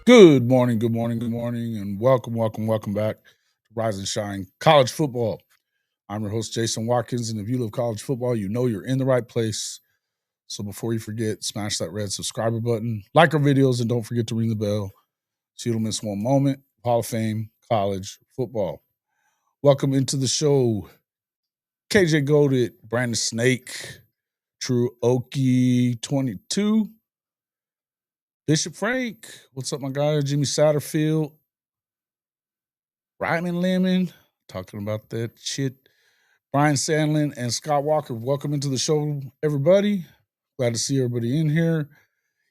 Good morning, good morning, good morning, and welcome back to Rise and Shine College Football. I'm your host, Jason Watkins, and if you love college football, you know you're in the right place. So before you forget, smash that red subscriber button, like our videos, and don't forget to ring the bell so you don't miss one moment. Hall of Fame College Football. Welcome into the show, KJ Golded, Brandon Snake, True Okie 22, Bishop Frank. What's up, my guy? Jimmy Satterfield. Ryman Lemon, talking about that shit. Brian Sandlin and Scott Walker, welcome into the show, everybody. Glad to see everybody in here.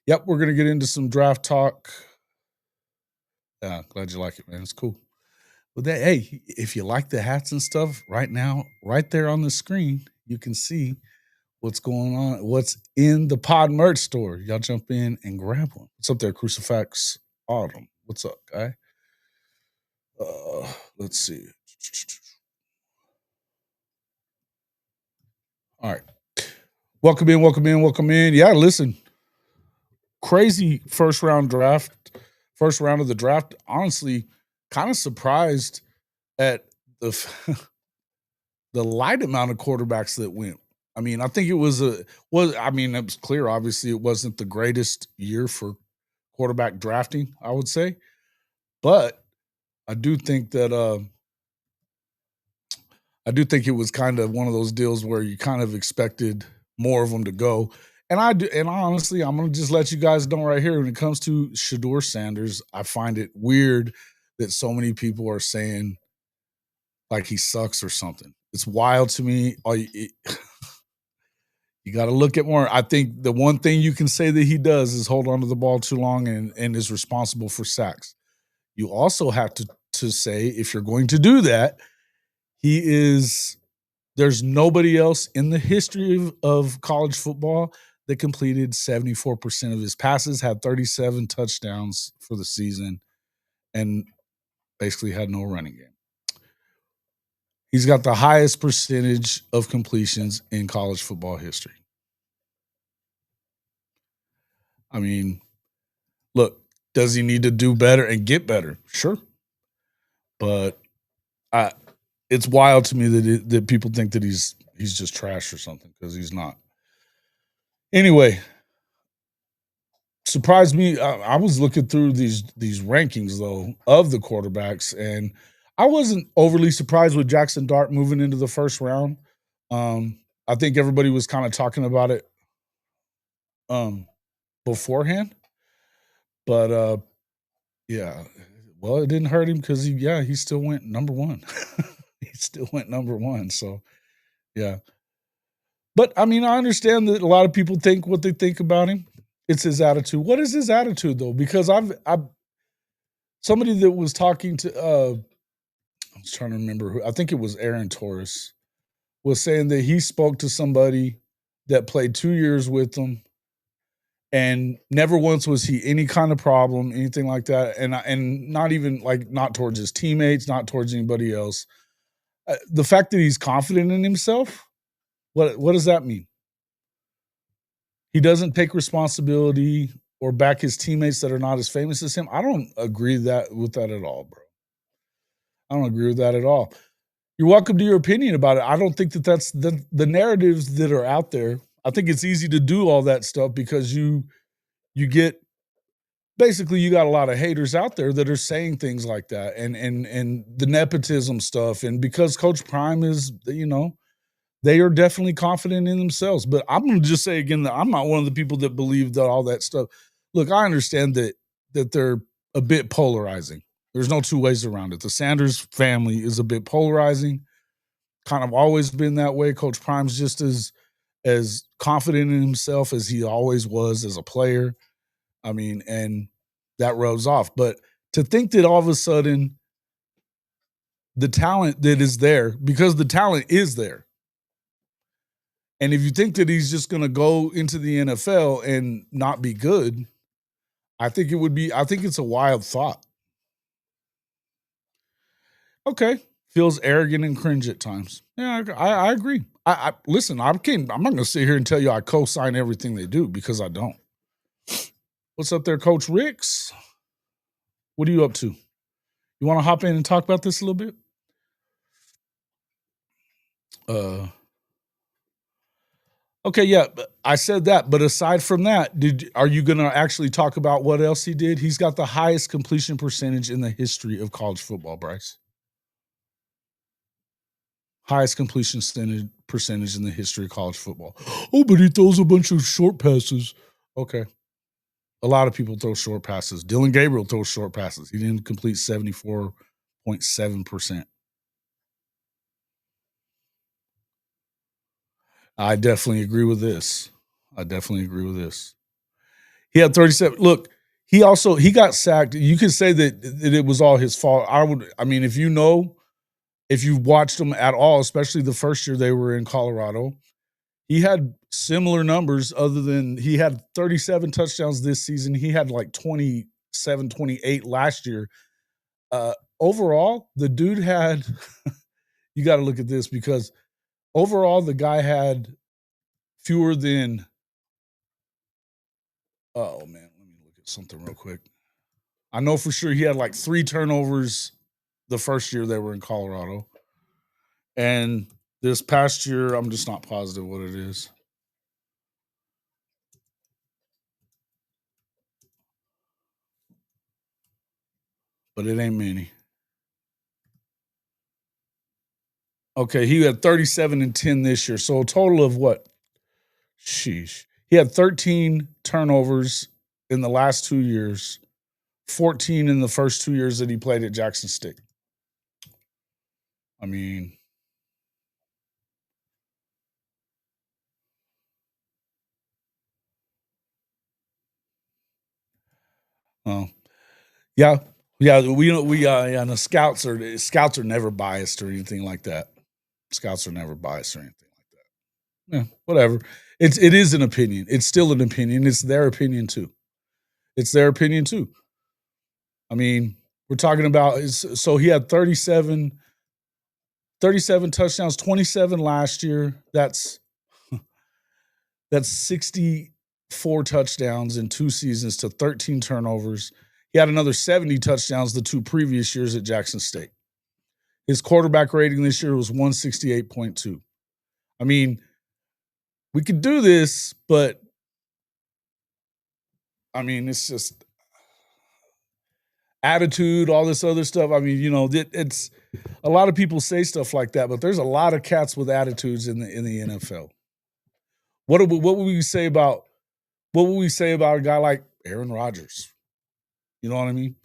Yep, we're going to get into some draft talk. Yeah, glad you like it, man. It's cool. But hey, if you like the hats and stuff, right now, right there on the screen, you can see what's going on, what's in the pod merch store. Y'all jump in and grab one. What's up there, Crucifix Autumn? What's up, guy? Let's see. All right. Welcome in. Yeah, listen. Crazy first round of the draft. Honestly, kind of surprised at the the light amount of quarterbacks that went. I mean, I think it was it was clear, obviously, it wasn't the greatest year for quarterback drafting, I would say. But I do think that it was kind of one of those deals where you kind of expected more of them to go. And honestly, I'm gonna just let you guys know right here when it comes to Shedeur Sanders, I find it weird that so many people are saying like he sucks or something. It's wild to me. You got to look at more. I think the one thing you can say that he does is hold on to the ball too long and is responsible for sacks. You also have to say, if you're going to do that, there's nobody else in the history of college football that completed 74% of his passes, had 37 touchdowns for the season, and basically had no running game. He's got the highest percentage of completions in college football history. I mean, look, does he need to do better and get better? Sure. But it's wild to me that people think that he's just trash or something, because he's not. Anyway, surprised me. I was looking through these rankings though of the quarterbacks, and I wasn't overly surprised with Jackson Dart moving into the first round. I think everybody was kind of talking about it beforehand, but yeah, well, it didn't hurt him because he still went number one. He still went number one. So yeah. But I mean, I understand that a lot of people think what they think about him. It's his attitude. What is his attitude though? Because I've somebody that was talking to I was trying to remember who, I think it was Aaron Torres, was saying that he spoke to somebody that played 2 years with him, and never once was he any kind of problem, anything like that, and not even like, not towards his teammates, not towards anybody else. The fact that he's confident in himself, what does that mean? He doesn't take responsibility or back his teammates that are not as famous as him. I don't agree with that at all, bro. I don't agree with that at all. You're welcome to your opinion about it. I don't think that's the narratives that are out there. I think it's easy to do all that stuff because you get, basically, you got a lot of haters out there that are saying things like that, and the nepotism stuff, and because Coach Prime is, they are definitely confident in themselves. But I'm going to just say again that I'm not one of the people that believe that all that stuff. Look, I understand that they're a bit polarizing. There's no two ways around it. The Sanders family is a bit polarizing, kind of always been that way. Coach Prime's just as confident in himself as he always was as a player. I mean, and that rubs off. But to think that all of a sudden the talent that is there, because the talent is there, and if you think that he's just going to go into the NFL and not be good, I think it's a wild thought. Okay. Feels arrogant and cringe at times. Yeah, I agree. Listen, I'm not going to sit here and tell you I co-sign everything they do, because I don't. What's up there, Coach Ricks? What are you up to? You want to hop in and talk about this a little bit? Uh, okay, yeah, I said that, but aside from that, are you going to actually talk about what else he did? He's got the highest completion percentage in the history of college football, Bryce. Highest completion percentage in the history of college football. Oh, but he throws a bunch of short passes. Okay. A lot of people throw short passes. Dylan Gabriel throws short passes. He didn't complete 74.7%. I definitely agree with this. He had 37. Look, he got sacked. You could say that it was all his fault. I mean, if you watched him at all, especially the first year they were in Colorado, he had similar numbers other than he had 37 touchdowns this season. He had like 27, 28 last year. Overall, the dude had you got to look at this because overall the guy had fewer than oh man, let me look at something real quick. I know for sure he had like 3 turnovers the first year they were in Colorado. And this past year, I'm just not positive what it is. But it ain't many. Okay, he had 37 and 10 this year. So a total of what? Sheesh. He had 13 turnovers in the last 2 years, 14 in the first 2 years that he played at Jackson State. I mean, well, yeah. Yeah, yeah, and the scouts are never biased or anything like that. Scouts are never biased or anything like that. Yeah, whatever. It is an opinion. It's still an opinion. It's their opinion too. It's their opinion too. I mean, we're talking about so he had 37 touchdowns, 27 last year. That's 64 touchdowns in 2 seasons to 13 turnovers. He had another 70 touchdowns the 2 previous years at Jackson State. His quarterback rating this year was 168.2. I mean, we could do this, but I mean, it's just attitude, all this other stuff. I mean, it's a lot of people say stuff like that, but there's a lot of cats with attitudes in the NFL. What would we say about a guy like Aaron Rodgers? You know what I mean?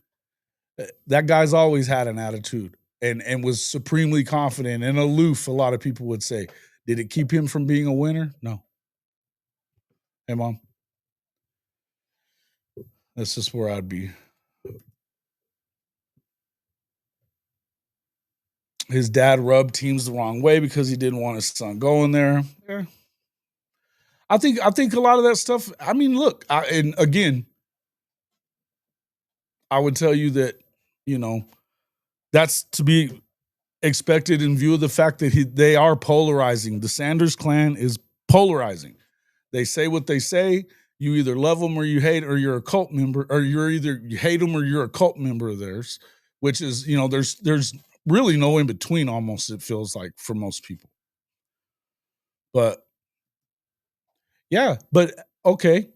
That guy's always had an attitude and was supremely confident and aloof. A lot of people would say, did it keep him from being a winner? No. Hey, mom, that's just where I'd be. His dad rubbed teams the wrong way because he didn't want his son going there. Yeah. I think a lot of that stuff. I mean, look, and again, I would tell you that you know that's to be expected in view of the fact that they are polarizing. The Sanders clan is polarizing. They say what they say. You either love them or you hate, or you're a cult member, or you hate them or you're a cult member of theirs. Which is, there's really no in between. Almost, it feels like for most people. But yeah, but okay.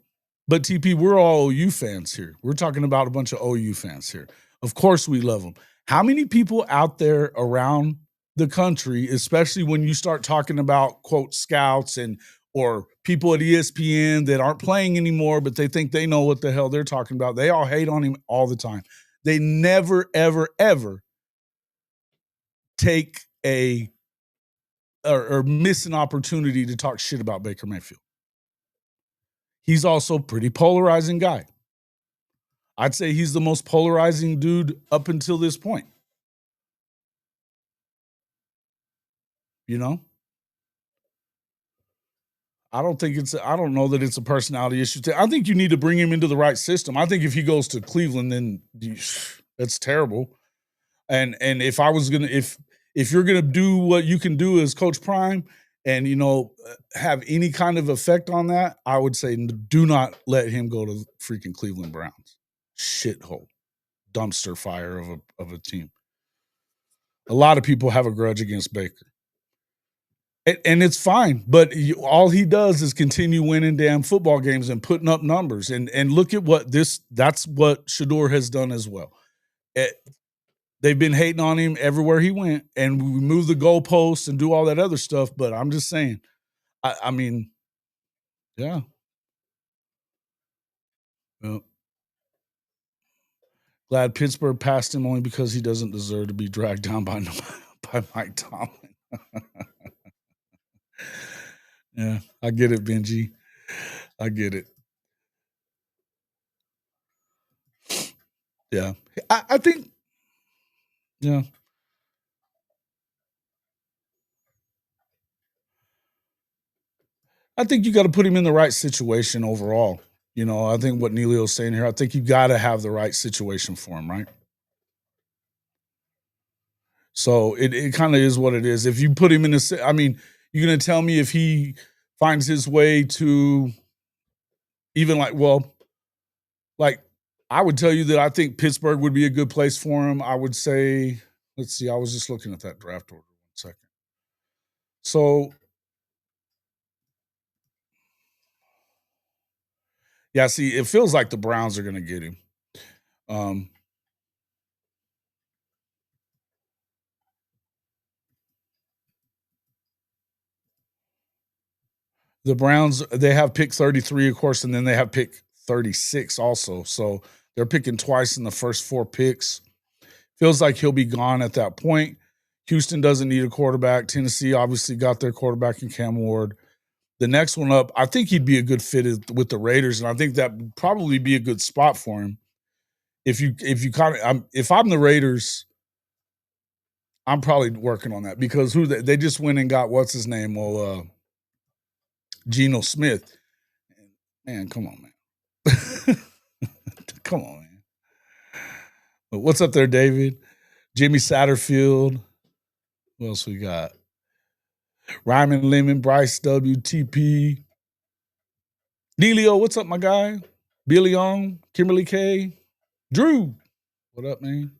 But TP, we're all OU fans here. We're talking about a bunch of OU fans here. Of course we love them. How many people out there around the country, especially when you start talking about quote scouts and or people at ESPN that aren't playing anymore, but they think they know what the hell they're talking about. They all hate on him all the time. They never, ever, ever take or miss an opportunity to talk shit about Baker Mayfield. He's also a pretty polarizing guy. I'd say he's the most polarizing dude up until this point. You know? I don't know that it's a personality issue. I think you need to bring him into the right system. I think if he goes to Cleveland, then that's terrible. And if I was gonna if you're gonna do what you can do as Coach Prime and have any kind of effect on that, I would say do not let him go to freaking Cleveland Browns. Shithole. dumpster fire of a team. A lot of people have a grudge against Baker. And it's fine, but all he does is continue winning damn football games and putting up numbers. And look at that's what Shedeur has done as well. They've been hating on him everywhere he went, and we move the goalposts and do all that other stuff. But I'm just saying, I mean, yeah. Well, glad Pittsburgh passed him only because he doesn't deserve to be dragged down by Mike Tomlin. Yeah, I get it, Benji. I get it. Yeah, I think. Yeah, I think you got to put him in the right situation overall. I think what Neilio's saying here, I think you got to have the right situation for him, right? So it kind of is what it is. If you put him in I mean, you're going to tell me if he finds his way to even like I would tell you that I think Pittsburgh would be a good place for him. I would say, let's see, I was just looking at that draft order 1 second. So, yeah, see, it feels like the Browns are going to get him. The Browns, they have pick 33, of course, and then they have pick 36 also. So they're picking twice in the first 4 picks. Feels like he'll be gone at that point. Houston doesn't need a quarterback. Tennessee obviously got their quarterback in Cam Ward. The next one up, I think he'd be a good fit with the Raiders, and I think that would probably be a good spot for him. If I'm the Raiders, I'm probably working on that because they just went and got what's his name? Well, Geno Smith. Man, come on, man. Come on, man. But what's up there, David? Jimmy Satterfield. What else we got? Ryman Lemon, Bryce WTP. Neilio, what's up, my guy? Billy Young, Kimberly K. Drew, what up, man?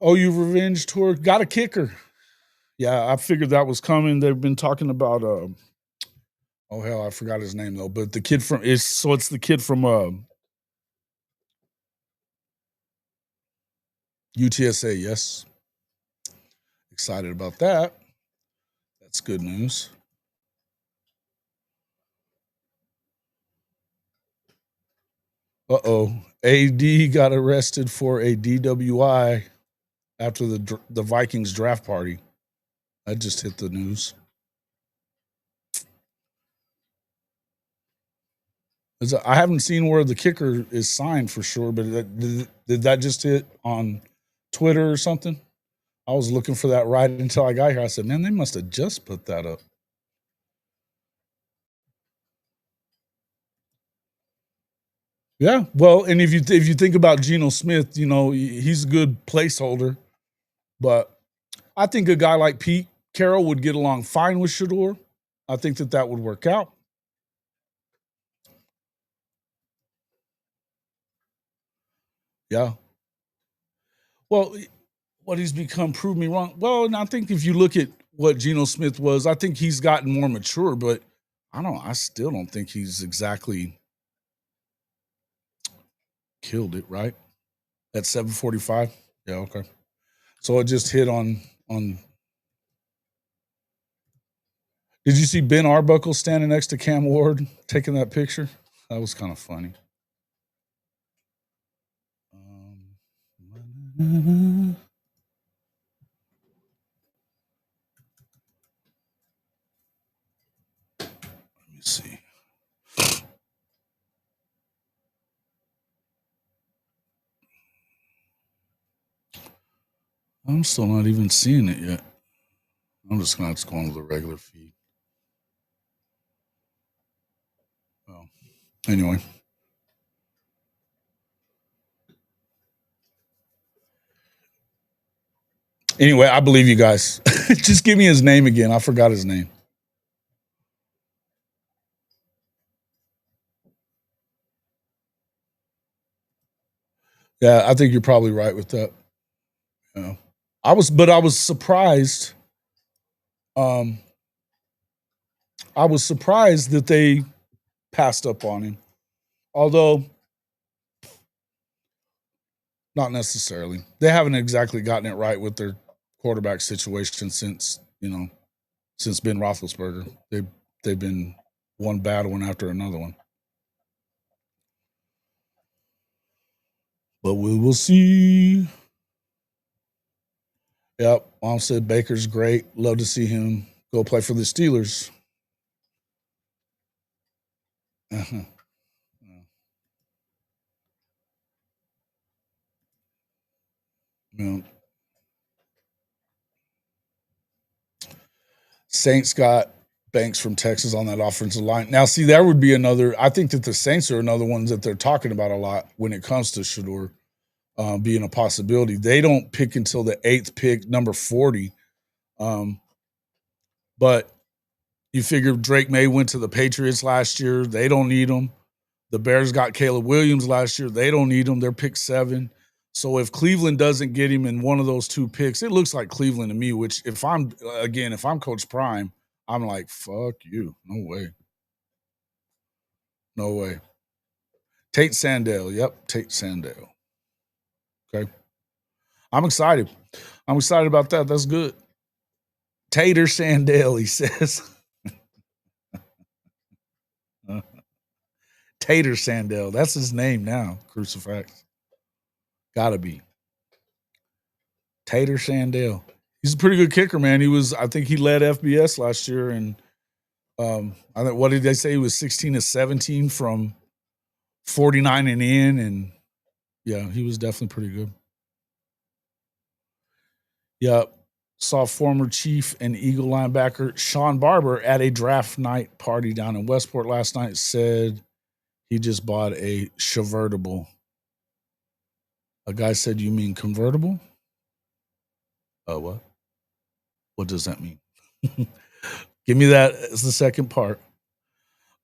OU Revenge Tour got a kicker. Yeah, I figured that was coming. They've been talking about oh hell, I forgot his name though. But the kid it's the kid from UTSA. Yes, excited about that. That's good news. AD got arrested for a DWI after the Vikings draft party. That just hit the news. I haven't seen where the kicker is signed for sure, but did that just hit on Twitter or something? I was looking for that right until I got here. I said, man, they must have just put that up. Yeah, well, and if you think about Geno Smith, he's a good placeholder, but I think a guy like Pete Carroll would get along fine with Shedeur. I think that would work out. Yeah. Well, what he's become proved me wrong. Well, and I think if you look at what Geno Smith was, I think he's gotten more mature, but I still don't think he's exactly killed it, right? At 7:45. Yeah, okay. So it just hit on. Did you see Ben Arbuckle standing next to Cam Ward taking that picture? That was kind of funny. Let me see. I'm still not even seeing it yet. I'm just going to go on to the regular feed. Well, anyway. Anyway, I believe you guys. Just give me his name again. I forgot his name. Yeah, I think you're probably right with that. Yeah. I was surprised. Um, I was surprised that they passed up on him. Although not necessarily. They haven't exactly gotten it right with their quarterback situation since Ben Roethlisberger. They've been one bad one after another one. But we will see. Yep, Mom said Baker's great. Love to see him go play for the Steelers. Uh-huh. Yeah. Saints got Banks from Texas on that offensive line. Now, see, there would be another. I think that the Saints are another ones that they're talking about a lot when it comes to Shedeur being a possibility. They don't pick until the 8th pick, number 40. Um, but you figure Drake May went to the Patriots last year. They don't need him. The Bears got Caleb Williams last year. They don't need him. They're pick 7. So if Cleveland doesn't get him in one of those 2 picks, it looks like Cleveland to me, which if I'm Coach Prime, I'm like, fuck you. No way. No way. Tate Sandell. Yep, Tate Sandell. Okay. I'm excited. I'm excited about that. That's good. Tater Sandell, he says. Tater Sandell. That's his name now, Crucifix. Gotta be. Tater Sandell. He's a pretty good kicker, man. I think he led FBS last year, and I think what did they say? He was 16 to 17 from 49 and in, and yeah, he was definitely pretty good. Yeah. Saw former Chief and Eagle linebacker Sean Barber at a draft night party down in Westport last night. Said he just bought a Chevertable. A guy said, "You mean convertible?" What? What does that mean? Give me that as the second part.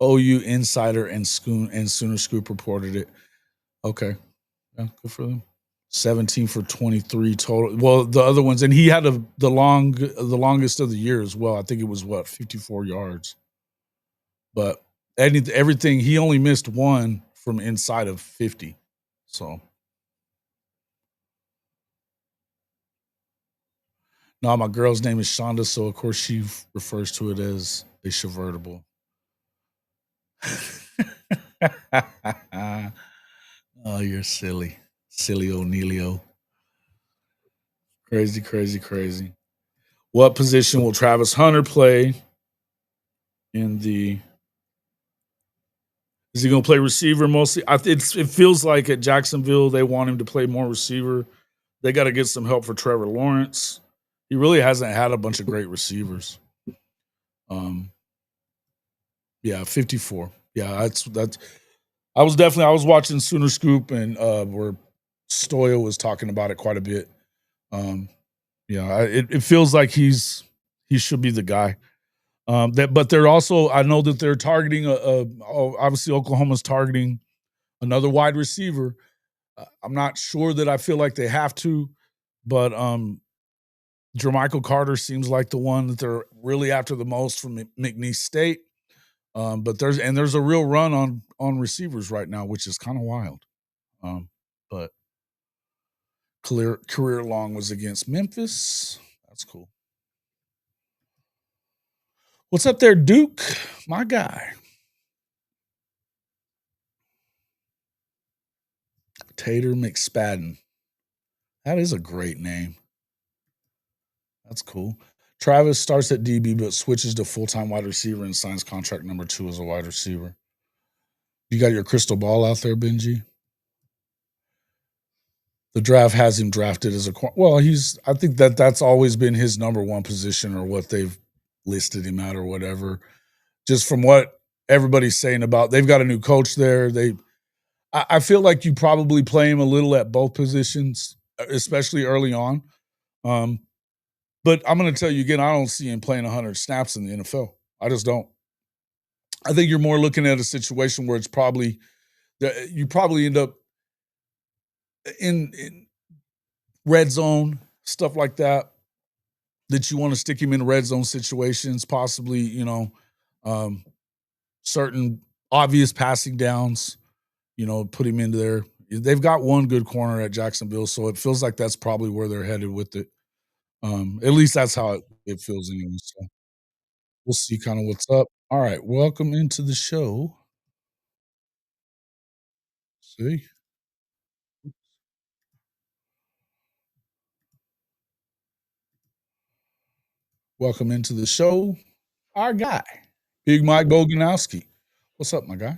OU Insider and Sooner Scoop reported it. Okay, yeah, good for them. 17 for 23 total. Well, the other ones, and he had the longest of the year as well. I think it was 54 yards. But everything, he only missed one from inside of 50. So no, my girl's name is Shonda, so of course she refers to it as a Chevertable. Oh, you're silly. Silly O'Neilio. Crazy, crazy, crazy. What position will Travis Hunter play in the is he going to play receiver mostly? It feels like at Jacksonville they want him to play more receiver. They got to get some help for Trevor Lawrence. He really hasn't had a bunch of great receivers. Yeah, 54. Yeah, that's. I was watching Sooner Scoop and where Stoya was talking about it quite a bit. Um, yeah, it feels like he should be the guy. But they're also I know that they're targeting obviously Oklahoma's targeting another wide receiver. I'm not sure that I feel like they have to, but Jermichael Carter seems like the one that they're really after the most from McNeese State. But there's a real run on receivers right now, which is kind of wild. But career long was against Memphis. That's cool. What's up there, Duke? My guy. Tater McSpadden. That is a great name. That's cool. Travis starts at DB but switches to full-time wide receiver and signs contract number 2 as a wide receiver. You got your crystal ball out there, Benji? The draft has him drafted as a well. I think that's always been his number 1 position or what they've listed him at or whatever. Just from what everybody's saying about, they've got a new coach there. I feel like you probably play him a little at both positions, especially early on. But I'm going to tell you again, I don't see him playing 100 snaps in the NFL. I just don't. I think you're more looking at a situation where it's probably you probably end up in red zone, stuff like that, that you want to stick him in red zone situations, possibly, um, certain obvious passing downs, put him into there. They've got one good corner at Jacksonville, so it feels like that's probably where they're headed with it. At least that's how it feels anyway. So we'll see kind of what's up. All right, welcome into the show. See, welcome into the show, our guy, Big Mike Boganowski. What's up, my guy?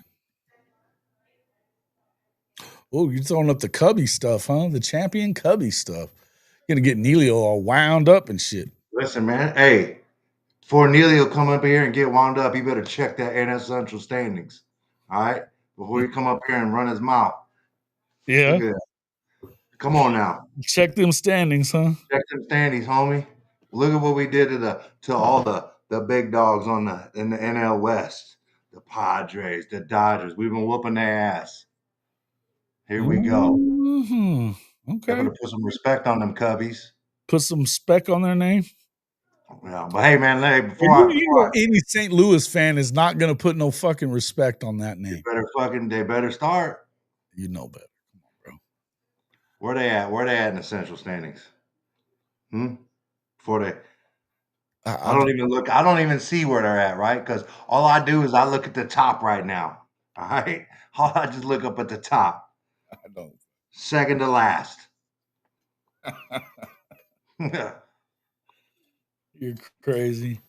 Oh, you're throwing up the Cubby stuff, huh? The champion Cubby stuff. You're gonna get Neilio all wound up and shit. Listen, man. Hey, before Neilio come up here and get wound up, he better check that NS Central standings. All right? Before he come up here and run his mouth. Yeah. Look at that. Come on now. Check them standings, huh? Check them standings, homie. Look at what we did to all the big dogs in the NL West. The Padres, the Dodgers. We've been whooping their ass. Here we go. Mm-hmm. You Okay. better put some respect on them Cubbies. Put some spec on their name. Yeah, but hey, man, Any St. Louis fan is not going to put no fucking respect on that name. They better start. You know better. Come on, bro. Where they at? Where they at in the central standings? Before they, I don't even look. I don't even see where they're at, right? Because all I do is I look at the top right now. All right, I just look up at the top. I don't. Second to last. You're crazy.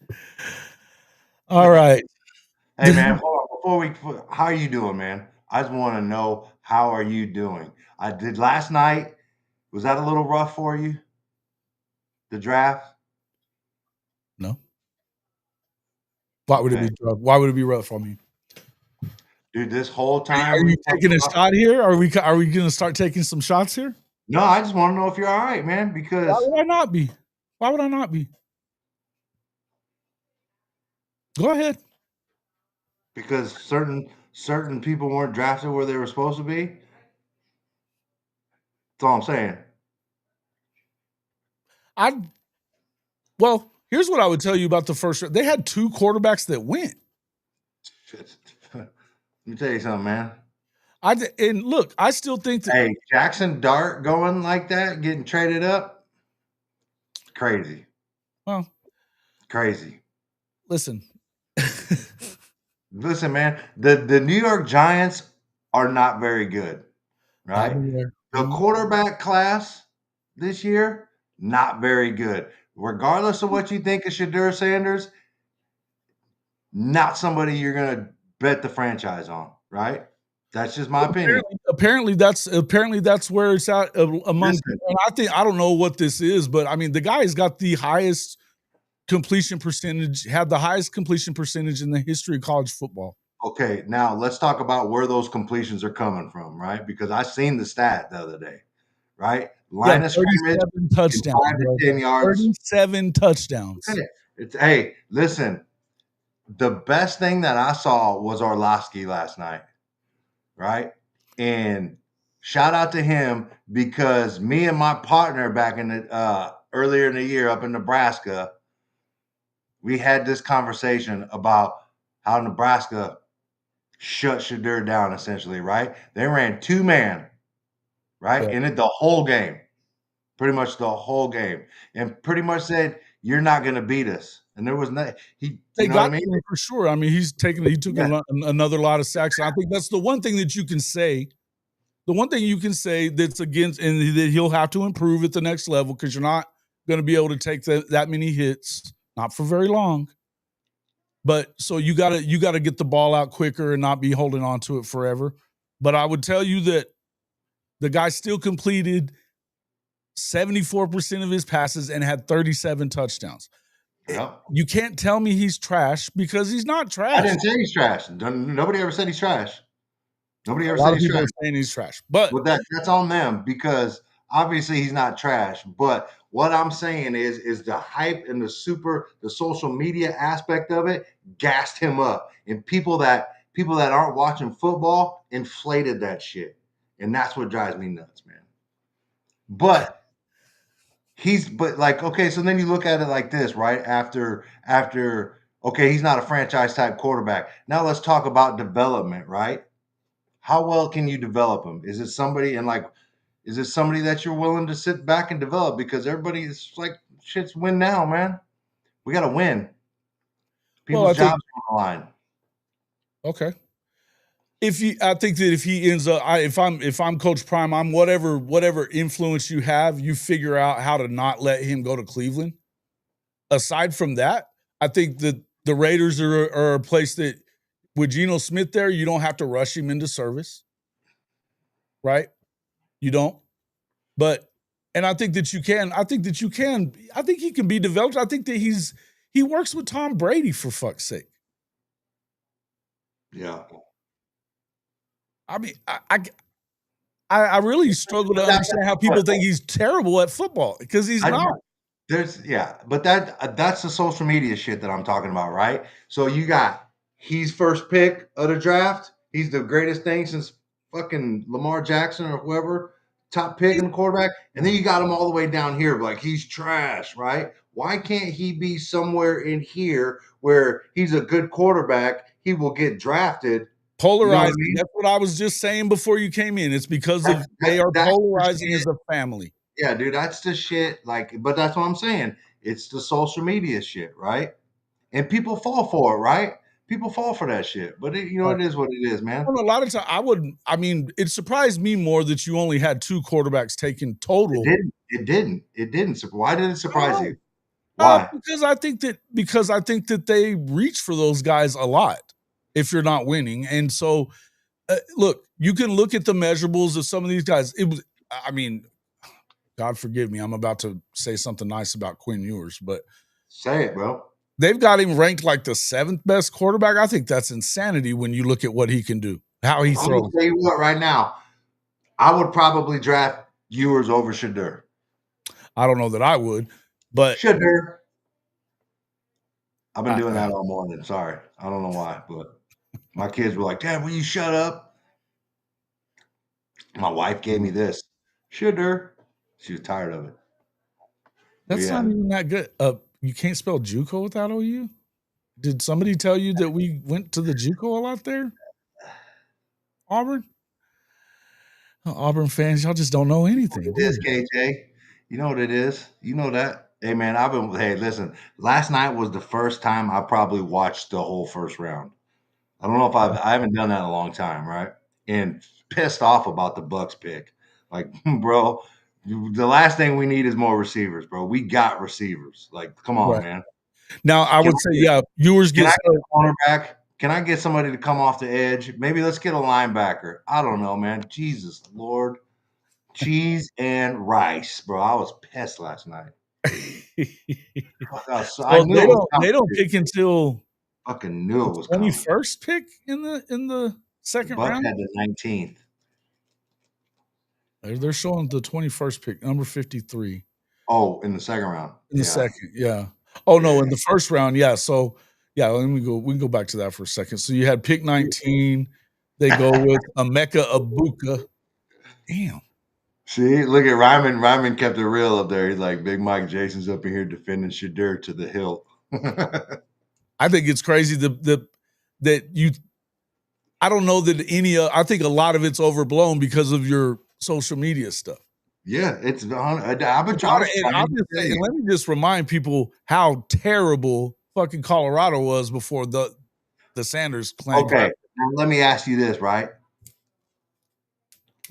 All right. Hey man, hold on. How are you doing, man? I just want to know how are you doing. I did last night. Was that a little rough for you? The draft? No. Why would it be rough? Why would it be rough for me? Dude, this whole Are time you taking a shot here? Are we going to start taking some shots here? No, I just want to know if you're all right, man. Because why would I not be? Why would I not be? Go ahead. Because certain people weren't drafted where they were supposed to be. That's all I'm saying. Well, here's what I would tell you about the first round. They had two quarterbacks that went. Let me tell you something, man. And look, I still think that. Hey, Jackson Dart going like that, getting traded up, crazy. Well, crazy. Listen, man. The New York Giants are not very good, right? The quarterback class this year, not very good. Regardless of what you think of Shedeur Sanders, not somebody you're going to bet the franchise on, right? That's just my opinion. Apparently that's where it's at among. And I don't know what this is, but I mean the guy's got the highest completion percentage, had the highest completion percentage in the history of college football. Okay, now let's talk about where those completions are coming from, right? Because I seen the stat the other day, right? Line of scrimmage, 37 5 to 10 yards. 37 touchdowns. Hey, listen, the best thing that I saw was Orlovsky last night, right? And shout out to him because me and my partner back in the earlier in the year up in Nebraska, we had this conversation about how Nebraska shut Shedeur down essentially, right? They ran 2-man, right? In it the whole game. Pretty much the whole game. And pretty much said, you're not going to beat us. And there was no they got him for sure. I mean, he took another lot of sacks. I think that's the one thing that you can say. The one thing you can say that's against, and that he'll have to improve at the next level because you're not going to be able to take that many hits, not for very long. But so you got to get the ball out quicker and not be holding on to it forever. But I would tell you that the guy still completed 74% of his passes and had 37 touchdowns. Yep. You can't tell me he's trash because he's not trash. I didn't say he's trash. Nobody ever said he's trash. Nobody ever said he's trash. Saying he's trash. But that's on them because obviously he's not trash. But what I'm saying is the hype and the social media aspect of it gassed him up. And people that aren't watching football inflated that shit. And that's what drives me nuts, man. But but like, okay, so then you look at it like this, right? After okay, he's not a franchise type quarterback. Now let's talk about development, right? How well can you develop him? Is it somebody that you're willing to sit back and develop? Because everybody is like, shit's win now, man. We got to win. Well, I People's think jobs are on the line. okay. I think that if he ends up, if I'm Coach Prime, I'm whatever influence you have, you figure out how to not let him go to Cleveland. Aside from that, I think that the Raiders are a place that with Geno Smith there, you don't have to rush him into service, right? You don't. But and I think that you can. I think that you can. I think he can be developed. I think that he works with Tom Brady for fuck's sake. Yeah. I mean, I really struggle to But understand how people think he's terrible at football because he's I not. but that's the social media shit that I'm talking about, right? So you got he's first pick of the draft. He's the greatest thing since fucking Lamar Jackson or whoever, top pick in the quarterback. And then you got him all the way down here, like he's trash, right? Why can't he be somewhere in here where he's a good quarterback? He will get drafted. You know what I Polarizing. mean? That's what I was just saying before you came in. It's because of they are That's the polarizing shit. as a family. Yeah, dude, that's the shit. Like, but that's what I'm saying. It's the social media shit, right? And people fall for it, right? People fall for that shit. But Right. it is what it is, man. Well, a lot of times I mean, it surprised me more that you only had 2 quarterbacks taken It total. didn't. It didn't. It didn't. Why did it I don't surprise know. you? Why? Because I think that they reach for those guys a lot if you're not winning. And so, look, you can look at the measurables of some of these guys. I mean, God forgive me, I'm about to say something nice about Quinn Ewers, but Say it, bro. they've got him ranked like the 7th best quarterback. I think that's insanity when you look at what he can do, how he I'm gonna throws. tell you what. Right now, I would probably draft Ewers over Shedeur. I don't know that I would, but Shedeur. I've been I, doing that all morning. Sorry, I don't know why, but my kids were like, "Dad, will you shut up?" My wife gave me this. Shedeur. She was tired of it. But that's not yeah, even that good. You can't spell JUCO without OU? Did somebody tell you that we went to the JUCO a lot there? Auburn? Auburn fans, y'all just don't know anything, it do is, you? KJ. You know what it is. You know that. Hey man, hey, listen, last night was the first time I probably watched the whole first round. I don't know if I haven't done that in a long time, right? And pissed off about the Bucks pick. Like, bro, the last thing we need is more receivers, bro. We got receivers. Like, come on, Right. man. Now, I Can would say, yeah, Ewers can I gets get a cornerback? Can I get somebody to come off the edge? Maybe let's get a linebacker. I don't know, man. Jesus Lord. Cheese and rice, bro. I was pissed last night. I so knew it was they coming, don't dude. pick until Fucking knew the it was coming. 21st pick in the The second Bucks round? had the 19th. They're showing the 21st pick, number 53 Oh, in the second round. in the Yeah. second, yeah. Oh, Yeah, no, in yeah. the first round, yeah, so yeah, let me go we can go back to that for a second. So you had pick 19, they go with Emeka Egbuka. Damn. See, look at Ryman. Ryman kept it real up there. He's like, Big Mike Jason's up in here defending Shedeur to the hilt. I think it's crazy that you I don't know that I think a lot of it's overblown because of your social media stuff. Yeah, I was And I'll trying to just tell say, and you. let me just remind people how terrible fucking Colorado was before the Sanders clan got. Okay, now let me ask you this, right?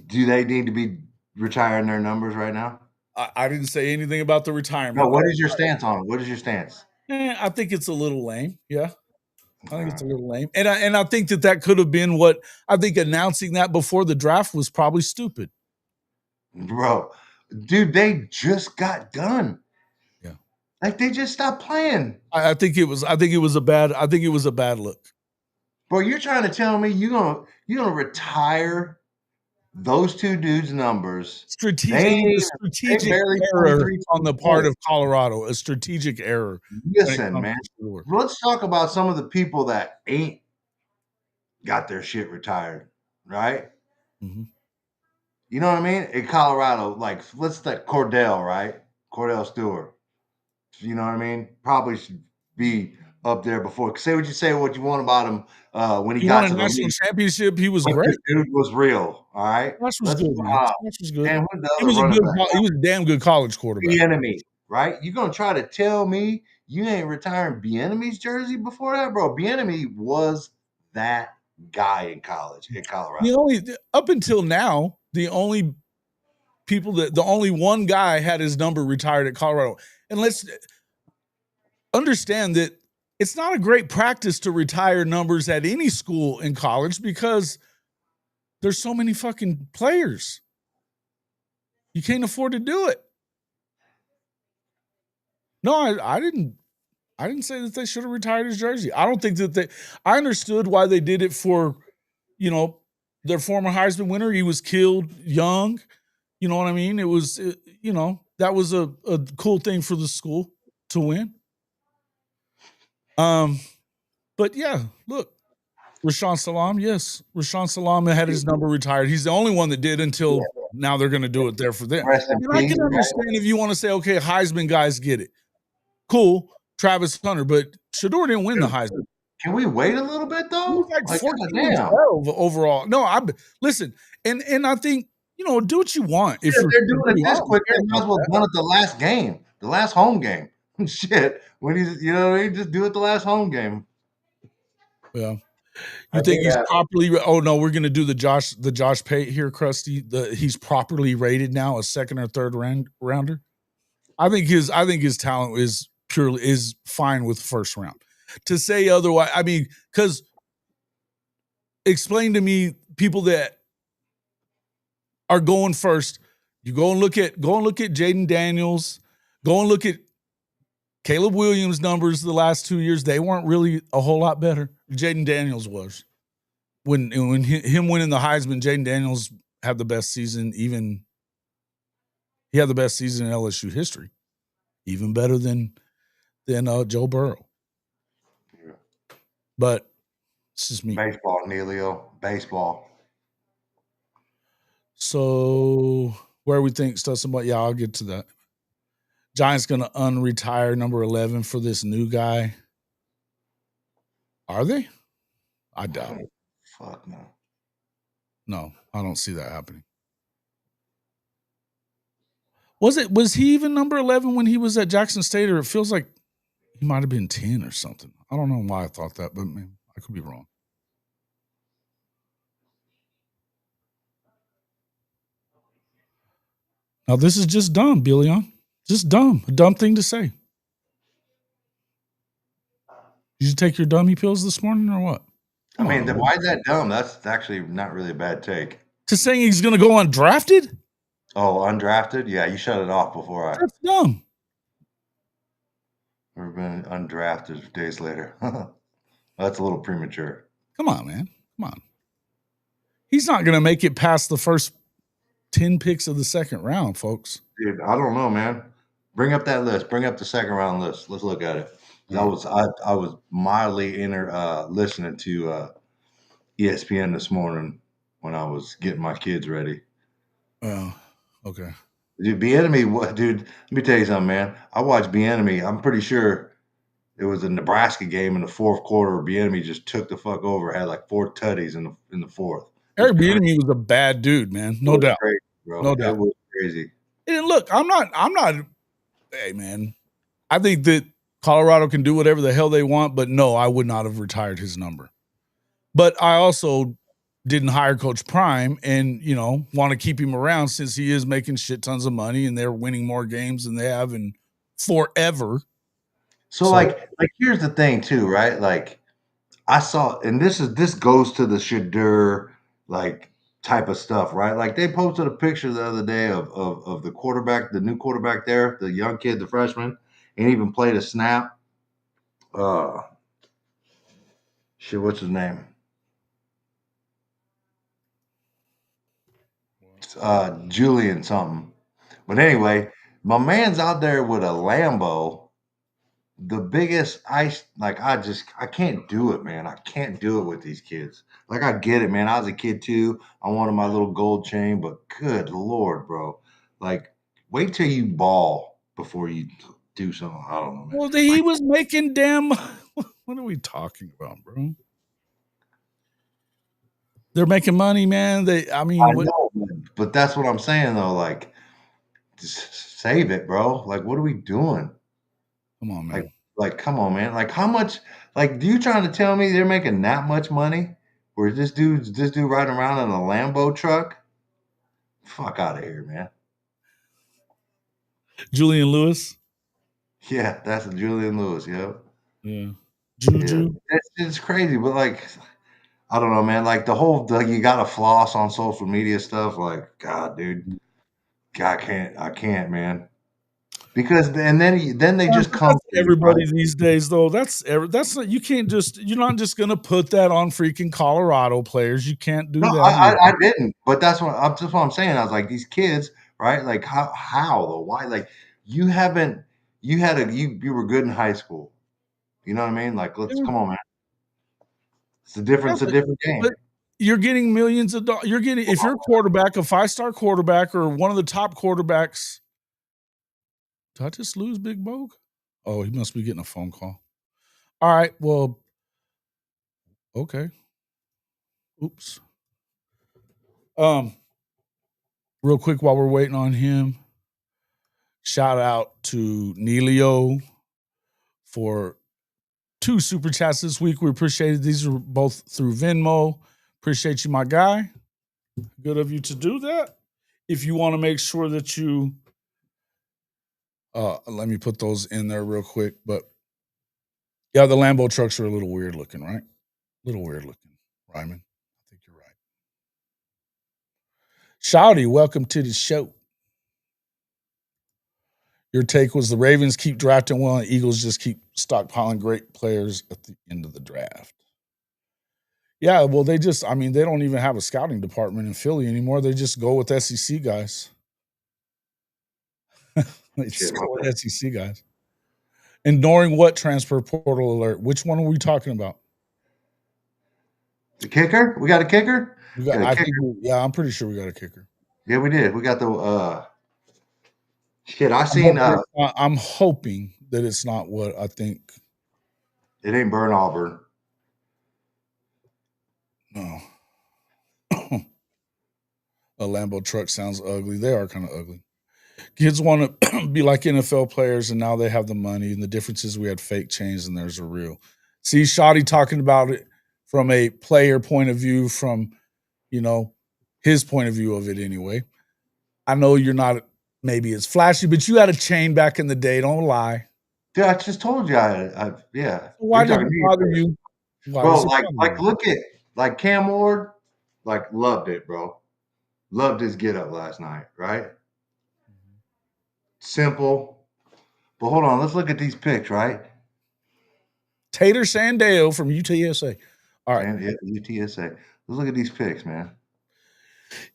Do they need to be retiring their numbers right now? I didn't say anything about the No, retirement. what is your stance on it? What is your stance? I think it's a little lame. Yeah, I think it's a Uh, little lame, and I think that could have been what I think announcing that before the draft was probably stupid. Bro, dude, they just got done. Yeah, Like they just stopped playing. I think it was. I think it was a bad. I think it was a bad look. Bro, you're trying to tell me you're gonna retire those two dudes' numbers. They Strategic, ain't a even they strategic barely error 23, on the part 24. of Colorado. A strategic error when it Listen, comes man. to Shedeur. Let's talk about some of the people that ain't got their shit retired, right? Mhm. You know what I mean? In Colorado, like let's take Cordell, right? Cordell Stewart. You know what I mean? Probably should be up there before. Say what you want about him when he He won got a to the national league, championship. He was but this great. dude was real. All right, Smash was let's. good, man. Smash was good. Damn, who's the He other was a running good. back? He was a damn good college quarterback. Enemy, right? You gonna try to tell me you ain't retiring Enemy's jersey before that, bro? Enemy was that guy in college in Colorado. The only up until now, the only the only one guy had his number retired at Colorado. And let's understand that it's not a great practice to retire numbers at any school in college because there's so many fucking players. You can't afford to do it. No, I didn't say that they should have retired his jersey. I don't think that I understood why they did it for, you know, their former Heisman winner. He was killed young. You know what I mean? It was, you know, that was a cool thing for the school to win. But yeah, look, Rashawn Salam, yes, Rashawn Salam had his number retired. He's the only one that did until now. They're going to do it there for them. Rest in And I peace, can understand if you want to say, okay, Heisman guys get it, cool, Travis Hunter, but Shedeur didn't win the Heisman. Can we wait a little bit He was though? like Like, 14 and goddamn. 12 overall. No, I listen, and I think, you know, do what you want. If If you're they're doing it I this don't quick, care they might about as well that. done it the last game, the last home game. Shit, when he's, you know what I mean? Just do it the last home game. Yeah. I You think think he's that. properly? Oh no, we're gonna do the Josh Pate here, Krusty. He's properly rated now, a second or third rounder. I think his talent is fine with first round. To say otherwise, I mean, because explain to me people that are going first. You go and look at Jaden Daniels. Go and look at Caleb Williams' numbers the last 2 years. They weren't really a whole lot better. Jaden Daniels was. When him winning the Heisman, Jaden Daniels had the best season. He had the best season in LSU history, even better than Joe Burrow. But it's just me. Baseball, Neilio. Baseball. So where we think Stutsman, but yeah, I'll get to that. Giants going to unretire number 11 for this new guy. Are they? I doubt it. Fuck no. No, I don't see that happening. Was he even number 11 when he was at Jackson State, or it feels like he might have been 10 or something. I don't know why I thought that, but man, I could be wrong. Now this is just dumb, Billion. Just dumb. A dumb thing to say. Did you take your dummy pills this morning or what? I Come mean, on. why is that dumb? That's actually not really a bad take. To saying he's going to go undrafted? Oh, undrafted? Yeah, you shut it off before I. That's dumb. We've been undrafted days later. That's a little premature. Come on, man. Come on. He's not going to make it past the first 10 picks of the second round, folks. Dude, I don't know, man. Bring up that list. Bring up the second round list. Let's look at it. I was mildly listening to ESPN this morning when I was getting my kids ready. Oh, okay. Dude, dude, let me tell you something, man. I watched Enemy. I'm pretty sure it was a Nebraska game in the fourth quarter. Enemy just took the fuck over. Had like 4 tutties in the fourth. Eric Bieniemy was a bad dude, man. No doubt. Crazy, bro. No It doubt. was crazy. And look, I'm not, hey, man. I think that Colorado can do whatever the hell they want, but no, I would not have retired his number. But I also didn't hire Coach Prime and, you know, want to keep him around since he is making shit tons of money and they're winning more games than they have in forever. So like here's the thing too, right? Like I saw, and this goes to the Shedeur like type of stuff, right? Like they posted a picture the other day of the quarterback, the new quarterback there, the young kid, the freshman, and even played a snap. Shit, what's his name? Julian something. But anyway, my man's out there with a Lambo the biggest I can't do it, man. I can't do it with these kids. Like I get it, man. I was a kid too. I wanted my little gold chain, but good lord, bro. Like wait till you ball before you do something. I don't know, man. Well, he was making damn. What are we talking about, bro? They're making money, man. I I mean, what? know, man, but that's what I'm saying though. Like, just save it, bro. Like, what are we doing? Come on, Like, man. come on, man. Like, how much? Like, do you trying to tell me they're making that much money? Where this dude riding around in a Lambo truck? Fuck out of here, man. Julian Lewis. Yeah, that's a Julian Lewis. Yep. Yeah. Yeah, Juju. it's crazy, but like, I don't know, man. Like the whole you got to floss on social media stuff. Like, God, dude, I can't, man. Because then they Yeah, just but come that's for you, right? everybody these days, though. That's not, you can't just you're not just gonna put that on freaking Colorado players. You can't do No, that I either. didn't, but that's what I'm saying. I was like, these kids, right? Like, how though? Why? Like, you haven't you were good in high school. You know what I mean? Like, let's Yeah, come on, man. yeah, It's a different but game. you're getting millions of dollars. You're getting if you're a quarterback, a 5-star quarterback, or one of the top quarterbacks. Did I just lose Big Bogue? Oh, he must be getting a phone call. All right. Well, okay. Oops. Um, real quick while we're waiting on him, shout out to Neilio for 2 super chats this week. We appreciate it. These are both through Venmo. Appreciate you, my guy. Good of you to do that. If you want to make sure that you let me put those in there real quick. But yeah, the Lambo trucks are a little weird looking, right? A little weird looking, Ryman. I think you're right. Shouty, welcome to the show. Your take was the Ravens keep drafting well, and Eagles just keep stockpiling great players at the end of the draft. Yeah, well, I mean, they don't even have a scouting department in Philly anymore. They just go with SEC guys. They Shit, just go with SEC guys. Ignoring what transfer portal alert? Which one are we talking about? the kicker. We got a kicker. Got a I kicker. think, yeah, I'm pretty sure we got a kicker. Yeah, we did. We got the shit. I I'm seen hoping it's not, I'm hoping that it's not what I think. it ain't Burn Auburn. No, a Lambo truck sounds ugly. They are kind of ugly. Kids want to be like NFL players, and now they have the money. And the difference is we had fake chains, and there's a real. See, Shoddy talking about it from a player point of view, from you know his point of view of it anyway. I know you're not maybe as flashy, but you had a chain back in the day. Don't lie. Dude, I just told you. Yeah. So Are why you does talking to it me? bother you? Why Bro, does it bother like you? look at like Cam Ward, like loved it, bro. Loved his get up last night, right? Simple. But hold on, let's look at these picks, right? Tater Sandale from UTSA. All right. And yeah, UTSA. Let's look at these picks, man.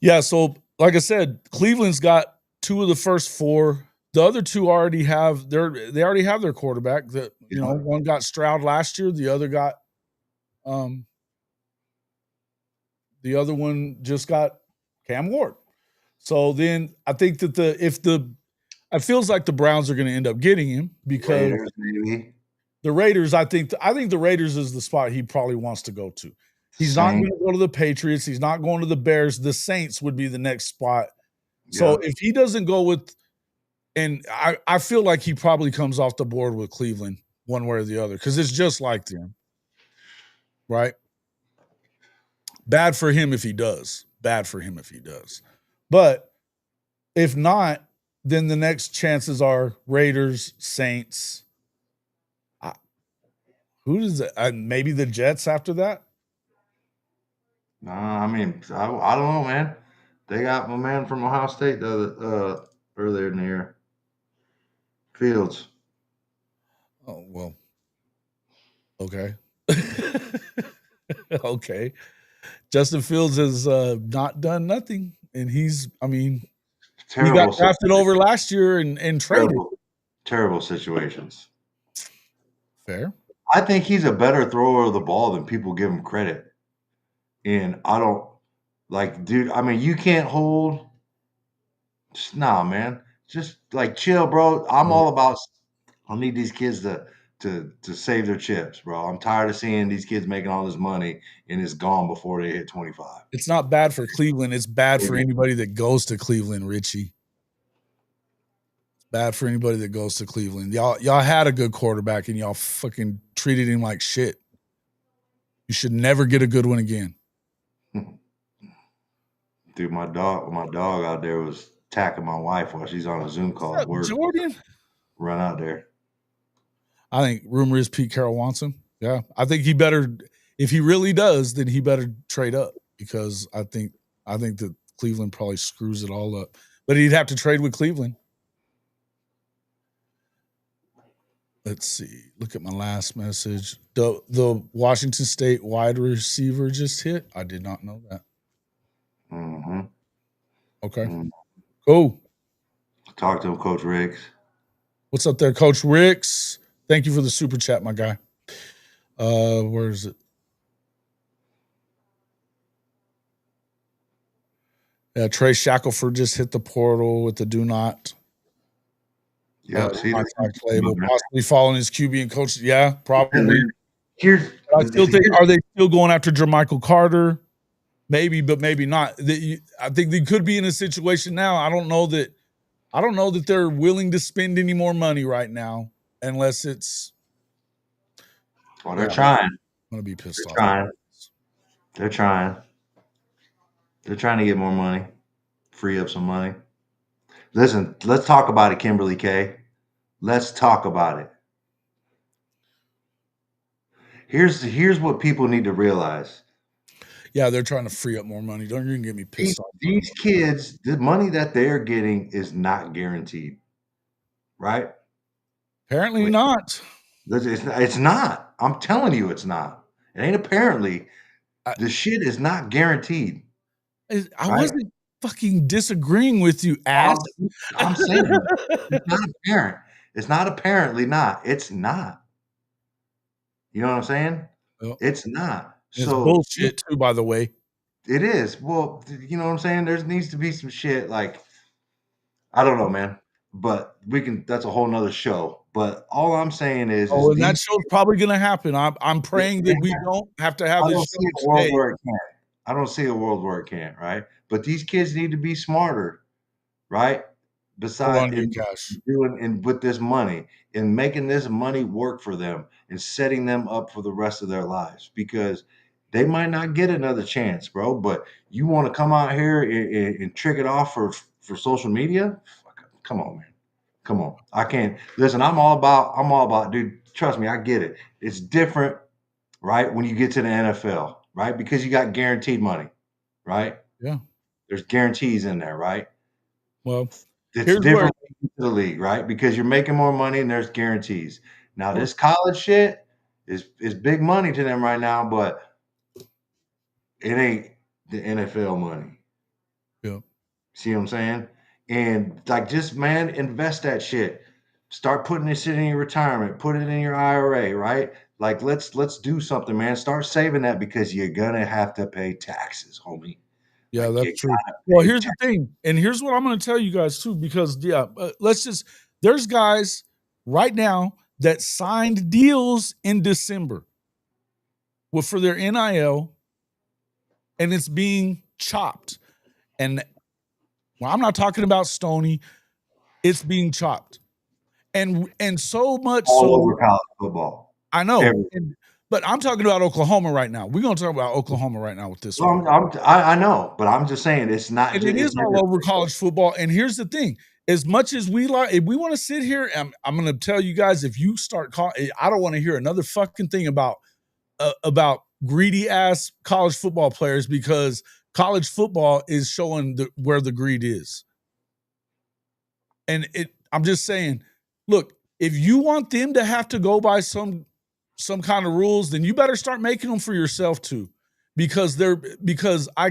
Yeah. So, like I said, Cleveland's got 2 of the first 4. The other 2 they already have their quarterback. That Yeah. one got Stroud last year, um the other one just got Cam Ward. So then I think that it feels like the Browns are going to end up getting him because Raiders, maybe. the Raiders, I think the Raiders is the spot he probably wants to go to. He's not going Saint. to go to the Patriots. He's not going to the Bears. The Saints would be the next spot. So Yeah. if he doesn't go with, and I feel like he probably comes off the board with Cleveland one way or the other because it's just like them, right? Bad for him if he does. Bad for him if he does. But if not, then the next chances are Raiders, Saints. I, who does it? Maybe the Jets after that. I mean, I don't know, man. They got my man from Ohio State the earlier in the year. Fields. Oh well, okay. Okay. Justin Fields has not done nothing, and I mean, he got Terrible drafted situation. over last year and traded. Terrible. Terrible situations. Fair. I think he's a better thrower of the ball than people give him credit. And I don't like, dude. I mean, you can't hold. Just, nah, man. Just like chill, bro. I'm Well, all about. I need these kids to save their chips, bro. I'm tired of seeing these kids making all this money and it's gone before they hit 25. it's not bad for Cleveland. It's bad for anybody that goes to Cleveland, Richie. It's bad for anybody that goes to Cleveland. Y'all had a good quarterback and y'all fucking treated him like shit. You should never get a good one again. Dude, my dog out there was attacking my wife while she's on a Zoom call. What's up, We're Jordan? run out there. I think rumor is Pete Carroll wants him. Yeah. I think he better, if he really does, then he better trade up because I think that Cleveland probably screws it all up. But he'd have to trade with Cleveland. Let's see. Look at my last message. The Washington State wide receiver just hit. I did not know that. Mm-hmm. Okay. Mm-hmm. Cool. Talk to him, Coach Riggs. What's up there, Coach Ricks? Thank you for the super chat, my guy. Where is it? Yeah, Trey Shackelford just hit the portal with the do not. Yeah, see, Contact label, possibly following his QB and coach. Yeah, probably. Here's I still think, are they still going after Jermichael Carter? Maybe, but maybe not. I think they could be in a situation now. I don't know that they're willing to spend any more money right now, unless it's. Well, they're trying. I'm gonna be pissed off. They're trying. They're trying to get more money, free up some money. Listen, let's talk about it, Kimberly K. Let's talk about it. Here's what people need to realize. Yeah, they're trying to free up more money. Don't even get me pissed off. These kids, the money that they're getting is not guaranteed, right? Apparently not. It's not. I'm telling you, it's not. It ain't apparently. The shit is not guaranteed. I wasn't fucking disagreeing with you, ass. I'm saying it's not apparent. It's not apparently not. It's not. You know what I'm saying? Well, it's not. It's bullshit too, by the way. It is. Well, you know what I'm saying? There needs to be some shit like, I don't know, man. But that's a whole nother show. But all I'm saying is and that show's probably gonna happen. I'm praying that we don't have to have this show today. I don't see a world where it can't, right? But these kids need to be smarter, right? Besides doing and with this money and making this money work for them and setting them up for the rest of their lives, because they might not get another chance, bro. But you want to come out here and trick it off for social media? Come on, man. Come on. I can't listen. I'm all about, dude. Trust me, I get it. It's different, right? When you get to the NFL, right? Because you got guaranteed money, right? Yeah. There's guarantees in there, right? Well, it's different to the league, right? Because you're making more money and there's guarantees. Now, this college shit is big money to them right now, but it ain't the NFL money. Yeah. See what I'm saying? And like, just man, invest that shit. Start putting this shit in your retirement. Put it in your IRA, right? Like, let's do something, man. Start saving that because you're gonna have to pay taxes, homie. Yeah, like, that's true. Well, here's the thing, and here's what I'm going to tell you guys too, because there's guys right now that signed deals in December for their NIL, and it's being chopped. And well, I'm not talking about Stoney; it's being chopped, and so much all over college football. I know, but I'm talking about Oklahoma right now. We're going to talk about Oklahoma right now with this one. I know, but I'm just saying it's not. And it is all over college football. And here's the thing: as much as we like, if we want to sit here, I'm going to tell you guys, if you start calling, I don't want to hear another fucking thing about greedy ass college football players, because college football is showing where the greed is. And I'm just saying, look, if you want them to have to go by some kind of rules, then you better start making them for yourself too. Because I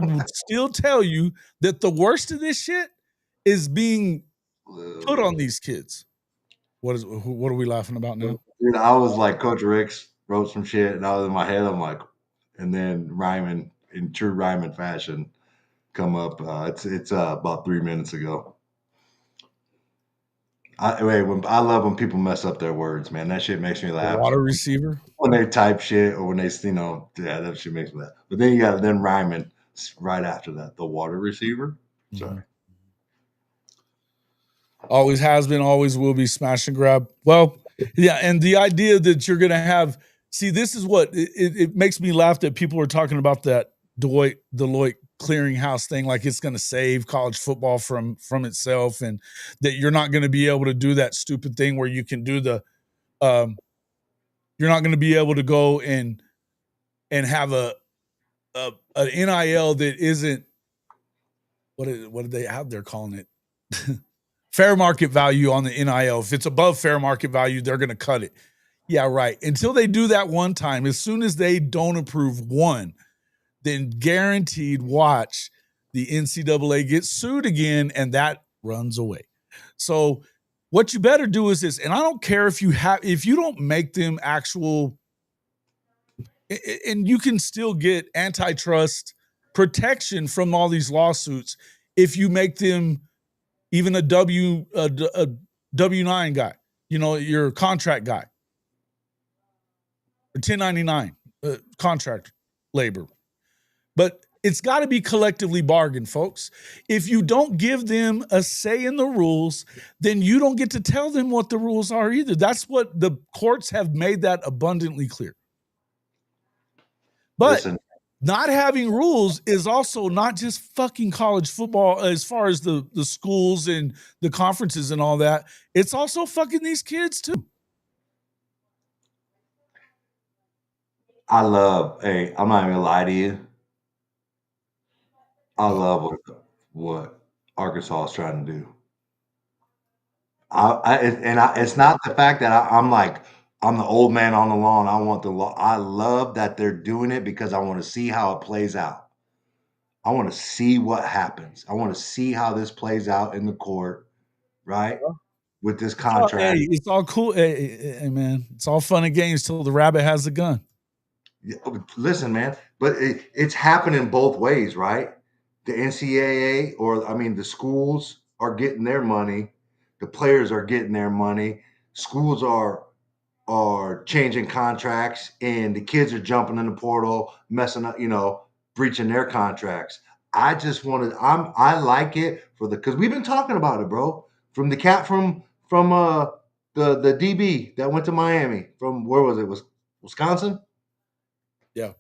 would still tell you that the worst of this shit is being put on these kids. What are we laughing about now? Dude, I was like, Coach Ricks wrote some shit, and I was in my head. I'm like, and then Ryman, in true Ryman fashion, come up. It's about 3 minutes ago. I love when people mess up their words, man. That shit makes me The laugh. water receiver. When they type shit or when they, yeah, that shit makes me laugh. But then you got then Ryman right after that, the water receiver. Sorry. Mhm. Always has been, always will be smash and grab. Well, yeah, and the idea that you're going to have, see, this is what it makes me laugh that people are talking about that Deloitte clearinghouse thing, like it's going to save college football from itself, and that you're not going to be able to do that stupid thing where you can do the, you're not going to be able to go and have an NIL that isn't what did they have? They're calling it fair market value on the NIL. If it's above fair market value, they're going to cut it. Yeah, right. Until they do that one time, as soon as they don't approve one, then guaranteed watch the NCAA get sued again, and that runs away. So what you better do is this, and I don't care if you don't make them actual, and you can still get antitrust protection from all these lawsuits if you make them even a W-9 guy, your contract guy, or 1099 contract labor. But it's got to be collectively bargained, folks. If you don't give them a say in the rules, then you don't get to tell them what the rules are either. That's what the courts have made that abundantly clear. But Listen, not having rules is also not just fucking college football as far as the schools and the conferences and all that. It's also fucking these kids too. I'm not even gonna lie to you. I love what Arkansas is trying to do. It's not the fact that I'm like I'm the old man on the lawn. I want the law. I love that they're doing it because I want to see how it plays out. I want to see what happens. I want to see how this plays out in the court, right? With this contract. It's all cool. Hey, man, it's all fun and games till the rabbit has the gun. Listen, man, but it's happening both ways, right? The NCAA, the schools are getting their money, the players are getting their money, schools are changing contracts, and the kids are jumping in the portal, messing up, breaching their contracts. I like it because we've been talking about it, bro. From the cat from the DB that went to Miami from where was it? Was Wisconsin? Yeah.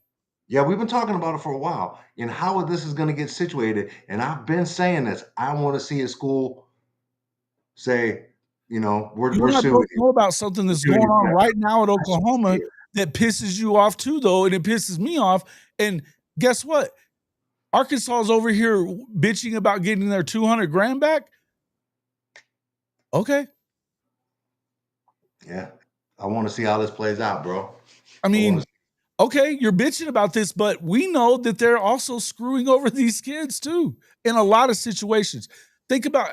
Yeah, we've been talking about it for a while and how this is going to get situated. And I've been saying this. I want to see a school say, You we're and I suing both you. know about something that's going on right now at Oklahoma that pisses you off too, though, and it pisses me off. And guess what? Arkansas is over here bitching about getting their 200 grand back. Okay. Yeah. I want to see how this plays out, bro. I mean, okay, you're bitching about this, but we know that they're also screwing over these kids too in a lot of situations. Think about,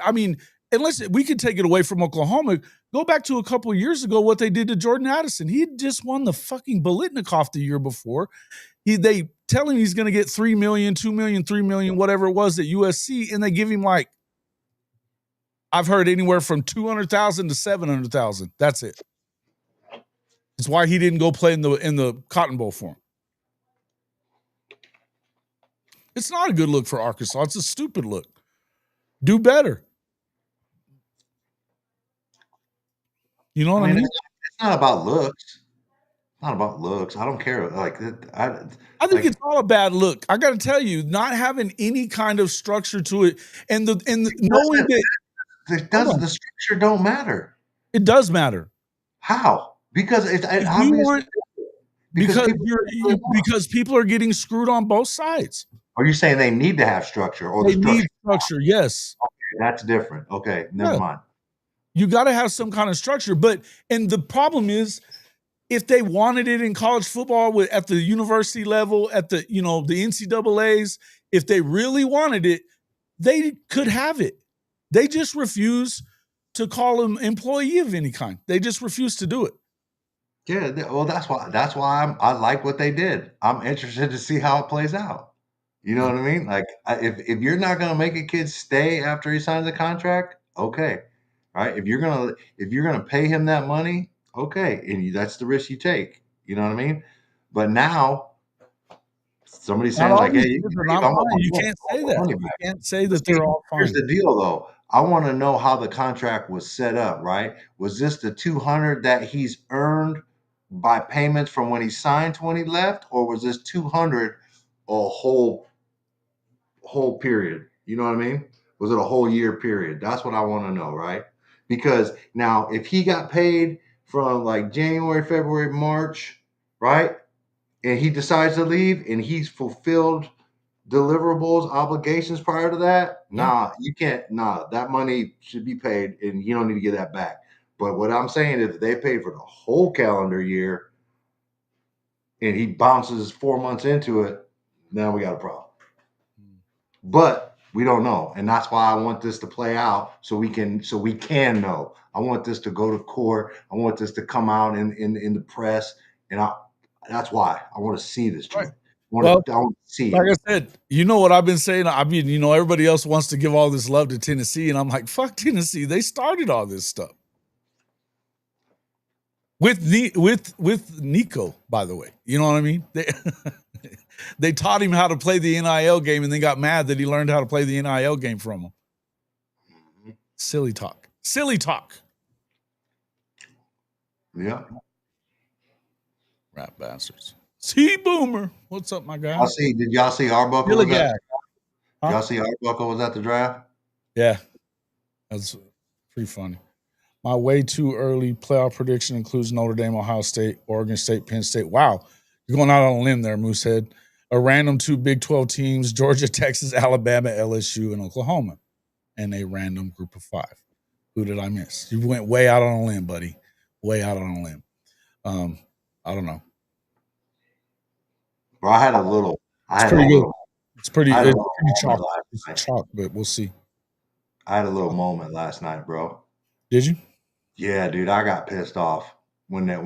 unless we can take it away from Oklahoma, go back to a couple of years ago, what they did to Jordan Addison. He had just won the fucking Biletnikoff the year before. They tell him he's going to get $3 million, $2 million, $3 million, whatever it was at USC, and they give him like, I've heard anywhere from 200,000 to 700,000. That's it. It's why he didn't go play in the Cotton Bowl for him. It's not a good look for Arkansas. It's a stupid look. Do better. You know what I mean? It's not about looks. It's not about looks. I don't care. I think it's all a bad look. I got to tell you, not having any kind of structure to it, and knowing that the structure don't matter. It does matter. How? Because it's obviously because people are getting screwed on both sides. Are you saying they need to have structure or they need structure? Yes. Okay, that's different. Okay, never mind. You got to have some kind of structure, and the problem is, if they wanted it in college football at the university level, at the the NCAAs, if they really wanted it, they could have it. They just refuse to call them employee of any kind. They just refuse to do it. Yeah, well, that's why I like what they did. I'm interested to see how it plays out. You know Yeah. what I mean? Like, if you're not gonna make a kid stay after he signs a contract, okay, right? If you're gonna pay him that money, okay, and that's the risk you take. You know what I mean? But now somebody's Not saying all like, these "Hey, you kids can are leave. not I want fine. You my money. can't I say want my that. money You back." can't say But that they're see, all here's fine. the deal, though. I want to know how the contract was set up. Right? Was this the 200 that he's earned by payments from when he signed to when he left, or was this 200 a whole period? You know what I mean? Was it a whole year period? That's what I want to know, right? Because now, if he got paid from like January, February, March, right, and he decides to leave and he's fulfilled deliverables, obligations prior to that, Yeah. nah, you can't. Nah, that money should be paid, and you don't need to get that back. But what I'm saying is, if they paid for the whole calendar year, and he bounces 4 months into it, now we got a problem. But we don't know, and that's why I want this to play out so we can know. I want this to go to court. I want this to come out in the press, and that's why I want to see this Right. joint. Well, I want to see like it. I said, you know what I've been saying? I mean, everybody else wants to give all this love to Tennessee, and I'm like, fuck Tennessee. They started all this stuff. With Nico, by the way. You know what I mean? They they taught him how to play the NIL game and then got mad that he learned how to play the NIL game from him. Silly talk. Silly talk. Yeah. Rat bastards. See Boomer. What's up, my guy? Did y'all see Arbuckle was at? Gilligan. Huh? Y'all see Arbuckle was at the draft? Yeah. That's pretty funny. My way too early playoff prediction includes Notre Dame, Ohio State, Oregon State, Penn State. Wow. You're going out on a limb there, Moosehead. A random 2 Big 12 teams, Georgia, Texas, Alabama, LSU, and Oklahoma. And a random group of 5. Who did I miss? You went way out on a limb, buddy. Way out on a limb. I don't know. Bro, I had a little I It's had a pretty good. little It's pretty I had a it's little pretty moment chalk. last It's night. chalk, but we'll see. I had a little moment last night, bro. Did you? Yeah, dude, I got pissed off when that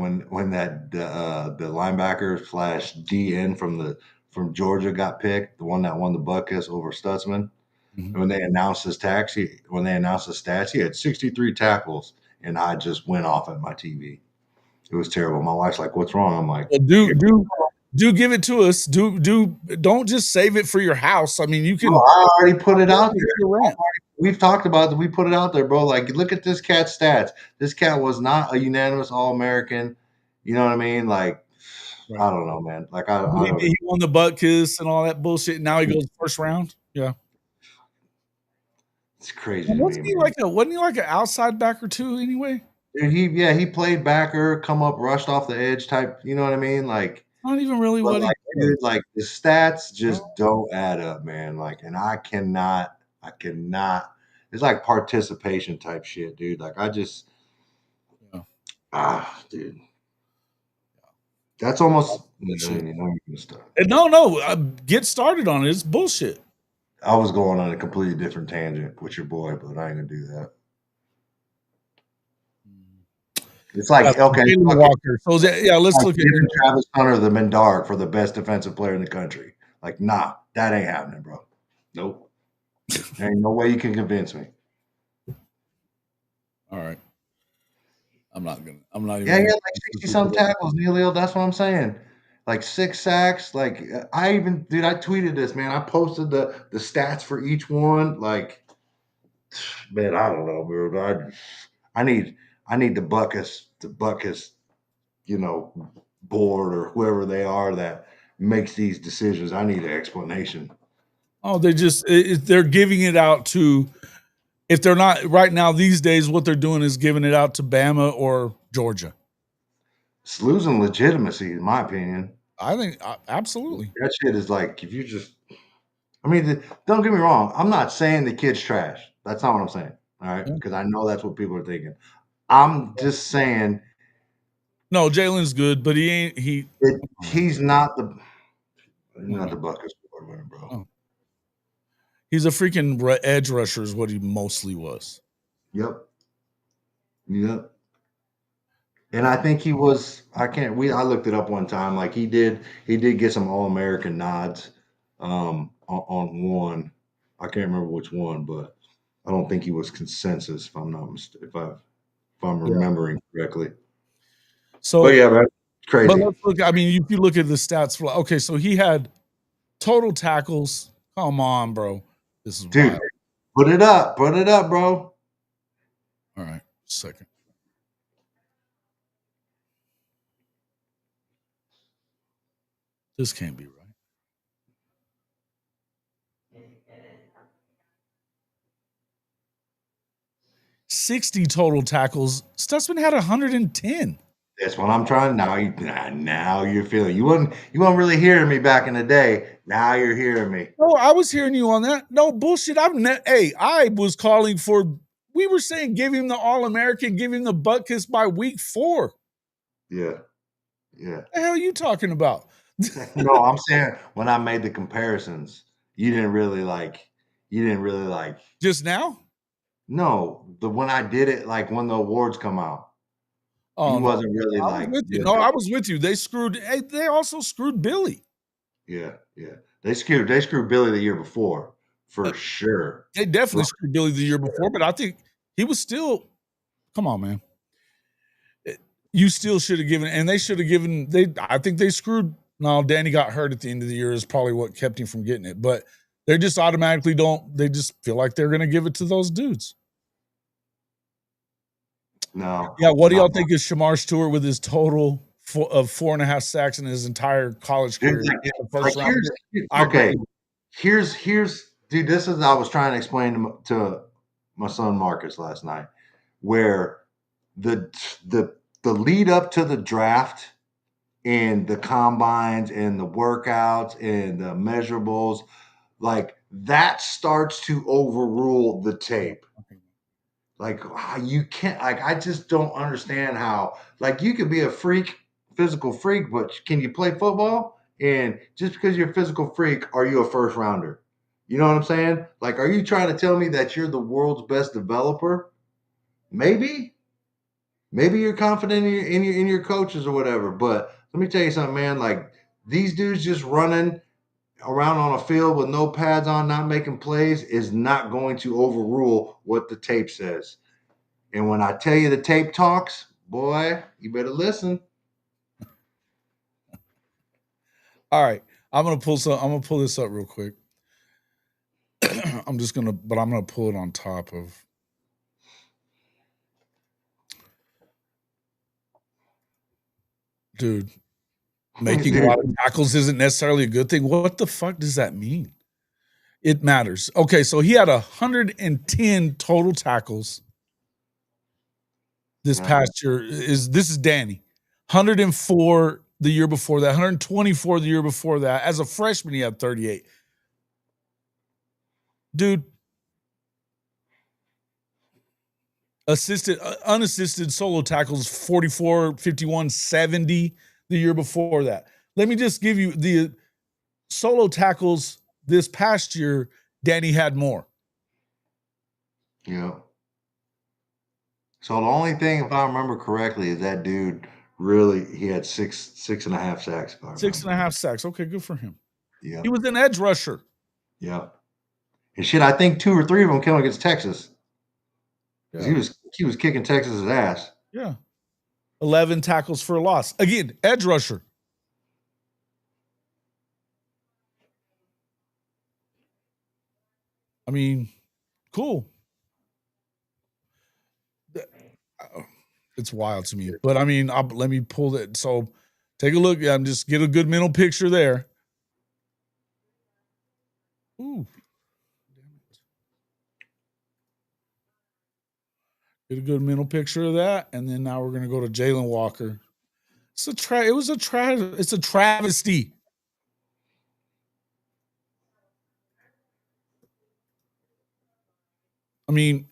the linebacker slash DN from Georgia got picked, the one that won the Buckus over Stutsman. Mhm. And when they announced his stats, he had 63 tackles, and I just went off at my TV. It was terrible. My wife's like, "What's wrong?" I'm like, Well, do give it to us. Don't just save it for your house. I mean, you "Bro, can I already put it out there. your rant. We've talked about that. We put it out there, bro. Like, look at this cat's stats. This cat was not a unanimous All American. You know what I mean? Like, Right. I don't know, man. Like, But I don't he even. won the butt kiss and all that bullshit. Now he goes first round. Yeah. It's crazy And to me, man. wasn't he like an outside backer too anyway? Dude, he played backer, come up, rushed off the edge type. You know what I mean? Like, Not even really but what he like, does. dude, like the stats Well, just don't add up, man. Like, and I cannot. It's like participation type shit, dude. Like, I just, yeah. dude, that's almost. That shit. You know, I'm gonna start. No. Get started on it. It's bullshit. I was going on a completely different tangent with your boy, but I ain't gonna do that. It's Yeah, like, okay, Jalen fuck it. Walker. So yeah, let's Like look at giving Travis Hunter the Mendark for the best defensive player in the country. Like, nah, that ain't happening, bro. Nope. There ain't no way you can convince me. all right. I'm not even Yeah, he gonna had like 60 some tackles, Neil. That's what I'm saying. Like 6 sacks. Like I tweeted this, man. I posted the stats for each one. Like, man, I don't know, bro. I need I need the Buckus, board or whoever they are that makes these decisions. I need an explanation. Oh, they're giving it out to, if they're not right now these days, what they're doing is giving it out to Bama or Georgia. It's losing legitimacy, in my opinion. I think absolutely. That shit is like if you just. I mean, don't get me wrong. I'm not saying the kid's trash. That's not what I'm saying. All right, Yeah. because I know that's what people are thinking. I'm just saying No, Jalen's good, but he ain't he. that Come on, man. he's not the Come on, not the man. Buckets award winner, bro. Oh. He's a freaking edge rusher, is what he mostly was. Yep. Yep. And I think he was. I looked it up one time. Like he did get some All American nods on one. I can't remember which one, but I don't think he was consensus. If I'm not if I'm Yeah. remembering correctly. But So, yeah, man, but crazy. let's look. I mean, if you look at the stats for okay, so he had total tackles. Come on, bro. This is Dude, wild. put it up, bro. All right, second. This can't be right. 60 total tackles. Stutsman had 110. That's what I'm trying. Now you're feeling. You weren't really hearing me back in the day. Now you're hearing me. No, I was hearing you on that. No bullshit. Hey, I was calling for. We were saying give him the All American, give him the butt kiss by week 4. Yeah, yeah. The hell are you talking about? No, I'm saying when I made the comparisons, you didn't really like. You didn't really like. Just now? No, the when I did it, like when the awards come out, Oh you no, wasn't really I was like with you. with No, it. I was with you. They screwed. Hey, they also screwed Billy. Yeah, yeah. They screwed Billy the year before for sure. They definitely For screwed Billy the year before, but I think he was still. Come on, man. You still should have given, and they should have given. I think they screwed. No, Danny got hurt at the end of the year. Is probably what kept him from getting it. But they just automatically don't. They just feel like they're going to give it to those dudes. no, Yeah. What do no. y'all think of Shamar Stewart with his total of 4.5 sacks in his entire college Dude, career? The like first round. I okay. agree. Here's dude. This is I was trying to explain to my son Marcus last night, where the the the lead up to the draft and the combines and the workouts and the measurables, like that starts to overrule the tape. Like you can't like I just don't understand how like you could be a freak, physical freak, but can you play football? And just because you're a physical freak, are you a first rounder? You know what I'm saying? Like, are you trying to tell me that you're the world's best developer? Maybe, maybe you're confident in your coaches or whatever. But let me tell you something, man. Like these dudes just running around on a field with no pads on, not making plays, is not going to overrule what the tape says. And when I tell you the tape talks, boy, you better listen. All right. I'm gonna pull this up real quick. I'm gonna pull it on top of dude. Making a Dude, lot of tackles isn't necessarily a good thing. What the fuck does that mean? It matters. Okay, so he had 110 total tackles this yeah, past year. This is Danny? 104 the year before that, 124 the year before that. As a freshman, he had 38. Dude, unassisted solo tackles 44, 51, 70 the year before that. Let me just give you the solo tackles this past year. Danny had more. yeah. So the only thing, if I remember correctly, is that dude really he had six and a half sacks, if I Six and a remember. half sacks. Okay, good for him. He Yep, was an edge rusher. yep. And shit, I think two or three of them came against Texas because Yeah. he was kicking Texas's ass. Yeah. 11 tackles for a loss. Again, edge rusher. I mean, cool. It's wild to me. But I mean, let me pull that. So take a look. Yeah, I'm just get a good mental picture there. Ooh. Get a good mental picture of that. And then now we're gonna go to Jalen Walker. It's a travesty. I mean,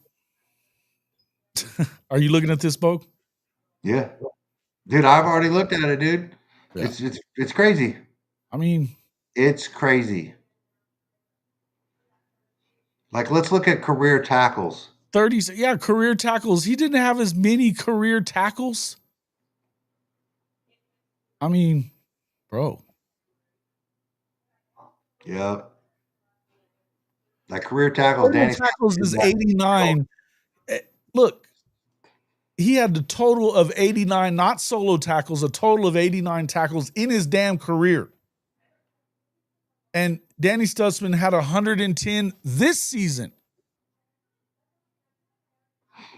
are you looking at this, Bo? Yeah, dude, I've already looked at it, dude. Yeah. It's crazy. I mean, It's crazy. Like, let's look at career tackles. 30, yeah, career tackles. He didn't have as many career tackles. I mean, bro. Yeah. Like career tackles, Total Danny tackles Sanders is is like 89. Look, he had the total of 89, not solo tackles, a total of 89 tackles in his damn career. And Danny Stutsman had 110 this season.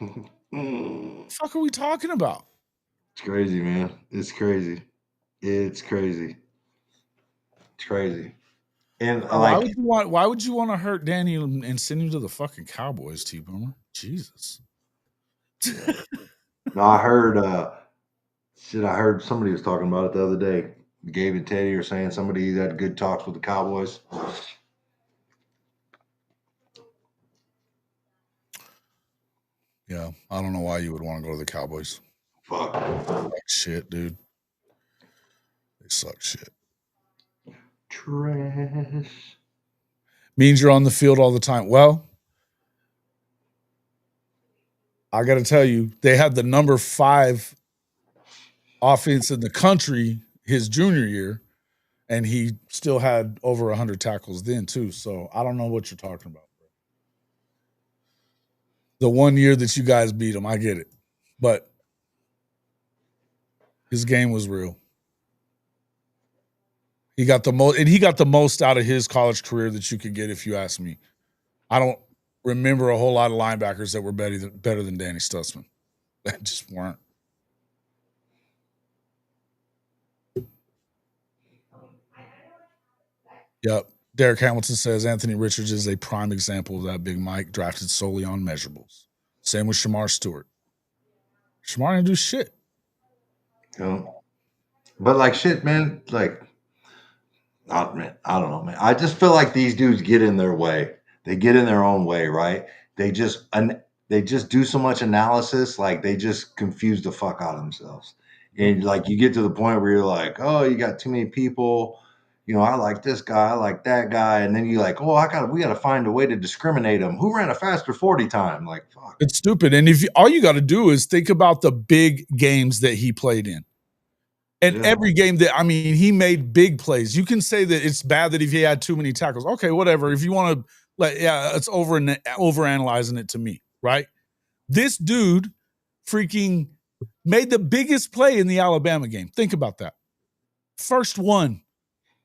Mm. The fuck are we talking about? It's crazy, man. It's crazy. It's crazy. It's crazy. And Bro, why would you want to hurt Danny and send him to the fucking Cowboys, T-Boomer? Jesus. no, I heard I heard somebody was talking about it the other day. Gabe and Teddy are saying somebody had good talks with the Cowboys. Yeah, I don't know why you would want to go to the Cowboys. Fuck. Like shit, dude. They suck shit. Trash. Means you're on the field all the time. Well, I got to tell you, they had the number 5 offense in the country his junior year, and he still had over 100 tackles then too. So I don't know what you're talking about. The one year that you guys beat him, I get it, but his game was real. He got the most, and he got the most out of his college career that you could get, if you ask me. I don't remember a whole lot of linebackers that were better than Danny Stutsman. They just weren't. Yep. Derek Hamilton says Anthony Richards is a prime example of that Big Mike drafted solely on measurables. Same with Shamar Stewart. Shamar didn't do shit. You know? But like shit, man, like man, I don't know, man. I just feel like these dudes get in their way. They get in their own way, right? They just do so much analysis, like they just confuse the fuck out of themselves. And like you get to the point where you're like, oh, you got too many people. You know, I like this guy, I like that guy, and then you're like, oh, we gotta find a way to discriminate them. Who ran a faster 40 time? Like, fuck. It's stupid. And if you, all you got to do is think about the big games that he played in. And Yeah. every game that, I mean, he made big plays. You can say that it's bad that if he had too many tackles. Okay, whatever. If you want to, like, yeah, it's over analyzing it to me, right? This dude freaking made the biggest play in the Alabama game. Think about that. First one,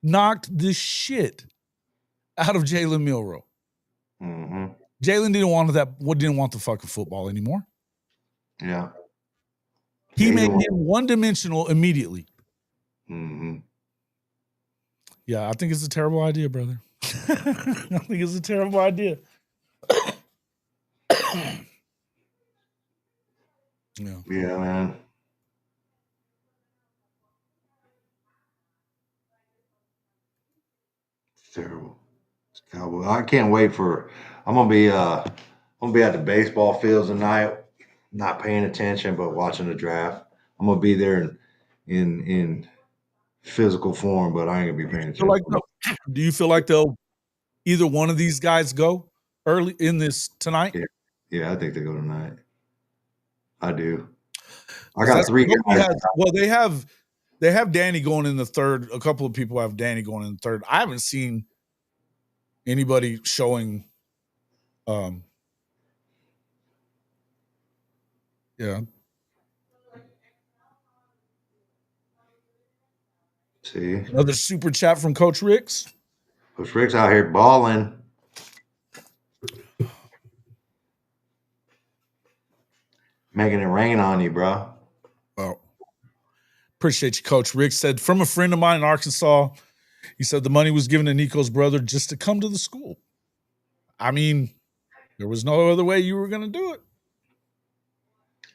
knocked the shit out of Jalen Milroe. Mm-hmm. Jalen didn't want the fucking football anymore. Yeah. He Yeah, made him one-dimensional immediately. Mm-hmm. Yeah, I think it's a terrible idea, brother. I think it's a terrible idea. Yeah. Yeah, man. It's terrible. It's terrible. I can't wait for I'm gonna be at the baseball fields tonight, not paying attention but watching the draft. I'm gonna be there in physical form, but I ain't gonna be paying attention. Do you feel like they'll either one of these guys go early in this tonight? Yeah, yeah, I think they go tonight. I do. I Because got that's three nobody guys. has. Well, they have Danny going in the third. A couple of people have Danny going in the third. I haven't seen anybody showing. Yeah. See, Another super chat from Coach Ricks. Coach Rick's out here balling. Making it rain on you, bro. Well, appreciate you, Coach Rick. Said from a friend of mine in Arkansas, he said the money was given to Nico's brother just to come to the school. I mean, there was no other way you were going to do it.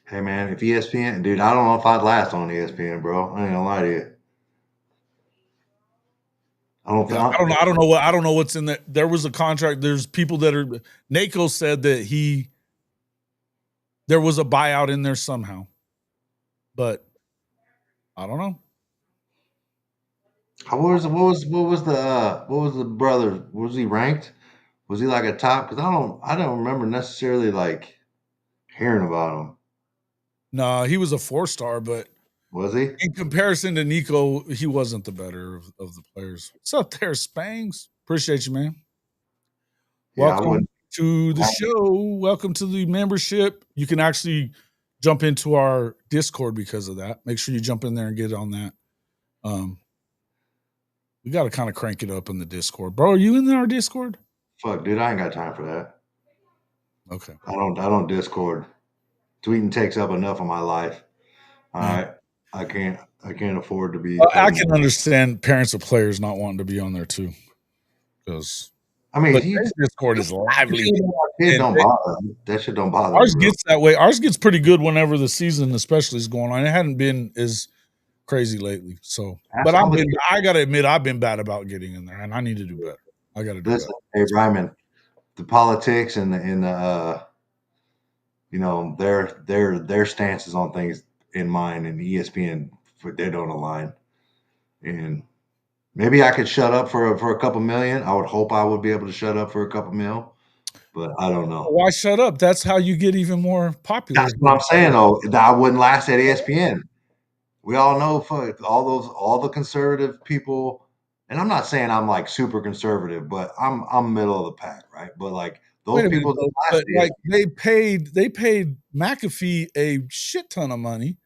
Hey man, if ESPN, dude, I don't know if I'd last on ESPN, bro. I ain't gonna lie to you. I don't think. Yeah, I don't know what's in there. There was a contract. There's people that are. NACO said that there was a buyout in there somehow, but I don't know. What was the brother? Was he ranked? Was he like a top? Because I don't remember necessarily like hearing about him. No, he was a 4-star, but Was he? In comparison to Nico, he wasn't the better of the players. What's up there, Spangs? Appreciate you, man. Yeah, I Welcome wouldn't. to the show. Welcome to the membership. You can actually jump into our Discord because of that. Make sure you jump in there and get on that. We got to kind of crank it up in the Discord. Bro, are you in our Discord? Fuck, dude, I ain't got time for that. Okay. I don't Discord. Tweeting takes up enough of my life. All Yeah. right. I can't afford to be I putting. can understand parents of players not wanting to be on there too. Because I mean, but he their Discord is lively. kids And don't bother me. That shit don't bother me, ours bro. gets that way. Ours gets pretty good whenever the season especially is going on. It hadn't been as crazy lately. So but That's all the kids. I gotta admit, I've been bad about getting in there and I need to do better. I gotta do better. Listen, hey Ryman, the politics and the you know their stances on things in mine and ESPN they don't align. And maybe I could shut up for a couple million. I would hope I would be able to shut up for a couple mil, but I don't know. Why shut up? That's how you get even more popular. That's what I'm saying though. That I wouldn't last at ESPN. We all know fuck all the conservative people, and I'm not saying I'm like super conservative, but I'm middle of the pack, right? But like Wait those a minute people don't though, last but at like ESPN. they paid McAfee a shit ton of money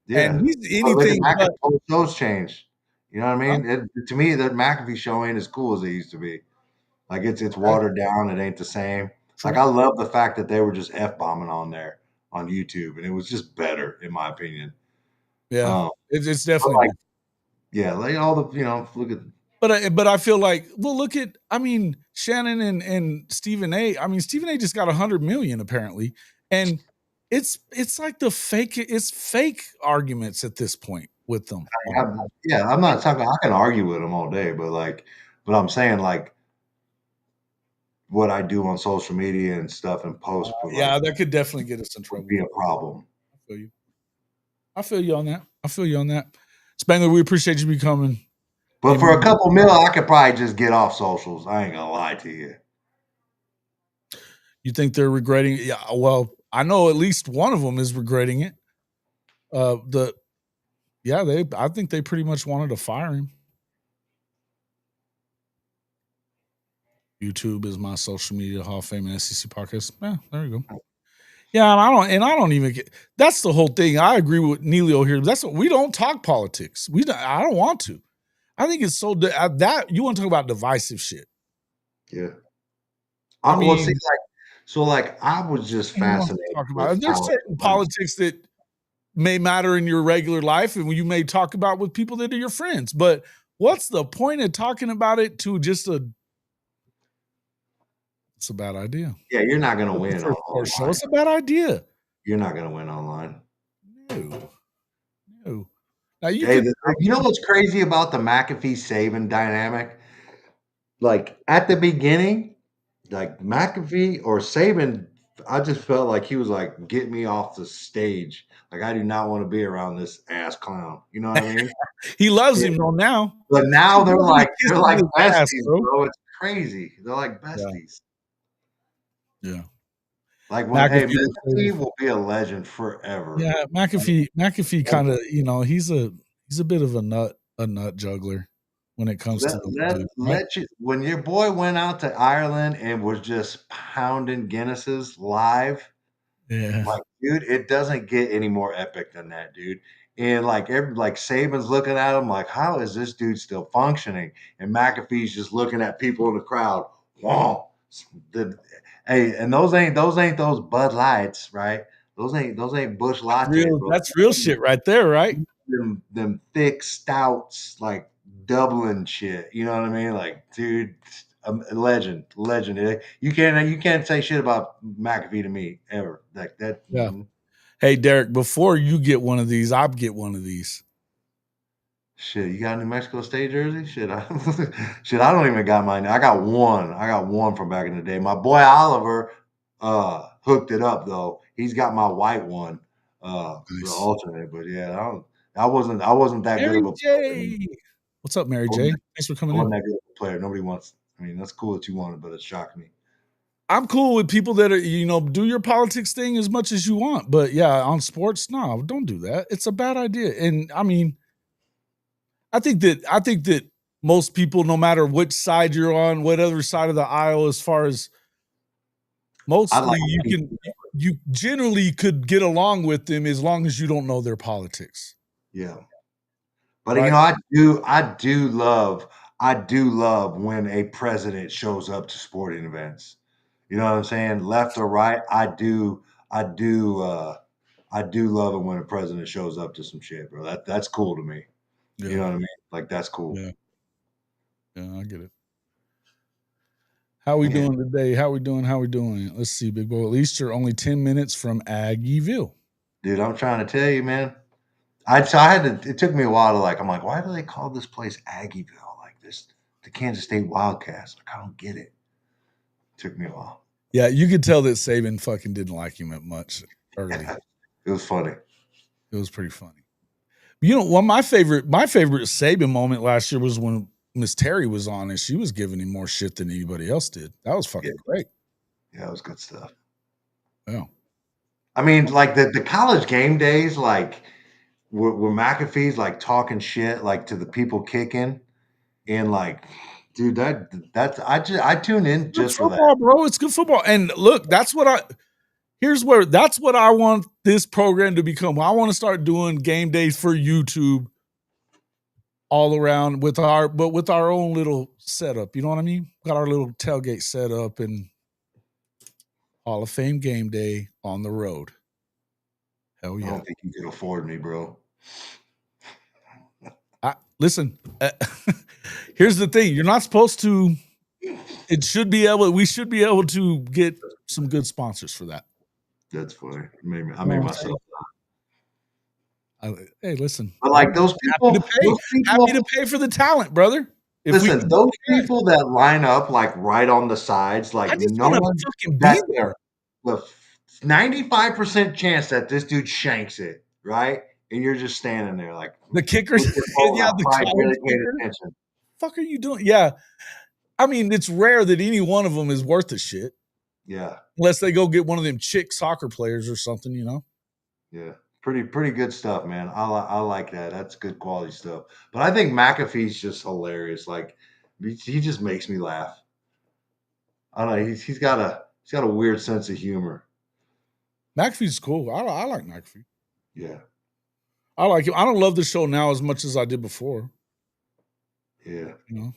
and Yeah. he's But look at anything but McAfee shows changed. You know what I huh? mean? To me, that McAfee show ain't as cool as it used to be. Like it's Okay, watered down. It ain't the same. Like true. I love the fact that they were just f bombing on there on YouTube, and it was just better in my opinion. Yeah. Um, It's but definitely like different. yeah, like all the look at But I feel like, well, look at I mean, Shannon and Stephen A. I mean, Stephen A. just got 100 million apparently, and it's like it's fake arguments at this point with them all. yeah. I'm not talking. I can argue with them all day, but like, but I'm saying like what I do on social media and stuff and post would like Yeah, that could definitely get us in would trouble. be a problem. I feel you. I feel you on that. I feel you on that. Spangler, we appreciate you becoming a But for a member. couple mil, I could probably just get off socials. I ain't gonna lie to you. You think they're regretting it? Yeah, well, I know at least one of them is regretting it. The yeah, I think they pretty much wanted to fire him. YouTube is my social media Hall of Fame and SEC podcast. Yeah, there you go. Yeah, and I don't even get that's the whole thing. I agree with Neilio here. That's what we don't talk politics. I don't want to. I think it's so that you want to talk about divisive shit. Yeah. I Well, see, mean, like, so, like, I was just who wants to fascinated talk about with it? There's how certain politics that may matter in your regular life and you may talk about with people that are your friends. But what's the point of talking about it to just it's a bad idea. yeah, you're not gonna Looking win for a sports show. online. It's a bad idea. You're not gonna win online. No, no. Now you Hey, could you know argue. what's crazy about the McAfee Saban dynamic? Like, at the beginning, like, McAfee or Saban, I just felt like he was like, "Get me off the stage." Like, I do not wanna be around this ass clown. You know what I mean? He loves Yeah. him though now. But now He's gonna be they're kissing like his ass, besties, bro. bro. It's crazy. They're like Yeah, besties. yeah. Like when hey, McAfee was crazy. McAfee will be a legend forever. Yeah, McAfee kind of, he's a bit of a nut juggler when it comes to those dudes, right? Let you when your boy went out to Ireland and was just pounding Guinnesses live, Yeah. like, dude, it doesn't get any more epic than that, dude. And like like Saban's looking at him like, how is this dude still functioning? And McAfee's just looking at people in the crowd. Whoa. The, hey, and those Bud Lights, right? Those ain't Bush lattes, bro. That's real shit right there, right? Them thick stouts, like Dublin shit. You know what I mean? Like, dude, a legend. You can't say shit about McAfee to me ever. Like that. Yeah. Hey, Derek, before you get one of these, I'll get one of these. Shit, you got a New Mexico State jersey? Shit, shit, I don't even got mine. I got one. I got one from back in the day. My boy Oliver hooked it up though. He's got my white one, the Nice. alternate. But yeah, I wasn't that good Mary of a player. J. What's up, Mary I wasn't J? Thanks for I coming wasn't in. that good of a player. Nobody wants. I mean, that's cool that you wanted, but it shocked me. I'm cool with people that are, do your politics thing as much as you want. But yeah, on sports, no, don't do that. It's a bad idea. And I mean, I think that most people, no matter which side you're on, what other side of the aisle, as far as I mostly like people. you generally could get along with them as long as you don't know their politics. Yeah. But Right. I do love when a president shows up to sporting events. You know what I'm saying? Left or right, I do, I do love it when a president shows up to some shit, bro. That's cool to me. You Yeah. know what I mean? Like that's cool. Yeah. Yeah. I get it. How we Yeah, doing today? How we doing? How we doing? Let's see, big boy. At least you're only 10 minutes from Aggieville. dude, I'm trying to tell you, man. I had to. It took me a while to like. I'm like, why do they call this place Aggieville? Like this, the Kansas State Wildcats. Like I don't get it. Took me a while. Yeah, you could tell that Saban fucking didn't like him that much early. It was funny. It was pretty funny. My favorite Saban moment last year was when Miss Terry was on and she was giving him more shit than anybody else did. That was Yeah, fucking great. yeah, it was good stuff. Yeah. I mean, like the college game days, like where McAfee's like talking shit like to the people kicking, and like, dude, I tune in Good just for that. football, bro. It's good football. And look, that's what I want this program to become. I want to start doing game days for YouTube all around with our own little setup. You know what I mean? Got our little tailgate set up and Hall of Fame game day on the road. Hell I yeah. don't think you could afford me, bro. Listen, here's the thing. You're not supposed to we should be able to get some good sponsors for that. That's funny. I You know made what I'm saying? myself. Hey, listen, But I'm like those happy to people, pay. Happy to pay for the talent, brother. If we listen, can those do that, people that line up like right on the sides, I like just no want to one fucking be that there. the 95% chance that this dude shanks it, right? And you're just standing there like The kickers, with your phone yeah, out, the probably college barely paid kicker. attention. Fuck are you doing? Yeah, I mean, it's rare that any one of them is worth a shit Yeah, unless they go get one of them chick soccer players or something. yeah. Pretty good stuff, man. I like that. That's good quality stuff. But I think McAfee's just hilarious. Like he just makes me laugh. I don't know. He's got a weird sense of humor. McAfee's cool. I like McAfee. Yeah, I like him. I don't love the show now as much as I did before. yeah. You know,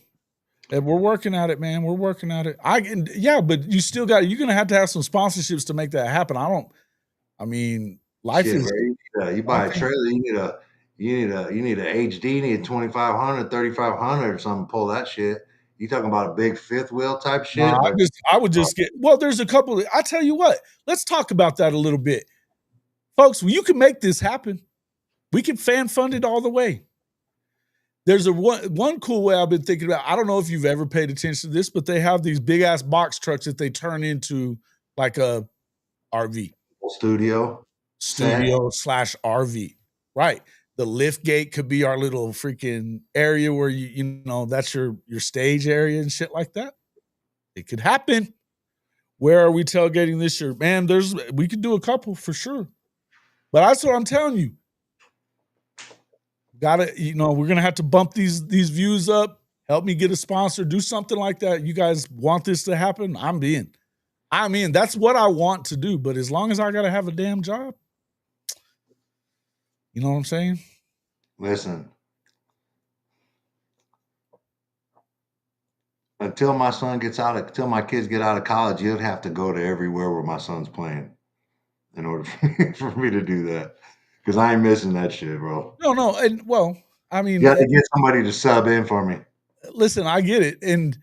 and we're working at it, man. We're working at it. Yeah, but you're gonna have to have some sponsorships to make that happen. I mean, life Shit, is bro. You buy life a ain't trailer, you need a HD, you need 2500, 3500 or something. Pull that shit. You talking about a big fifth wheel type nah, shit? Like, I would just get well, there's a couple I tell you what, let's talk about that a little bit. Folks, you can make this happen. We can fan fund it all the way. There's one cool way I've been thinking about. I don't know if you've ever paid attention to this, but they have these big ass box trucks that they turn into like a RV studio set. studio/RV. Right. The lift gate could be our little freaking area where that's your stage area and shit like that. It could happen. Where are we tailgating this year? Man, we could do a couple for sure. But that's what I'm telling you. We're gonna have to bump these views up. Help me get a sponsor. Do something like that. You guys want this to happen? That's what I want to do. But as long as I gotta have a damn job, you know what I'm saying? Listen, until my kids get out of college, you'd have to go to everywhere where my son's playing in order for me to do that. Because I ain't missing that shit, bro. No, and well, I You mean, got to get somebody to sub in for me. listen, I get it, and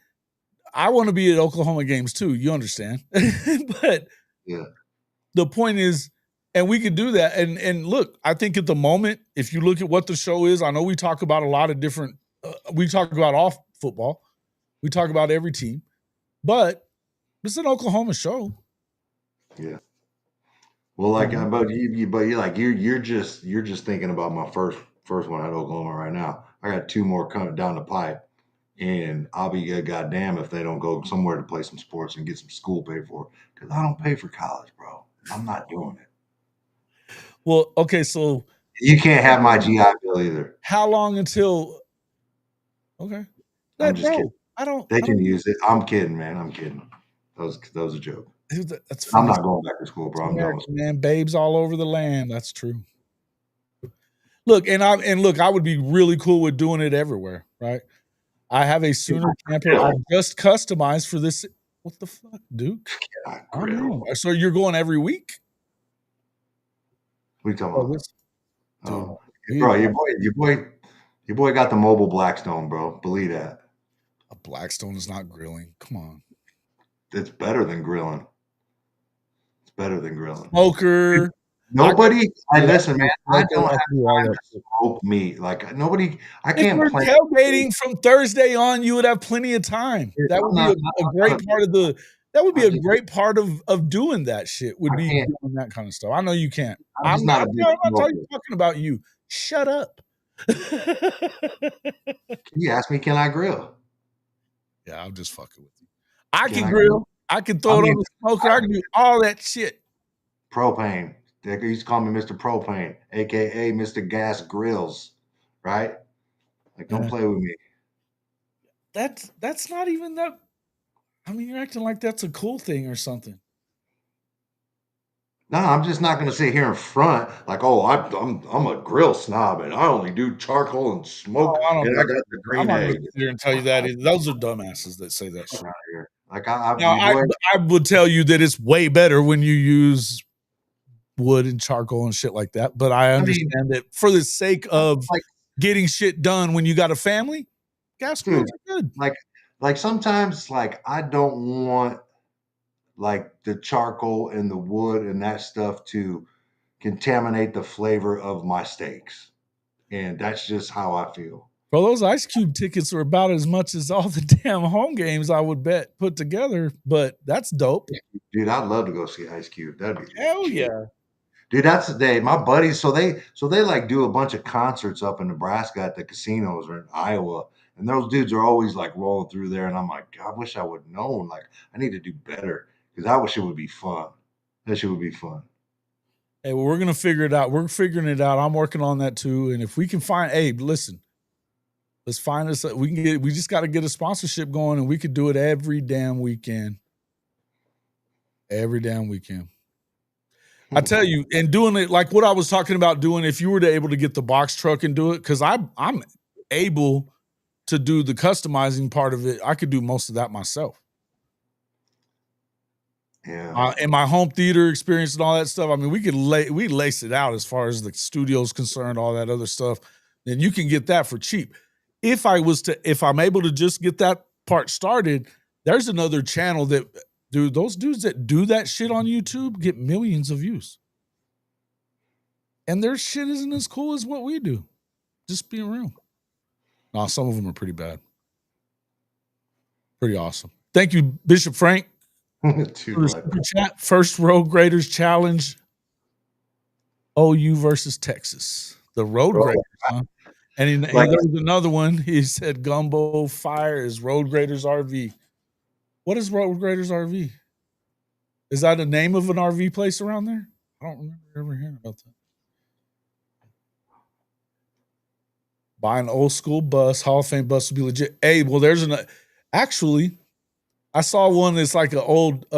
I want to be at Oklahoma games too. You understand? But Yeah. the point is, and we could do that. And look, I think at the moment, if you look at what the show is, I know we talk about a lot of different. We talk about all football. We talk about every team, but it's an Oklahoma show. Yeah. Well, like, Mhm. but you're just thinking about my first one at Oklahoma right now. I got two more coming down the pipe. And I'll be a goddamn if they don't go somewhere to play some sports and get some school paid for. Because I don't pay for college, bro. I'm not doing it. Well, okay, so You can't have my GI Bill either. how long until? Okay, I'm that just kidding. bro, I don't. They can use it. I'm kidding, man. I'm kidding. That was a joke. That's I'm funny. not going back to school, It's bro. I'm done with American, school. man. Babes all over the land. That's true. Look, I would be really cool with doing it everywhere, right? I have a Sooner camper I just customized for this. What the fuck, Duke? I don't know. So you're going every week? What are you talking Oh, about? this dude. Bro, your boy got the mobile Blackstone, bro. Believe that. A Blackstone is not grilling. Come on. It's better than grilling. It's better than grilling. Smoker. Nobody, listen, man. I Smoker, don't I have can do all time that to shit. smoke meat. Like nobody, I If can't you're plan. tailgating from Thursday on, you would have plenty of time. That would be a great part of the. That would be a great part of doing that shit. Would be doing that kind of stuff. I know you can't. I'm just not a big I'm not smoker. talking about you. Shut up. You asked me, can I grill? Yeah, I'm just fucking with you. I can grill. I can throw it on the smoker. I can do all that shit. Propane. They used to call me Mr. Propane, aka Mr. Gas Grills. Right? Like, don't play with me. That's not even that. I mean, you're acting like that's a cool thing or something. No, I'm just not going to sit here in front like, oh, I'm a grill snob and I only do charcoal and smoke and I got the green I'm not egg. going to sit here and tell you that either. Those are dumbasses that say that shit. Like Now, I would tell you that it's way better when you use wood and charcoal and shit like that. But I understand that for the sake of getting shit done when you got a family, gas grills are good. Like sometimes, like I don't want like the charcoal and the wood and that stuff to contaminate the flavor of my steaks, and that's just how I feel. Bro, those Ice Cube tickets are about as much as all the damn home games I would bet put together, but that's dope. Dude, I'd love to go see Ice Cube. That'd be hell yeah. Dude, that's the day. My buddies, so they like do a bunch of concerts up in Nebraska at the casinos or in Iowa. And those dudes are always like rolling through there. And I'm like, God, I wish I would have known. Like, I need to do better because I wish it would be fun. That shit would be fun. Hey, well, we're gonna figure it out. We're figuring it out. I'm working on that too. And if we can find, hey, listen, let's find us. We just got to get a sponsorship going, and we could do it every damn weekend. Every damn weekend. I tell you, and doing it like what I was talking about doing, if you were able to get the box truck and do it, because I'm able to do the customizing part of it. I could do most of that myself. Yeah. And my home theater experience and all that stuff. I mean, we lace it out as far as the studio's concerned, all that other stuff. Then you can get that for cheap. If I'm able to just get that part started, there's another channel that, dude, those dudes that do that shit on YouTube get millions of views. And their shit isn't as cool as what we do. Just being real. No, some of them are pretty bad. Pretty awesome. Thank you, Bishop Frank. For the super chat. First Road Graders Challenge. OU versus Texas. The Road Graders, huh? And there was another one. He said Gumbo Fire is Road Graders RV. What is Road Graders RV? Is that the name of an RV place around there? I don't remember ever hearing about that. Buy an old school bus. Hall of Fame bus would be legit. Hey, well, actually, I saw one that's like an old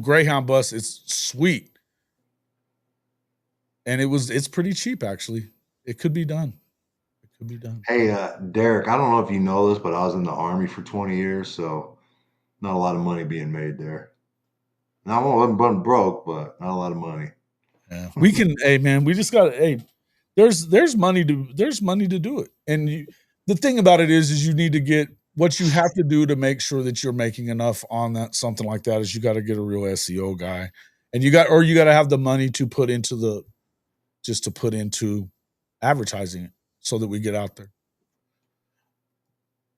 Greyhound bus. It's sweet. And it's pretty cheap, actually. It could be done. Hey, Derek, I don't know if you know this, but I was in the Army for 20 years, so not a lot of money being made there. Now, I wasn't broke, but not a lot of money. Yeah. We can, hey, man, we just got to, there's money to do it. And the thing about it is you need to get what you have to do to make sure that you're making enough on that, something like that, is you got to get a real SEO guy. And you got to have the money to put into advertising it so that we get out there.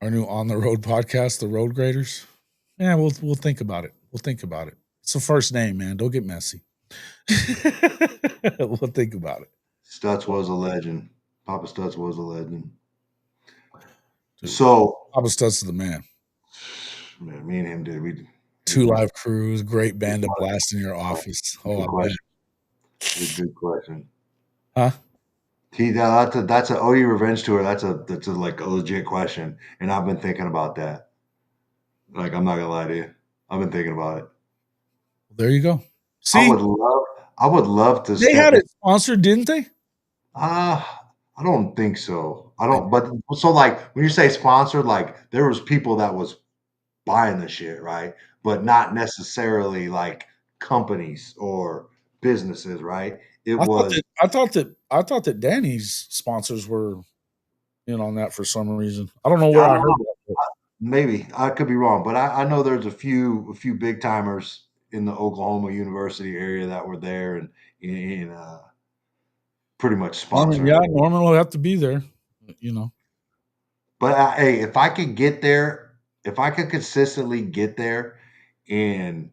Our new On the Road podcast, The Road Graders. Yeah, we'll think about it. We'll think about it. It's a first name, man. Don't get messy. We'll think about it. Stutz was a legend. Papa Stutz was a legend. Dude, So, Papa Stutz is the man. man, me and him did we 2 did live crews, great good band to blast in your office. Oh, I bet. question. It's a good question. Huh? That's a OU revenge tour. That's a like a legit question, and I've been thinking about that. Like I'm not gonna lie to you, I've been thinking about it. There you go. I See, would love I would love to they step had in. it sponsored, didn't they? I don't think so. I They don't. But so like when you say sponsored, like there was people that was buying the shit, right? But not necessarily like companies or businesses, right? It was I thought that Danny's sponsors were in on that for some reason. I don't know I where I don't heard know. that, but Maybe I could be wrong, but I know there's a few big timers in the Oklahoma University area that were there and pretty much Norman, sponsoring yeah, it. Norman will have to be there, you know. But hey, if I could get there, if I could consistently get there and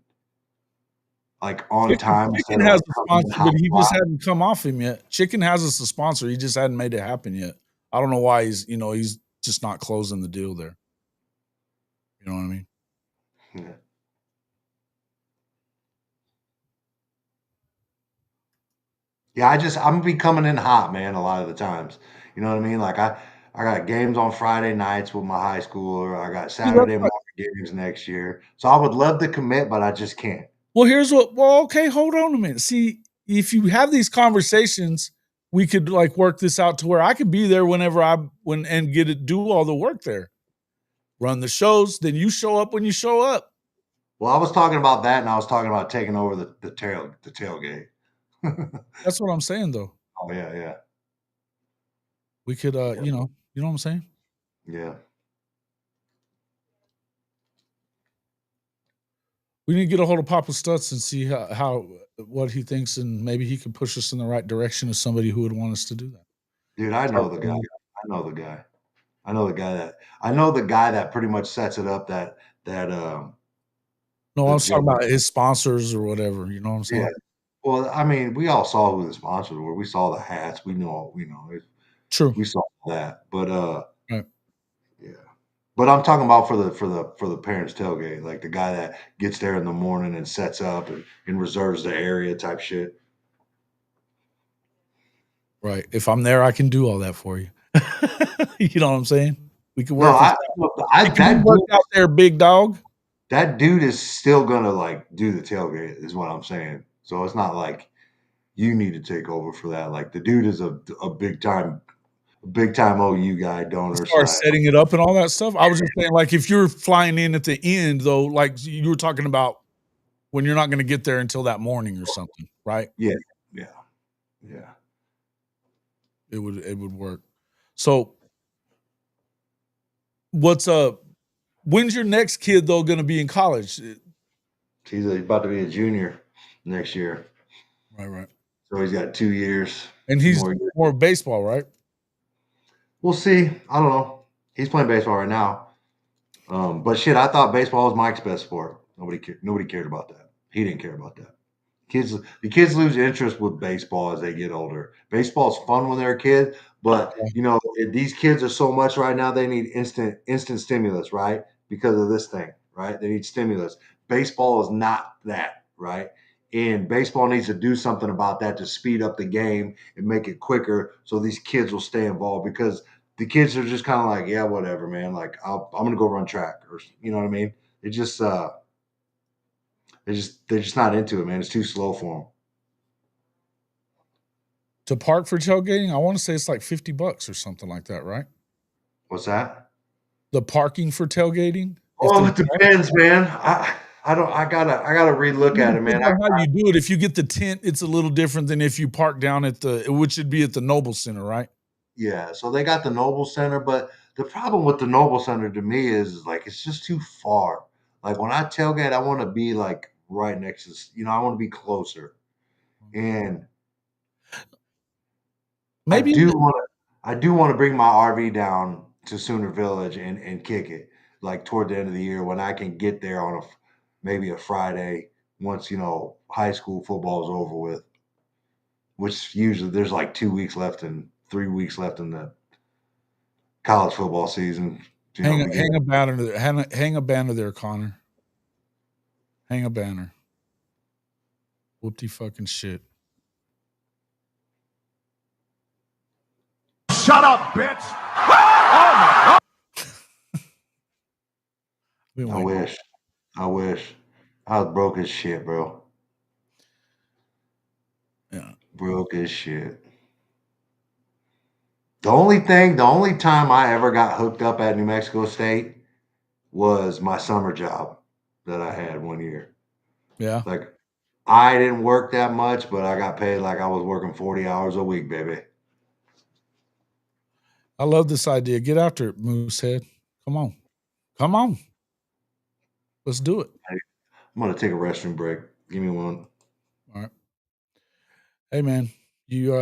like on time instead Chicken of has like a coming in sponsor, but hot he just flat. hadn't come off him yet. Chicken has us a sponsor, he just hadn't made it happen yet. I don't know why he's just not closing the deal there. You know what I mean? Yeah. Yeah, I'm gonna be coming in hot, man, a lot of the times. You know what I mean? Like I got games on Friday nights with my high schooler. I got See, that's Saturday like morning games next year. So I would love to commit, but I just can't. okay, hold on a minute. See, if you have these conversations, we could like work this out to where I could be there whenever and get it do all the work there. Run the shows, then you show up when you show up. Well, I was talking about that and I was talking about taking over the tailgate. That's what I'm saying though. Oh yeah, yeah. We could you know what I'm saying? Yeah. We need to get a hold of Papa Stutz and see how what he thinks, and maybe he can push us in the right direction of somebody who would want us to do that. Dude, I Start know the guy. planning. I know the guy. I know the guy that pretty much sets it up that No, I the was talking joint. about his sponsors or whatever. You know what I'm Yeah. saying? Well, I mean, we all saw who the sponsors were. We saw the hats. True. We saw that. But Right. yeah. But I'm talking about for the parents tailgate, like the guy that gets there in the morning and sets up and reserves the area type shit. Right. If I'm there, I can do all that for you. You know what I'm saying? We can No, work this out. It can be worked out there, big dog. that dude is still gonna like do the tailgate, is what I'm saying. So it's not like you need to take over for that. Like the dude is a big time OU guy, As donor far as slash. setting it up and all that stuff, I was just saying, like, if you're flying in at the end, though, like you were talking about when you're not going to get there until that morning or something, right? Yeah, yeah, yeah. It would work. So, what's when's your next kid though going to be in college? He's about to be a junior next year, Right, right. so he's got 2 years And he's more. Years. more baseball, right? We'll see. I don't know. He's playing baseball right now. But shit, I thought baseball was Mike's best sport. Nobody cared about that. He didn't care about that. The kids lose interest with baseball as they get older. Baseball's fun when they're a kid, but Yeah. these kids are so much right now. They need instant stimulus, right? Because of this thing, right? They need stimulus. Baseball is not that, right? And baseball needs to do something about that to speed up the game and make it quicker, so these kids will stay involved. Because the kids are just kind of like, yeah, whatever, man. Like I'm gonna go run track, or you know what I mean? It just they're just not into it, man. It's too slow for them. To park for tailgating, I want to say it's like $50 or something like that, right? What's that? The parking for tailgating, if Oh, they it park. depends, man. I don't. I gotta relook It at it, man. depends on how you do it. If you get the tent, it's a little different than if you park down at which would be at the Noble Center, right? Yeah. So they got the Noble Center, but the problem with the Noble Center to me is like it's just too far. Like when I tailgate, I want to be like right next to. I want to be closer, and I Maybe in do the want to. I do want to bring my RV down to Sooner Village and kick it like toward the end of the year when I can get there on maybe a Friday once high school football is over with. Which usually there's like 2 weeks left and 3 weeks left in the college football season. You know, begin. Hang a banner there. Hang a banner there, Connor. Hang a banner. Whoopty fucking shit. Shut up, bitch! I wish. I wish. I was broke as shit, bro. Yeah. Broke as shit. The only time I ever got hooked up at New Mexico State was my summer job that I had one year. Yeah. Like, I didn't work that much, but I got paid like I was working 40 hours a week, baby. I love this idea. Get after it, Moosehead. Come on. Come on. Let's do it. I'm gonna take a restroom break. Give me one. All right. Hey man, you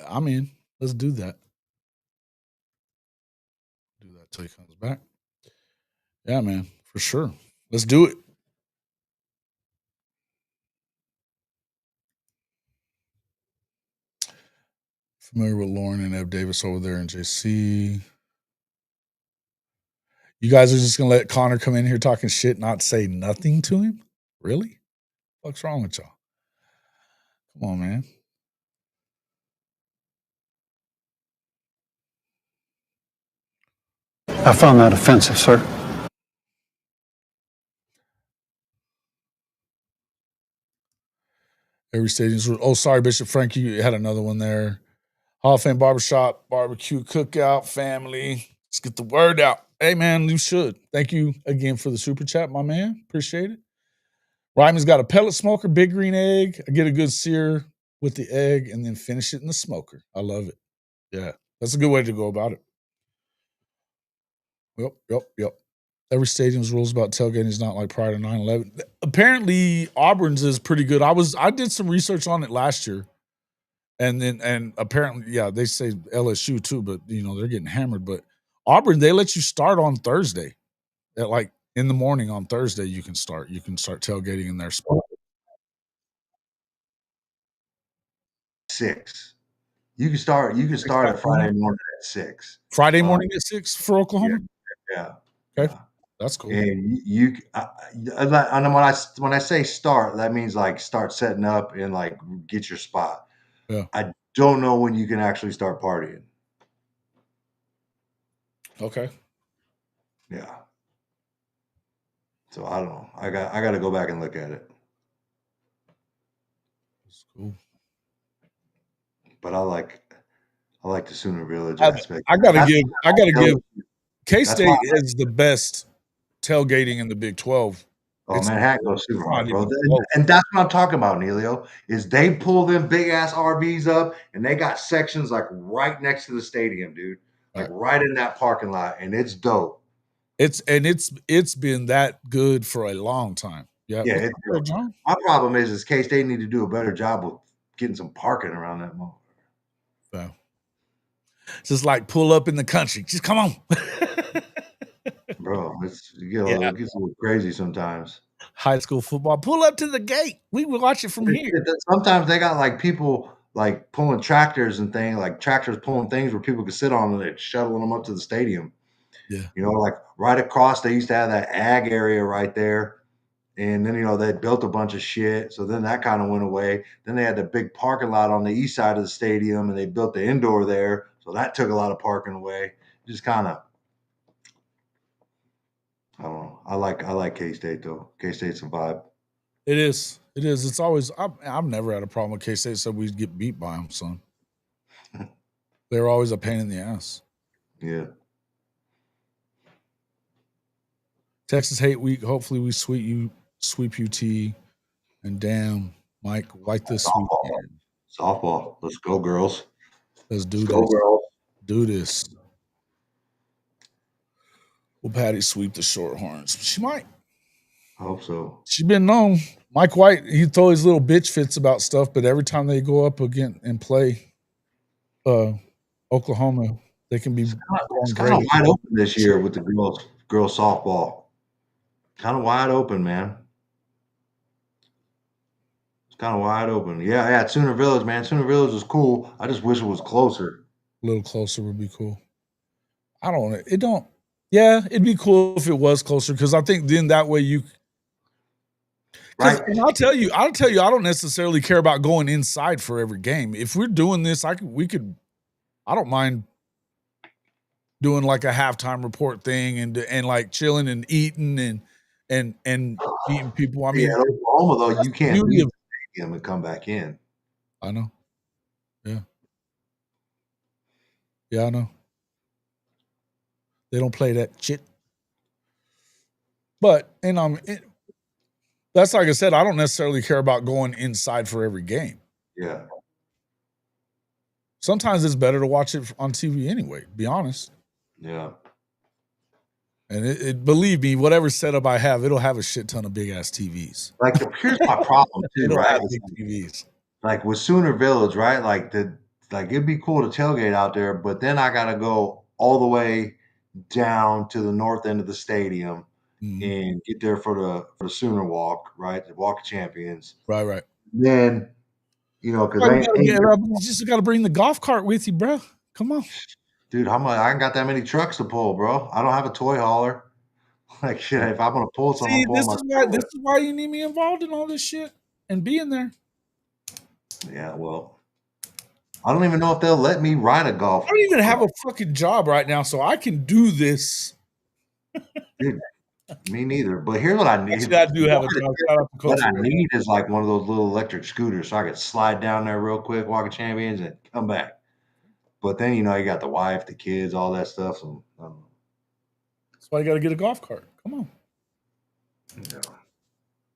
I'm in. Let's do that. Do that till he comes back. Yeah, man, for sure. Let's do it. Familiar with Lauren and Ev Davis over there in JC. You guys are just gonna let Connor come in here talking shit, not say nothing to him? Really? What's wrong with y'all? Come on, man. I found that offensive, sir. Every stadium's. Oh, sorry, Bishop Frank. You had another one there. Hall of Fame Barbershop, Barbecue Cookout, family. Let's get the word out. Hey, man, you should. Thank you again for the super chat, my man. Appreciate it. Ryman's got a pellet smoker, big green egg. I get a good sear with the egg and then finish it in the smoker. I love it. Yeah, that's a good way to go about it. Yep. Every stadium's rules about tailgating is not like prior to 9/11. Apparently, Auburn's is pretty good. I did some research on it last year. And apparently, yeah, they say LSU too, but they're getting hammered. But Auburn, they let you start on Thursday. At like in the morning on Thursday, you can start. You can start tailgating in their spot. 6. You can start at Friday morning at 6. Friday morning at 6 for Yeah, Oklahoma. yeah, Okay, yeah. that's cool. And and when I say start, that means like start setting up and like get your spot. Yeah. I don't know when you can actually start partying. Okay. Yeah. So I don't know. I got to go back and look at it. That's cool. But I like the Sooner Village aspect. I gotta give That's why. K-State is the best tailgating in the Big 12. Oh, It's Manhattan goes super not hard, bro. even close. And that's what I'm talking about, Neilio, is they pull them big ass RVs up and they got sections like right next to the stadium, dude. Like right in that parking lot, and it's dope. It's been that good for a long time. Yeah. Yeah, What's it's up there, dope. John? My problem is K-State need to do a better job with getting some parking around that mall. Yeah. Just like pull up in the country. Just come on. Bro, it gets a little crazy sometimes. High school football. Pull up to the gate. We will watch it from here. Sometimes they got like people like pulling tractors and things, like tractors pulling things where people could sit on and they're shuttling them up to the stadium. Yeah. Like right across, they used to have that ag area right there. And then, they built a bunch of shit. So then that kind of went away. Then they had the big parking lot on the east side of the stadium and they built the indoor there. So that took a lot of parking away. Just kind of, I don't know. I like K-State though. K-State's a vibe. It is. It's always, I've never had a problem with K-State, so we get beat by them, son. They're always a pain in the ass. Yeah. Texas Hate Week. Hopefully we sweep UT, and damn, Mike, white this weekend. Softball. Let's go, girls. Let's do Let's go, this. girls. Do this. Will Patty sweep the Shorthorns? She might. I hope so. She's been known. Mike White, he throw his little bitch fits about stuff, but every time they go up again and play Oklahoma, they can be It's great. kind of wide open this year with the girls softball. Kind of wide open, man. It's kind of wide open. Yeah, at Sooner Village, man. Sooner Village is cool. I just wish it was closer. A little closer would be cool. I don't. It don't. Yeah, it'd be cool if it was closer because I think then that way you right? and I'll tell you, I don't necessarily care about going inside for every game. If we're doing this, we could I don't mind doing like a halftime report thing and like chilling and eating and meeting people. I Yeah, mean, at Oklahoma though, that's you the can't beauty leave of the stadium and come back in. I know. Yeah. Yeah, I know. They don't play that shit. But that's like I said, I don't necessarily care about going inside for every game. Yeah. Sometimes it's better to watch it on TV anyway, to be honest. Yeah. And believe me, whatever setup I have, it'll have a shit ton of big ass TVs. Like here's my problem too, It'll right? have big TVs. Like with Sooner Village, right? Like it'd be cool to tailgate out there, but then I gotta go all the way down to the north end of the stadium Mhm. and get there for the Sooner Walk, right? The Walk of Champions. Right. Then, because Well, I you ain't, gotta ain't you just gotta bring the golf cart with you, bro. Come on. dude, how much I ain't got that many trucks to pull, bro. I don't have a toy hauler. Like shit, if I'm gonna pull something, See, I'm pulling my this trailer. is why you need me involved in all this shit and being there. Yeah, well, I don't even know if they'll let me ride a golf I don't even have cart. a fucking job right now, so I can do this. Dude, me neither. But here's what I need. Actually, I do have a job. Shout out to What Coach I Ray. need is like one of those little electric scooters so I could slide down there real quick, walk a champions, and come back. But then you got the wife, the kids, all that stuff. So That's why you got to get a golf cart. Come on. yeah.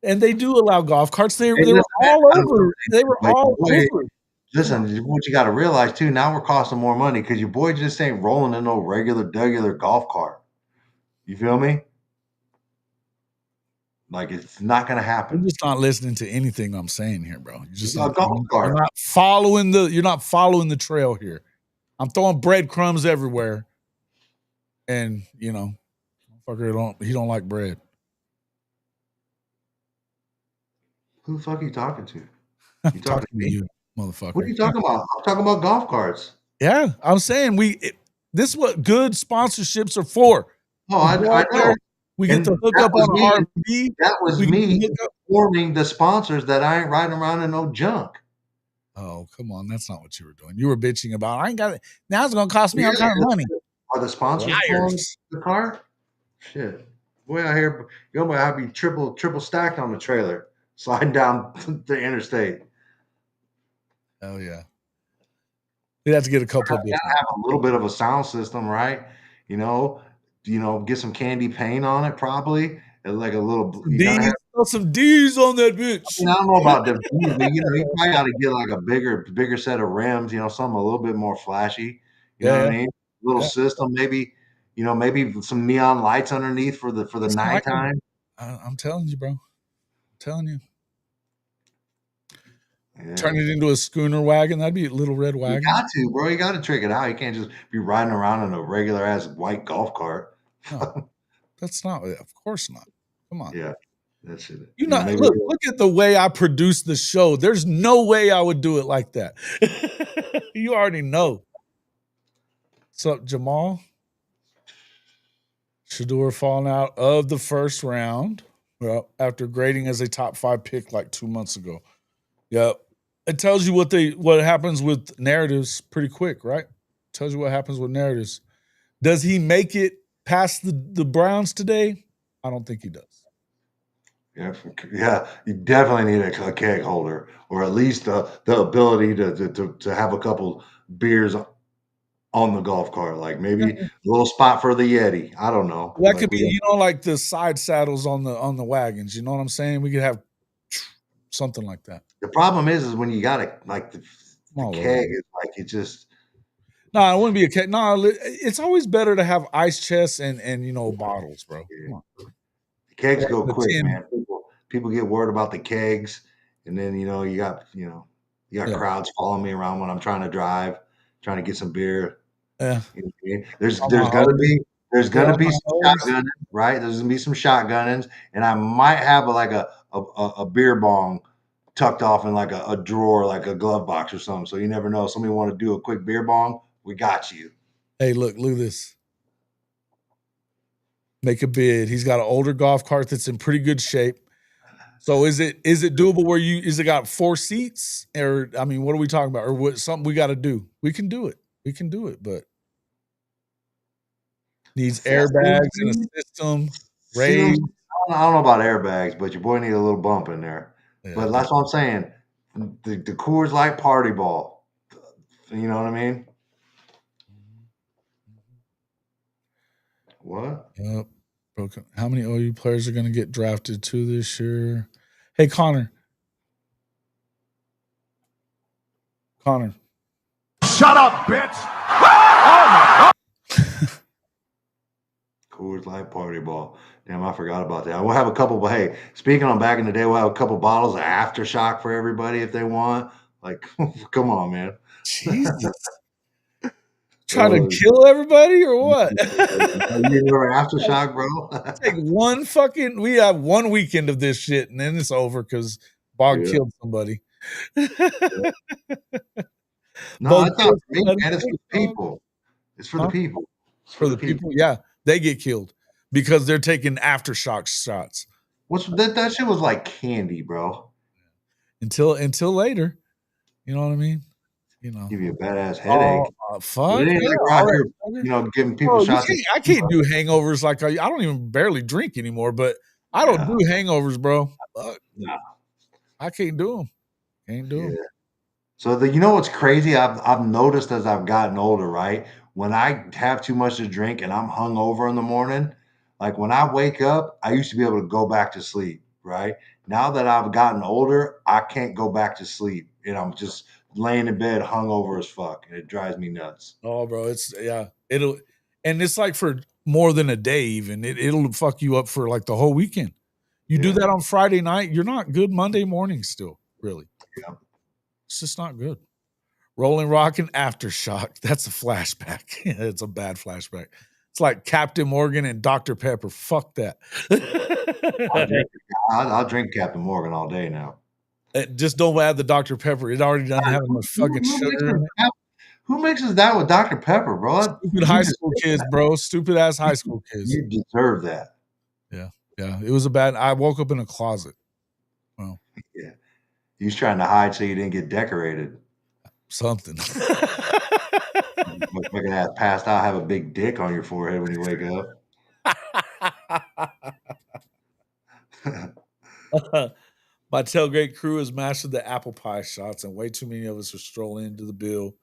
And they do allow golf carts. They Hey, were listen, man, all I don't know, over. They were but your all boy, over. listen, what you got to realize too. Now we're costing more money because your boy just ain't rolling in no regular golf cart. You feel me? Like it's not gonna You're happen. just not listening to anything I'm saying here, bro. You're just A golf you're cart. not following the trail here. I'm throwing breadcrumbs everywhere. And fucker he don't like bread. Who the fuck are you talking to? I'm You talking talking to to me? you, What are motherfucker. you talking about? I'm talking about golf carts. Yeah, I'm saying this is what good sponsorships are for. Oh, We go I out know. there, we get to And hook up on an RV, that was we get to me hook up. informing the sponsors that I ain't riding around in no junk. Oh, come on, that's not what you were doing. You were bitching about I ain't got it. Now it's gonna cost me Yeah, all kind of money. are the sponsors pulling Liars. the cart? Shit. Boy, out here, you know, I'd be triple stacked on the trailer, sliding down the interstate. Oh yeah. You have to get a couple of different. Have a little bit of a sound system, right? You know, get some candy paint on it, probably. And like a little, Some you gotta have. D's, throw some D's on that I bitch. mean, I don't know about the, but you probably got to get like a bigger set of rims. Something a little bit more flashy. You know what Yeah, I mean? Little yeah. system, maybe. Maybe some neon lights underneath for the Listen, nighttime. I'm telling you, bro. I'm telling you. Yeah. Turn it into a schooner wagon. That'd be a little red You wagon. got to, bro. You got to trick it out. You can't just be riding around in a regular ass white golf cart. No, that's not. Of course not. Come on. Yeah, that's it. You know, Maybe. look at the way I produce the show. There's no way I would do it like that. You already know. What's up, Jamal? Shedeur falling out of the first round. Well, after grading as a top 5 pick like 2 months ago. Yep. It tells you what happens with narratives pretty quick, right? Tells you what happens with narratives. Does he make it past the Browns today? I don't think he does. Yeah. You definitely need a keg holder, or at least the ability to have a couple beers on the golf cart, like maybe a little spot for the Yeti. I don't know. That Like could be, like the side saddles on the wagons. You know what I'm saying? We could have something like that. the problem is when you got it, like the All over. keg is like it just. No, it wouldn't be a keg. No, it's always better to have ice chests and bottles, bro. Come on. The kegs Or go the quick, tin. man. People get worried about the kegs, and then you got Yeah. crowds following me around when I'm trying to drive, trying to get some beer. Yeah. You know what I mean? There's On there's my gonna hose. be there's Get gonna on be my some hose. shotgunning, right? There's gonna be some shotgunnings, and I might have a beer bong tucked off in like a drawer, like a glove box or something. So you never know. Somebody want to do a quick beer bong, we got you. Hey, look at this. Make a bid. He's got an older golf cart that's in pretty good shape. So is it doable where is it got 4 seats? Or I mean, what are we talking about? Or what something we got to do? We can do it. But needs airbags and a system. See what I'm Raise. saying? I don't know about airbags, but your boy need a little bump in there. Yeah, But that's what I'm saying. The Coors Light party ball. You know what I mean? What? Yep. Broken. How many OU players are going to get drafted to this year? Hey, Connor. Shut up, bitch. Coors Light party ball. Damn, I forgot about that. We'll have a couple, but hey, speaking on back in the day, we'll have a couple bottles of Aftershock for everybody if they want. Like, come on, man. Jesus. Try to kill everybody or what? You remember Aftershock, bro? Take one fucking. We have one weekend of this shit, and then it's over because Bog killed somebody. No, it's not for me, man. It's for the people. It's for the people. It's for the people. Yeah, they get killed because they're taking aftershock shots. What's that shit was like candy, bro. Until later, you know what I mean? You know, give you a badass headache. Fuck. It ain't like we're out here, you know, giving people shots. I can't do hangovers like I don't even barely drink anymore, but I don't do hangovers, bro. No. I can't do them. Can't do them. So you know what's crazy? I've noticed as I've gotten older, right? When I have too much to drink and I'm hungover in the morning, like when I wake up, I used to be able to go back to sleep, right? Now that I've gotten older, I can't go back to sleep, and I'm just laying in bed hungover as fuck, and it drives me nuts. Oh, bro, it's like for more than a day, even it'll fuck you up for like the whole weekend. You do that on Friday night, you're not good Monday morning still, really. Yeah. It's just not good. Rolling Rock and Aftershock. That's a flashback. It's a bad flashback. It's like Captain Morgan and Dr. Pepper. Fuck that. I'll drink Captain Morgan all day now. Just don't add the Dr. Pepper. It already doesn't have enough fucking sugar in it. Who mixes that with Dr. Pepper, bro? Stupid high school kids, bro. Stupid ass high school kids. You deserve that. Yeah. Yeah. It was I woke up in a closet. Well. Yeah. He was trying to hide so you didn't get decorated. Something. Fucking ass passed out, have a big dick on your forehead when you wake up. My tailgate crew has mastered the apple pie shots, and way too many of us are strolling into the bill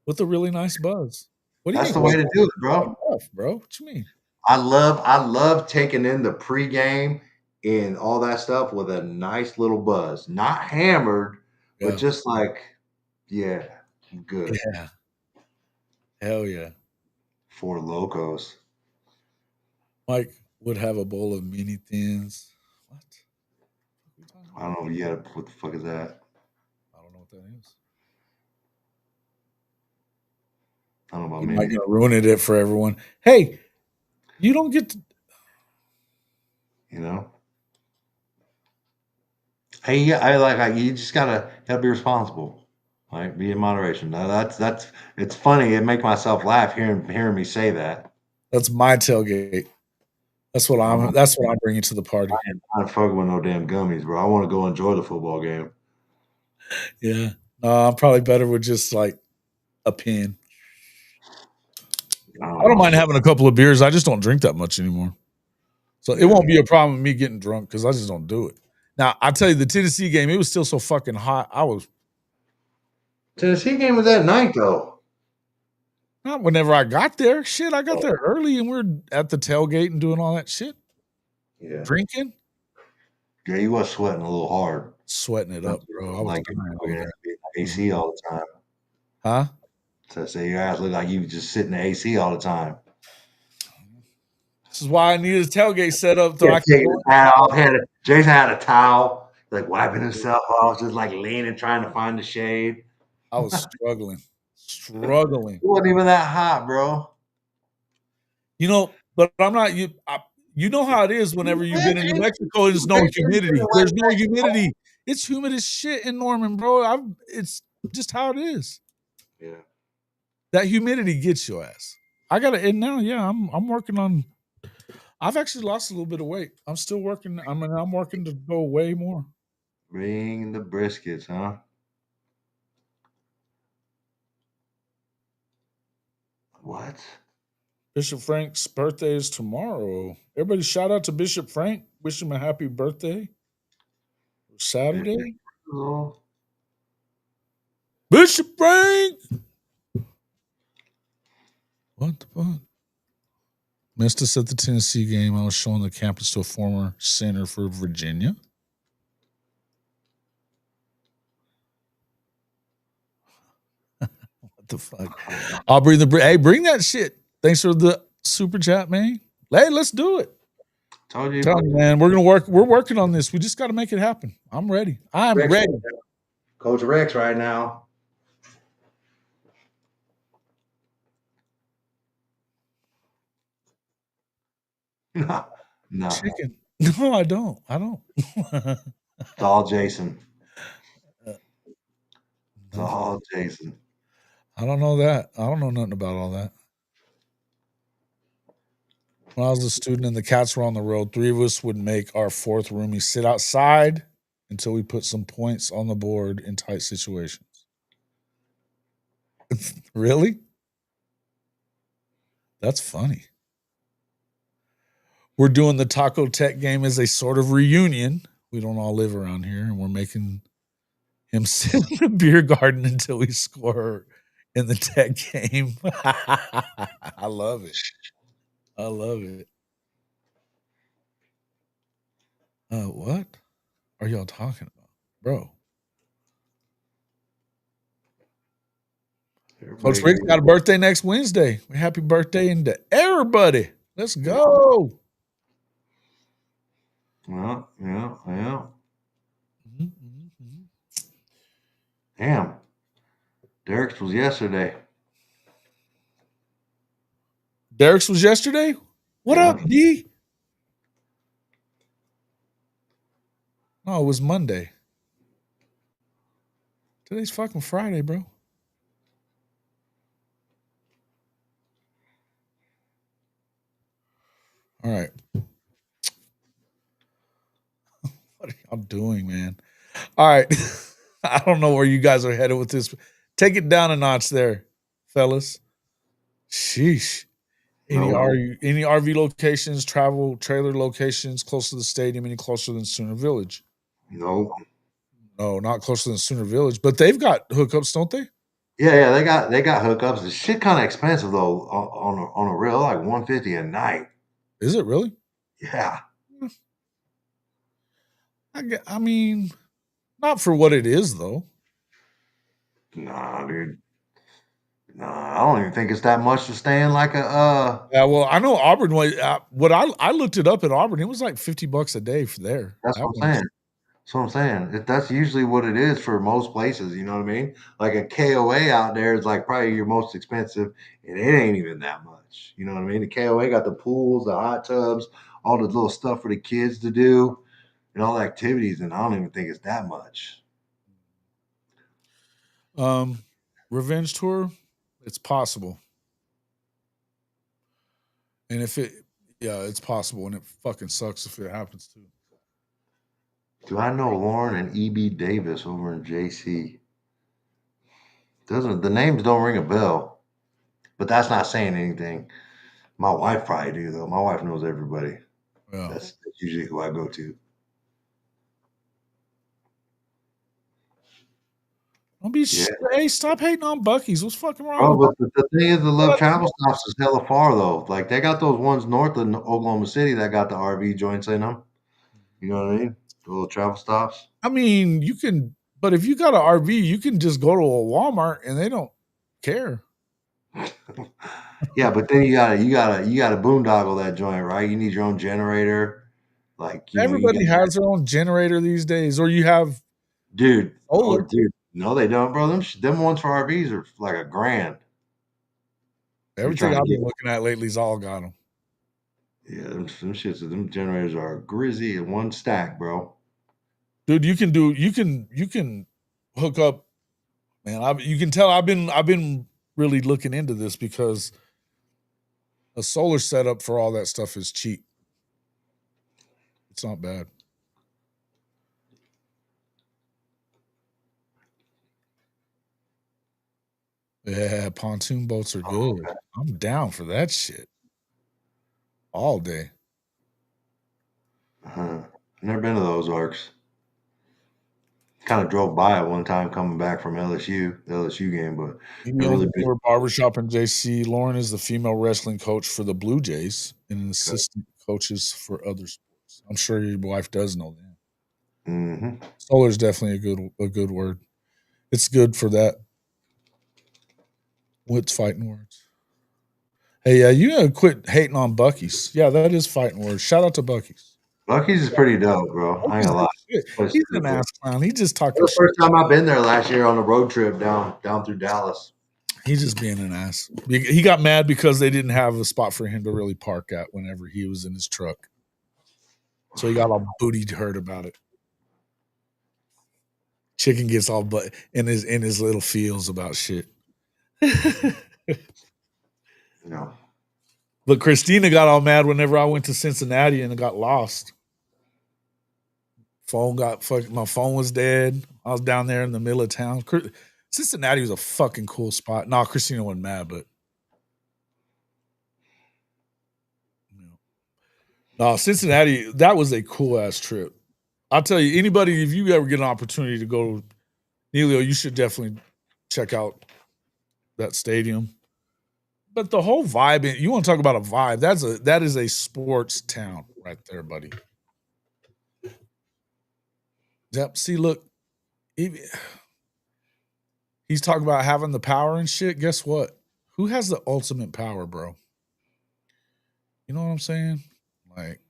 with a really nice buzz. That's the way to do it, bro. Bro, what you mean? I love taking in the pregame and all that stuff with a nice little buzz. Not hammered, but just like, good. Yeah. Hell yeah. Four Locos. Mike would have a bowl of mini thins. What? I don't know. What the fuck is that? I don't know what that is. I don't know about me. You're gonna ruin it for everyone. Hey, you don't get to. You know. Hey, you just gotta be responsible. Like, be in moderation. That's it's funny. It makes myself laugh hearing me say that. That's my tailgate. That's what I'm bringing to the party. I ain't fucking with no damn gummies, bro. I want to go enjoy the football game. Yeah. I'm probably better with just like a pen. I don't mind having a couple of beers. I just don't drink that much anymore. So it won't be a problem with me getting drunk because I just don't do it. Now, I tell you, the Tennessee game, it was still so fucking hot. Tennessee game was at night, though. Not whenever I got there. Shit, I got there early and we were at the tailgate and doing all that shit. Yeah. Drinking. Yeah, you was sweating a little hard. Sweating it up, bro. I was like AC all the time. Huh? So I say your ass looked like you was just sitting in the AC all the time. This is why I needed a tailgate set up. So Jason had a towel, like wiping himself off, just like leaning, trying to find the shade. I was struggling. It wasn't even that hot, bro. You know, but I'm not you. You know how it is whenever you've been in New Mexico. There's no humidity. There's no humidity. It's humid as shit in Norman, bro. It's just how it is. Yeah. That humidity gets your ass. I gotta. And now, yeah, I'm working on I've actually lost a little bit of weight. I'm still working. I'm working to go way more. Bring the briskets, huh? What? Bishop Frank's birthday is tomorrow. Everybody shout out to Bishop Frank. Wish him a happy birthday. Saturday. Oh, Bishop Frank. What the fuck? Missed us at the Tennessee game. I was showing the campus to a former center for Virginia. What the fuck? I'll bring the hey, bring that shit. Thanks for the super chat, man. Hey, let's do it. told you. Tell you, man, we're gonna work. We're working on this. We just got to make it happen. I'm ready. I'm Rex ready. right now. Coach Rex right now. No. Chicken. No, I don't. I don't. It's all Jason. It's No. all Jason. I don't know that. I don't know nothing about all that. When I was a student and the cats were on the road, 3 of us would make our 4th roomie sit outside until we put some points on the board in tight situations. Really? That's funny. We're doing the Taco Tech game as a sort of reunion. We don't all live around here, and we're making him sit in the beer garden until we score in the Tech game. I love it. I love it. What are y'all talking about, bro? Coach Rick's got a birthday next Wednesday. Happy birthday to everybody. Let's go. Yeah. Mm-hmm. Damn. Derek's was yesterday. Derek's was yesterday? What up, D? No, it was Monday. Today's fucking Friday, bro. All right. What are y'all doing, man? All right. I don't know where you guys are headed with this. Take it down a notch there, fellas. Sheesh. Any RV locations, travel trailer locations close to the stadium, any closer than Sooner Village? No. No, not closer than Sooner Village, but they've got hookups, don't they? Yeah, they got hookups. The shit kind of expensive though on a real like $150 a night. Is it really? Yeah. I mean, not for what it is though. Nah, dude. Nah, I don't even think it's that much to stay in like a Yeah, well, I know Auburn was what I looked it up at Auburn. It was like $50 a day for there. That's what I'm saying. That's what I'm saying. That's usually what it is for most places. You know what I mean? Like a KOA out there is like probably your most expensive, and it ain't even that much. You know what I mean? The KOA got the pools, the hot tubs, all the little stuff for the kids to do, and all the activities, and I don't even think it's that much. Revenge tour, it's possible. And it's possible, and it fucking sucks if it happens too. Do I know Lauren and EB Davis over in JC? The names don't ring a bell, but that's not saying anything. My wife probably do though. My wife knows everybody. Yeah. That's usually who I go to. Don't be hey, stop hating on Buc-ee's. What's fucking wrong? Oh, but the thing is, the Love Travel Stops is hella far though. Like they got those ones north of Oklahoma City that got the RV joints in them. You know what I mean? The little travel stops. I mean, you can, but if you got an RV, you can just go to a Walmart and they don't care. Yeah, but then you gotta boondoggle that joint, right? You need your own generator. Like everybody has their own generator these days, or you have dude. solar. Oh, dude. No, they don't, bro. Them ones for RVs are like $1,000. Everything I've been looking at lately's all got them. Yeah, them generators are grizzy in one stack, bro. Dude, you can hook up, man. You can tell I've been really looking into this because a solar setup for all that stuff is cheap. It's not bad. Yeah, pontoon boats are good. okay. I'm down for that shit all day. Never been to the Ozarks. Kind of drove by it one time coming back from the LSU game, but Maybe never on really the been. Newer Barbershop in JC. Lauren is the female wrestling coach for the Blue Jays and an assistant coaches for other sports. I'm sure your wife does know that. Mm-hmm. Solar is definitely a good word. It's good for that. What's fighting words? Hey, yeah, you gotta quit hating on Bucky's. Yeah, that is fighting words. Shout out to Bucky's. Bucky's is pretty dope, bro. I ain't Bucky's gonna lie. good shit. Place He's is an super. ass clown. He's just That talking was shit. the first time I've been there last year on a road trip down through Dallas. He's just being an ass. He got mad because they didn't have a spot for him to really park at whenever he was in his truck. So he got all booty hurt about it. Chicken gets all but in his little feels about shit. No. But Christina got all mad whenever I went to Cincinnati and got lost. My phone was dead. I was down there in the middle of town. Cincinnati was a fucking cool spot. No, Christina wasn't mad, but no, Cincinnati, that was a cool ass trip. I'll tell you, anybody, if you ever get an opportunity to go to Neilio, you should definitely check out that stadium. But the whole vibe, you want to talk about a vibe, that is a sports town right there, buddy. Yep. See, look, he's talking about having the power and shit. Guess what? Who has the ultimate power, bro? You know what I'm saying? Like,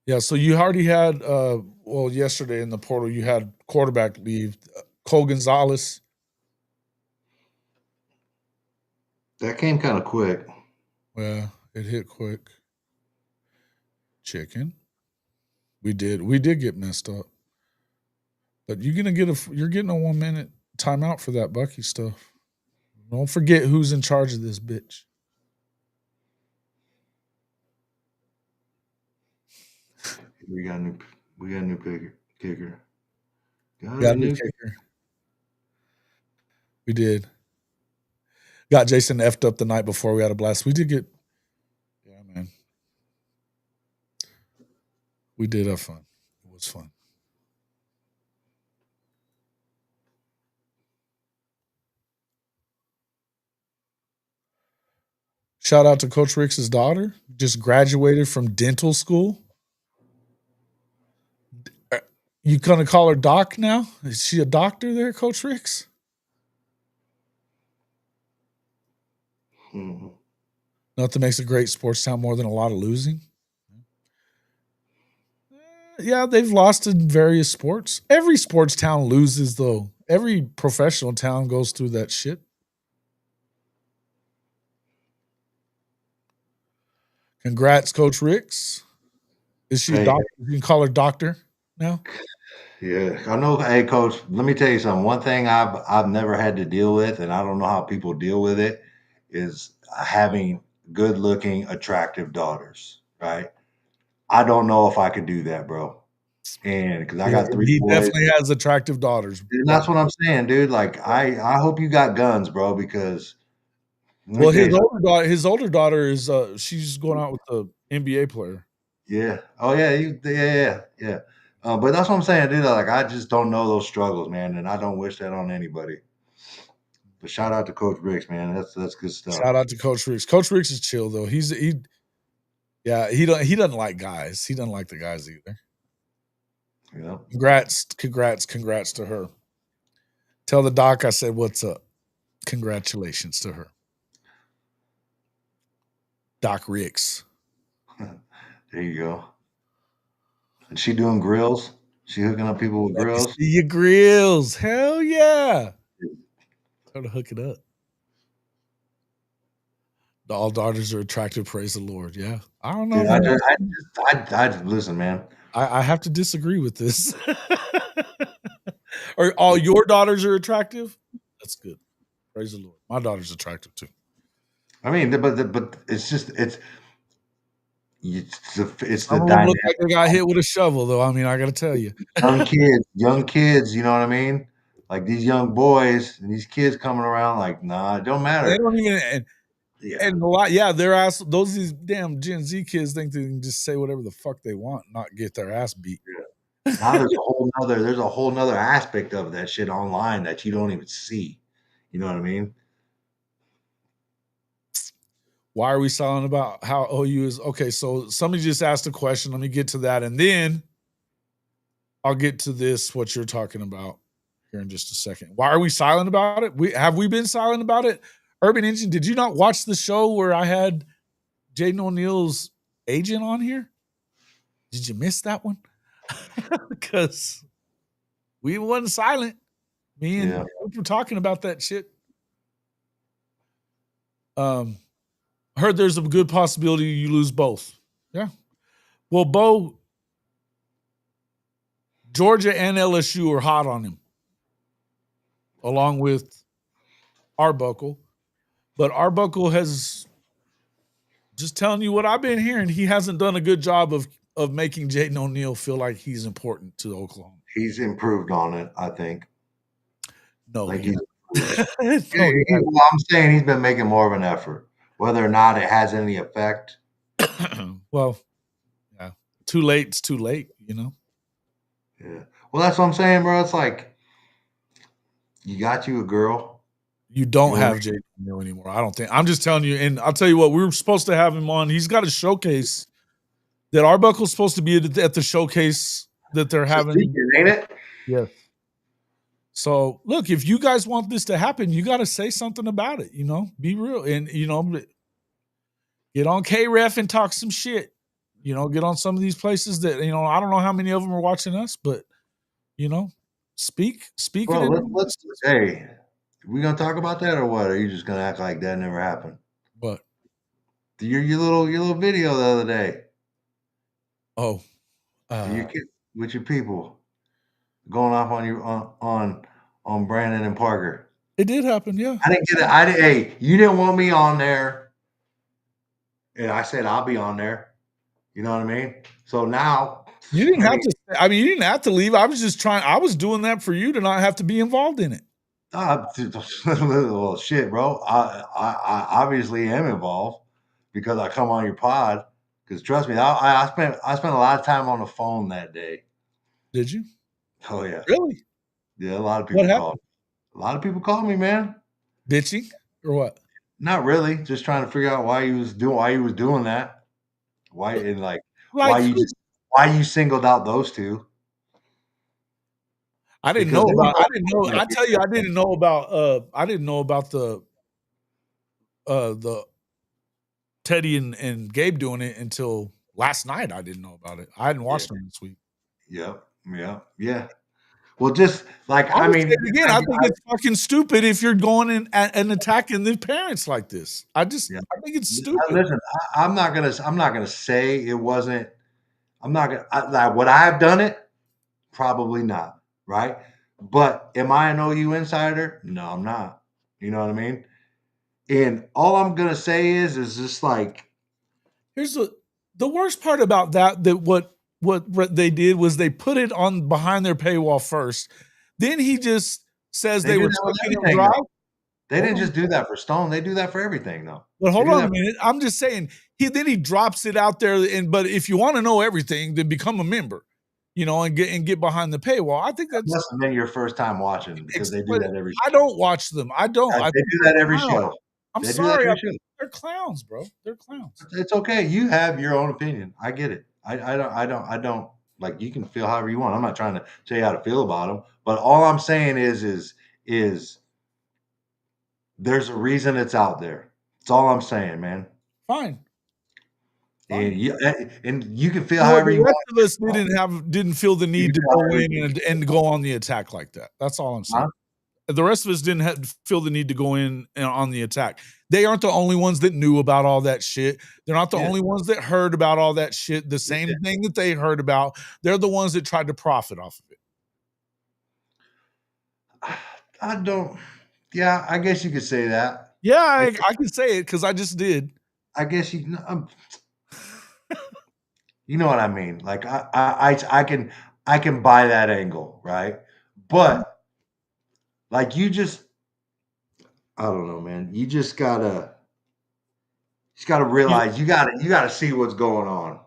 yeah. So you already had, yesterday in the portal, you had quarterback leave, Cole Gonzalez. That came kind of quick. Well, it hit quick. Chicken. We did get messed up. But you're getting a 1 minute timeout for that Bucky stuff. Don't forget who's in charge of this bitch. We got a new kicker. Got a new kicker. We did. Got Jason effed up the night before. We had a blast. We did get, yeah, man. We did have fun. It was fun. Shout out to Coach Rick's daughter. Just graduated from dental school. You gonna call her Doc now? Is she a doctor there, Coach Rick's? Mm-hmm. Nothing makes a great sports town more than a lot of losing. Yeah, they've lost in various sports. Every sports town loses, though. Every professional town goes through that shit. Congrats, Coach Ricks. Is she a Hey, doctor? You can call her doctor now. yeah, I know. Hey, Coach, let me tell you something. One thing I've never had to deal with, and I don't know how people deal with it, is having good-looking, attractive daughters. Right? I don't know if I could do that, bro. And because I Yeah, got three he boys, definitely has attractive daughters. and that's what I'm saying, dude. Like, I hope you got guns, bro, because let me Well, tell you something. his older daughter is she's going out with the NBA player. Yeah. Oh yeah. Yeah. But that's what I'm saying, dude. Like, I just don't know those struggles, man, and I don't wish that on anybody. But shout out to Coach Briggs, man. That's good stuff. Shout out to Coach Ricks. Coach Ricks is chill though. He doesn't like guys. He doesn't like the guys either. Yeah. Congrats to her. Tell the doc I said what's up. Congratulations to her. Doc Ricks. There you go. And she doing grills. She hooking up people with Let me grills. see your grills. Hell yeah. Try to hook it up. All daughters are attractive. Praise the Lord. Yeah. I don't know, Dude, man. I just listen, man. I have to disagree with this. Are all your daughters are attractive? That's good. Praise the Lord. My daughter's attractive too. I mean, but it's just it's the Some of them dynamic. look like they got hit with a shovel, though. I mean, I got to tell you, Young kids. You know what I mean? Like these young boys and these kids coming around. Like, nah, it don't they matter. don't even. Yeah, And a lot, yeah, their ass. These damn Gen Z kids think they can just say whatever the fuck they want, and not get their ass beat. now there's a whole nother aspect of that shit online that you don't even see. You know what I mean? Why are we silent about how OU is? Okay, so somebody just asked a question. Let me get to that, and then I'll get to this. What you're talking about here in just a second. Why are we silent about it? We been silent about it? Urban Engine, did you not watch the show where I had Jaden O'Neal's agent on here? Did you miss that one? Because we wasn't silent. Me and Coop were talking about that shit. Heard there's a good possibility you lose both. Yeah. Well, Bo, Georgia and LSU are hot on him, along with Arbuckle. But Arbuckle has, just telling you what I've been hearing, he hasn't done a good job of making Jaden O'Neal feel like he's important to Oklahoma. He's improved on it, I think. No, Like he's well, I'm saying he's been making more of an effort. Whether or not it has any effect. Well, yeah. Too late, it's too late, you know? Yeah. Well, that's what I'm saying, bro. It's like you got you a girl. You don't have Jaden O'Neal anymore. I don't think. I'm just telling you, and I'll tell you what, we were supposed to have him on. He's got a showcase that Arbuckle's supposed to be at the showcase that they're having. Ain't it? Yes. So look, if you guys want this to happen, you got to say something about it. You know, be real, and you know, get on KREF and talk some shit. You know, get on some of these places that I don't know how many of them are watching us, but speak Bro, it. Hey, we gonna talk about that or what? Or are you just gonna act like that never happened? What? Your little video the other day. Oh, with your people going off on you on Brandon and Parker. It did happen, yeah. I didn't get it. Hey, you didn't want me on there, and I said I'll be on there. You know what I mean? So now you didn't have to. I mean, you didn't have to leave. I was just trying. I was doing that for you to not have to be involved in it. Well, shit, bro. I obviously am involved because I come on your pod. Because trust me, I spent a lot of time on the phone that day. Did you? Oh yeah. Really? Yeah, a lot of people called. A lot of people called me, man. Bitching or what? Not really. Just trying to figure out why he was doing that. Why you singled out those two. I didn't know about. I didn't know. I tell you, I didn't know about. I didn't know about the Teddy and Gabe doing it until last night. I didn't know about it. I hadn't watched them this week. Yeah. Well, just like I mean, again, I think it's fucking stupid if you're going in and attacking the parents like this. I think it's stupid. Listen, I'm not gonna say it wasn't. I'm not gonna. Would I have done it? Probably not. Right? But am I an OU insider? No, I'm not. You know what I mean? And all I'm gonna say is just like, here's the worst part about that what they did was they put it on behind their paywall first. Then he just says they were taking him dry. They didn't just do that for Stone. They do that for everything, though. But hold on a minute. I'm just saying he drops it out there. But if you want to know everything, then become a member, and get behind the paywall. I think that must have been your first time watching because they do that every show. I don't watch them. I don't. They do that every show. I'm sorry. They're clowns, bro. They're clowns. It's okay. You have your own opinion. I get it. I don't like, you can feel however you want. I'm not trying to tell you how to feel about them, but all I'm saying is there's a reason it's out there. That's all I'm saying, man. Fine. And you can feel however you want. The rest of us didn't feel the need to go in and go on the attack like that. That's all I'm saying. The rest of us didn't feel the need to go in on the attack. They aren't the only ones that knew about all that shit. They're not the only ones that heard about all that shit. The same thing that they heard about. They're the ones that tried to profit off of it. Yeah, I guess you could say that. Yeah, I can say it because I just did. I guess you know what I mean. Like I can buy that angle, right? But like you just I don't know, man. You just gotta You realize you gotta see what's going on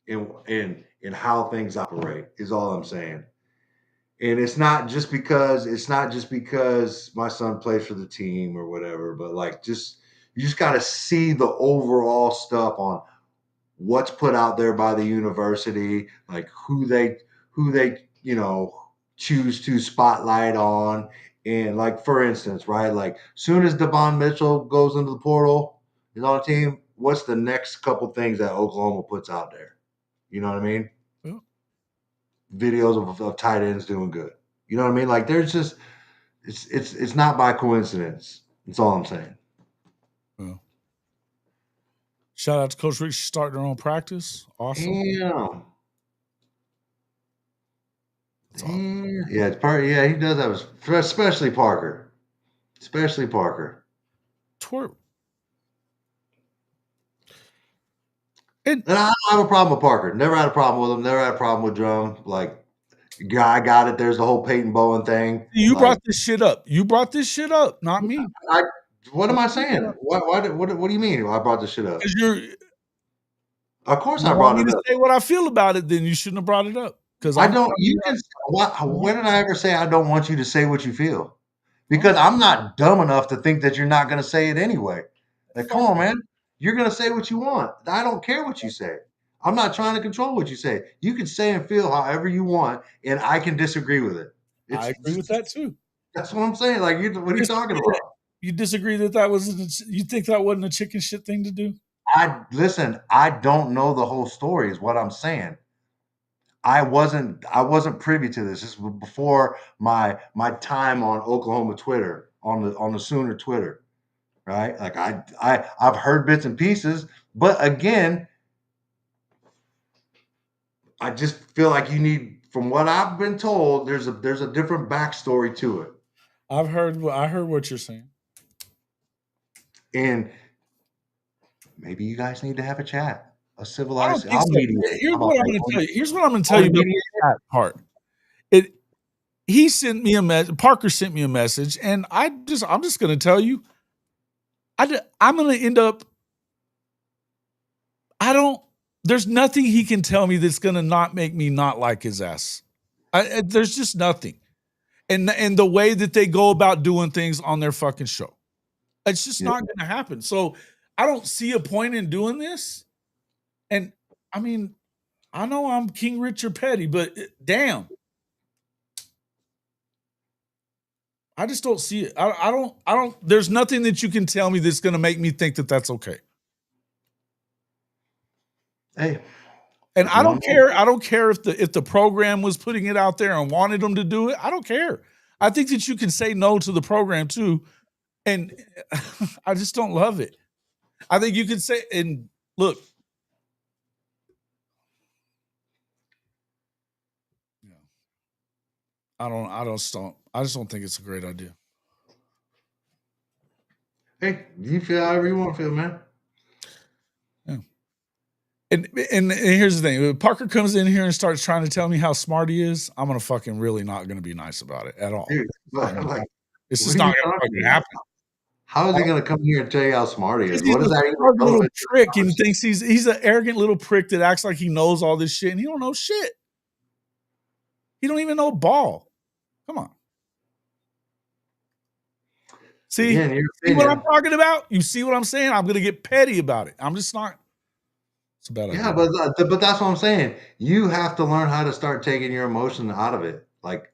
in how things operate is all I'm saying. And it's not just because my son plays for the team or whatever, but like just you just gotta see the overall stuff on what's put out there by the university, like who they choose to spotlight on. And like for instance, right, like soon as Devon Mitchell goes into the portal, is on a team, what's the next couple things that Oklahoma puts out there? You know what I mean? Yeah. Videos of tight ends doing good. You know what I mean? Like there's just it's not by coincidence. That's all I'm saying. Yeah. Shout out to Coach Rich starting her own practice. Awesome. Damn. That's awesome. Yeah, it's part. Yeah, he does have, especially Parker. Especially Parker. Twerp. And I don't have a problem with Parker. Never had a problem with him. Never had a problem with Drum. Like, guy got it. There's the whole Peyton Bowen thing. You like, brought this shit up. You brought this shit up, not me. What am I saying? What do you mean? I brought this shit up? Because Of course, you I want brought me it to up. say what I feel about it, then you shouldn't have brought it up. Because I don't. You can. When did I ever say I don't want you to say what you feel? Because I'm not dumb enough to think that you're not going to say it anyway. Like, come on, man. You're going to say what you want. I don't care what you say. I'm not trying to control what you say. You can say and feel however you want, and I can disagree with it. I agree with that too. That's what I'm saying. Like, what are you talking about? You disagree that was you think that wasn't a chicken shit thing to do? Listen. I don't know the whole story. Is what I'm saying. I wasn't privy to this. This was before my time on Oklahoma Twitter, on the Sooner Twitter, right? Like I've heard bits and pieces, but again, I just feel like you need, from what I've been told, there's a different backstory to it. I heard what you're saying. And maybe you guys need to have a chat. A civilized. I don't think so. Here's what I'm going to tell you. Here's what I'm going to tell you about that part. He sent me a message. Parker sent me a message, and I'm just going to tell you, I'm going to end up. There's nothing he can tell me that's going to not make me not like his ass. There's just nothing. And the way that they go about doing things on their fucking show, it's just not going to happen. So I don't see a point in doing this. And I mean, I know I'm King Richard Petty, but damn, I just don't see it. I don't. There's nothing that you can tell me that's going to make me think that that's okay. Hey, and I don't care. I don't care if the program was putting it out there and wanted them to do it. I don't care. I think that you can say no to the program too, and I just don't love it. I think you can say, and look, I just don't think it's a great idea. Hey, you feel however you want to feel, man. Yeah. And here's the thing: if Parker comes in here and starts trying to tell me how smart he is, I'm gonna fucking really not gonna be nice about it at all. Dude, like, it's just not gonna fucking happen. How is he gonna come here and tell you how smart he is? What is that? Little prick, and thinks he's an arrogant little prick that acts like he knows all this shit, and he don't know shit. He don't even know ball. Come on. See what I'm talking about? You see what I'm saying? I'm gonna get petty about it. I'm just not. It's a bad idea. Yeah, but that's what I'm saying. You have to learn how to start taking your emotion out of it. Like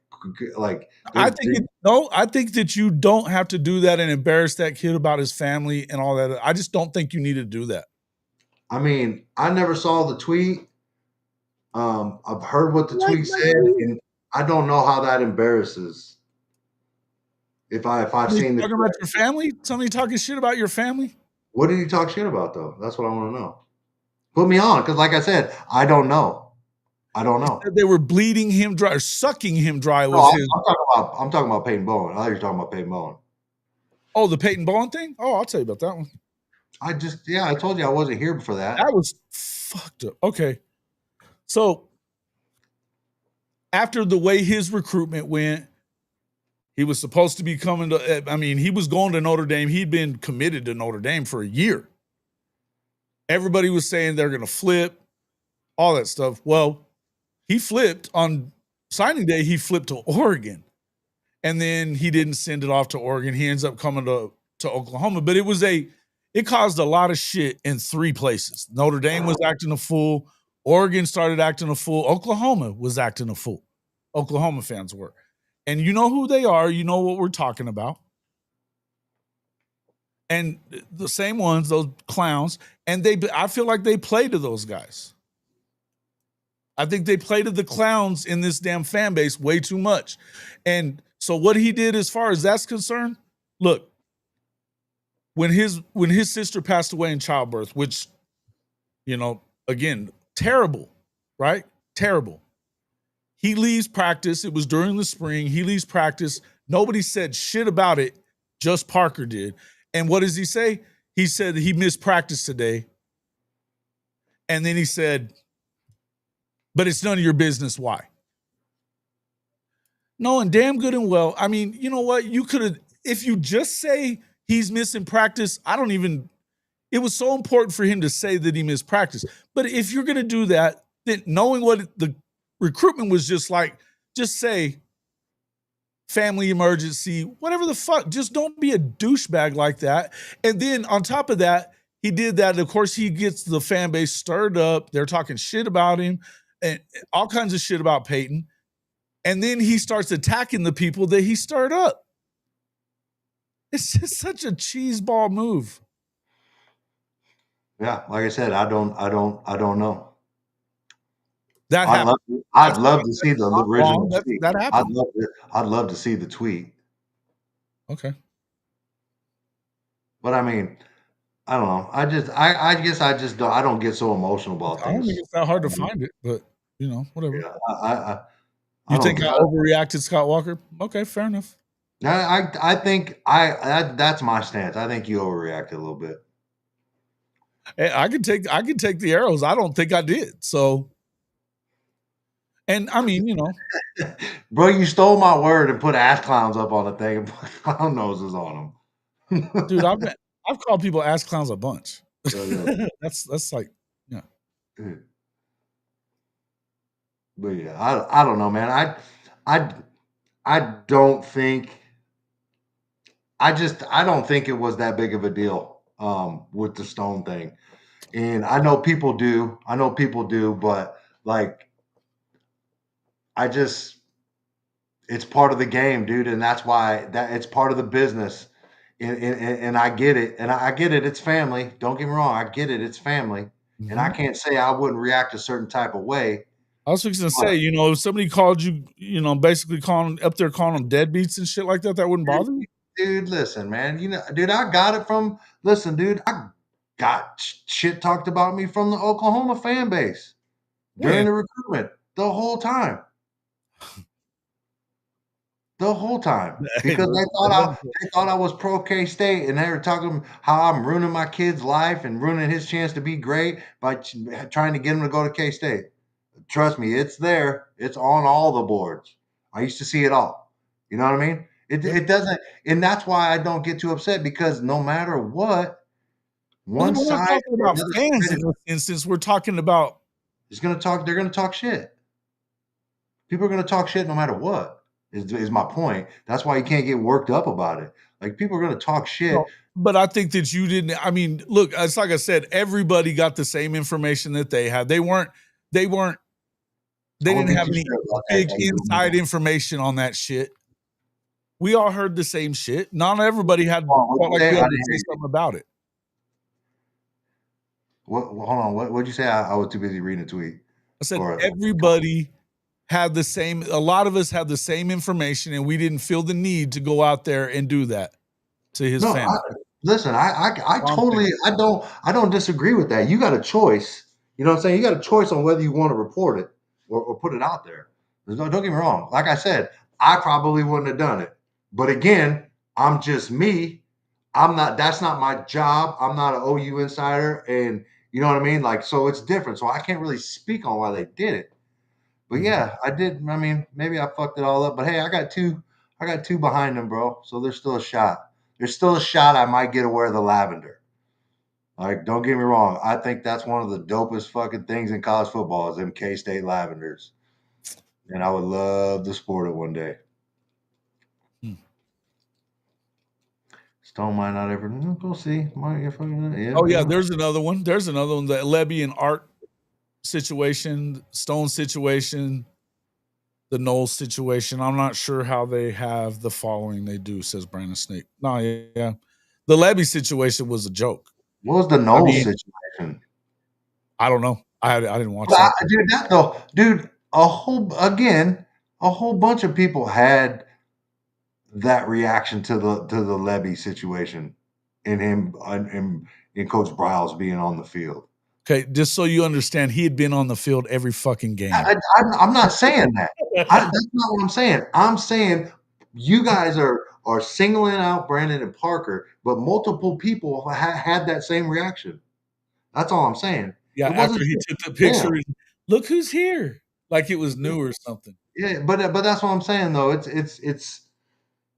I think that you don't have to do that and embarrass that kid about his family and all that. I just don't think you need to do that. I mean, I never saw the tweet. I've heard what the tweet said, and I don't know how that embarrasses. If I've seen talking about your family, somebody talking shit about your family. What did he talk shit about though? That's what I want to know. Put me on, because like I said, I don't know. They were bleeding him dry, or sucking him dry. I'm talking about Peyton Bowen. I thought you were talking about Peyton Bowen. Oh, the Peyton Bowen thing? Oh, I'll tell you about that one. I told you I wasn't here for that. That was fucked up. Okay. So after the way his recruitment went, he was supposed to be coming to, he was going to Notre Dame. He'd been committed to Notre Dame for a year. Everybody was saying they're going to flip, all that stuff. Well, he flipped on signing day. He flipped to Oregon. And then he didn't send it off to Oregon. He ends up coming to Oklahoma. But it caused a lot of shit in 3 places. Notre Dame was acting a fool. Oregon started acting a fool. Oklahoma was acting a fool. Oklahoma fans were. And you know who they are. You know what we're talking about. And the same ones, those clowns. And I feel like they play to those guys. I think they play to the clowns in this damn fan base way too much. And so what he did as far as that's concerned, look, when his sister passed away in childbirth, which, again, terrible, right? Terrible. He leaves practice. It was during the spring. He leaves practice. Nobody said shit about it. Just Parker did. And what does he say? He said he missed practice today. And then he said, but it's none of your business why. Knowing damn good and well, you know what? You could have, if you just say he's missing practice, it was so important for him to say that he missed practice. But if you're going to do that, then knowing what the recruitment was just like, just say family emergency, whatever the fuck. Just don't be a douchebag like that. And then on top of that, he did that. Of course, he gets the fan base stirred up. They're talking shit about him and all kinds of shit about Peyton. And then he starts attacking the people that he stirred up. It's just such a cheeseball move. Yeah, like I said, I don't know. That happened. I'd love to see the original tweet. That happened. I'd love to see the tweet. Okay. But I don't know. I guess I just don't. I don't get so emotional about things. I don't think it's that hard to find it, but whatever. Yeah, you think I overreacted, Scott Walker? Okay, fair enough. I think that's my stance. I think you overreacted a little bit. Hey, I can take the arrows. I don't think I did. So, and bro, you stole my word and put ass clowns up on the thing and put clown noses on them. Dude, I've called people ass clowns a bunch. That's like, yeah. But yeah, I don't know, man. I don't think. I don't think it was that big of a deal with the Stone thing. And I know people do, but like, it's part of the game, dude. And that's why it's part of the business. And I get it. And I get it. It's family. Don't get me wrong. I get it. It's family. Mm-hmm. And I can't say I wouldn't react a certain type of way. I was fixing to say, if somebody called you, basically calling them deadbeats and shit like that, that wouldn't bother you? Dude, listen, man. Dude, I got it from, I got shit talked about me from the Oklahoma fan base during the recruitment the whole time. Because they thought I was pro K-State, and they were talking how I'm ruining my kid's life and ruining his chance to be great by trying to get him to go to K-State. Trust me, it's there. It's on all the boards. I used to see it all. You know what I mean? It doesn't, and that's why I don't get too upset, because no matter what, one side. We're not talking about fans in this instance. We're talking about. They're going to talk shit. People are going to talk shit no matter what. Is my point. That's why you can't get worked up about it. Like, people are going to talk shit. No, but I think that you didn't. Look, it's like I said, everybody got the same information that they had. They didn't have any big inside information on that shit. We all heard the same shit. Not everybody had felt like we had to say something about it. Hold on. What'd you say? I was too busy reading a tweet. I said everybody had the same. A lot of us had the same information, and we didn't feel the need to go out there and do that to his family. Listen, I totally, I don't disagree with that. You got a choice. You know what I'm saying? You got a choice on whether you want to report it or put it out there. Don't get me wrong. Like I said, I probably wouldn't have done it. But again, I'm just me. that's not my job. I'm not an OU insider. And you know what I mean? Like, so it's different. So I can't really speak on why they did it. But yeah, I did. I mean, maybe I fucked it all up. But hey, I got two behind them, bro. So there's still a shot. There's still a shot I might get to wear the lavender. Like, don't get me wrong. I think that's one of the dopest fucking things in college football is them K-State lavenders. And I would love to sport it one day. Hmm. Stone might not ever. We'll see. Might get fucking. Yeah. Oh yeah, there's another one. There's another one. The Levy and Art situation, Stone situation, the Knowles situation. I'm not sure how they have the following they do, says Brandon Snake. No, yeah. The Levy situation was a joke. What was the Knowles situation? I don't know. I didn't watch that. Dude, a whole bunch of people had that reaction to the Levy situation and him and Coach Bryles being on the field. Okay, just so you understand, he had been on the field every fucking game. I'm not saying that. That's not what I'm saying. I'm saying you guys are singling out Brandon and Parker, but multiple people had that same reaction. That's all I'm saying. Yeah, after he took the picture, look who's here, like it was new or something. Yeah, but that's what I'm saying though. It's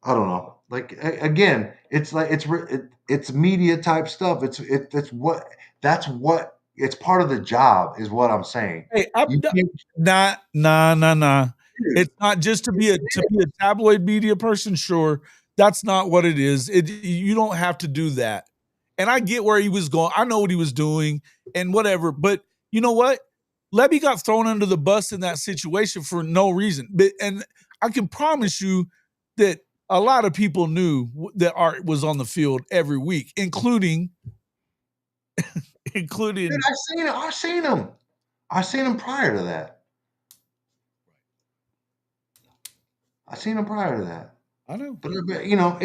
I don't know. Like again, it's like it's media type stuff. That's what it's part of the job is what I'm saying. Hey, nah. It's not just to be a tabloid media person. Sure, that's not what it is. You don't have to do that. And I get where he was going. I know what he was doing and whatever. But you know what? Levy got thrown under the bus in that situation for no reason. And I can promise you that a lot of people knew that Art was on the field every week, including. Dude, I've seen him. I've seen him prior to that. I've seen him prior to that. I know. But you know,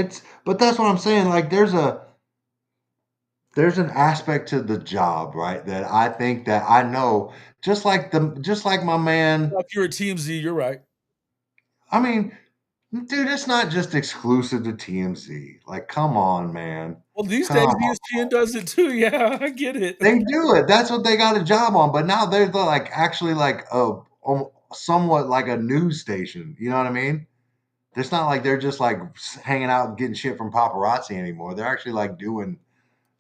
but that's what I'm saying. Like there's an aspect to the job, right? That I think that I know, just like my man. If you're a TMZ, you're right. I mean, dude, it's not just exclusive to TMZ. Like, come on, man. Well, these days ESPN does it too. Yeah, I get it. They do it. That's what they got a job on. But now they're like actually like somewhat like a news station. You know what I mean? It's not like they're just like hanging out and getting shit from paparazzi anymore. They're actually like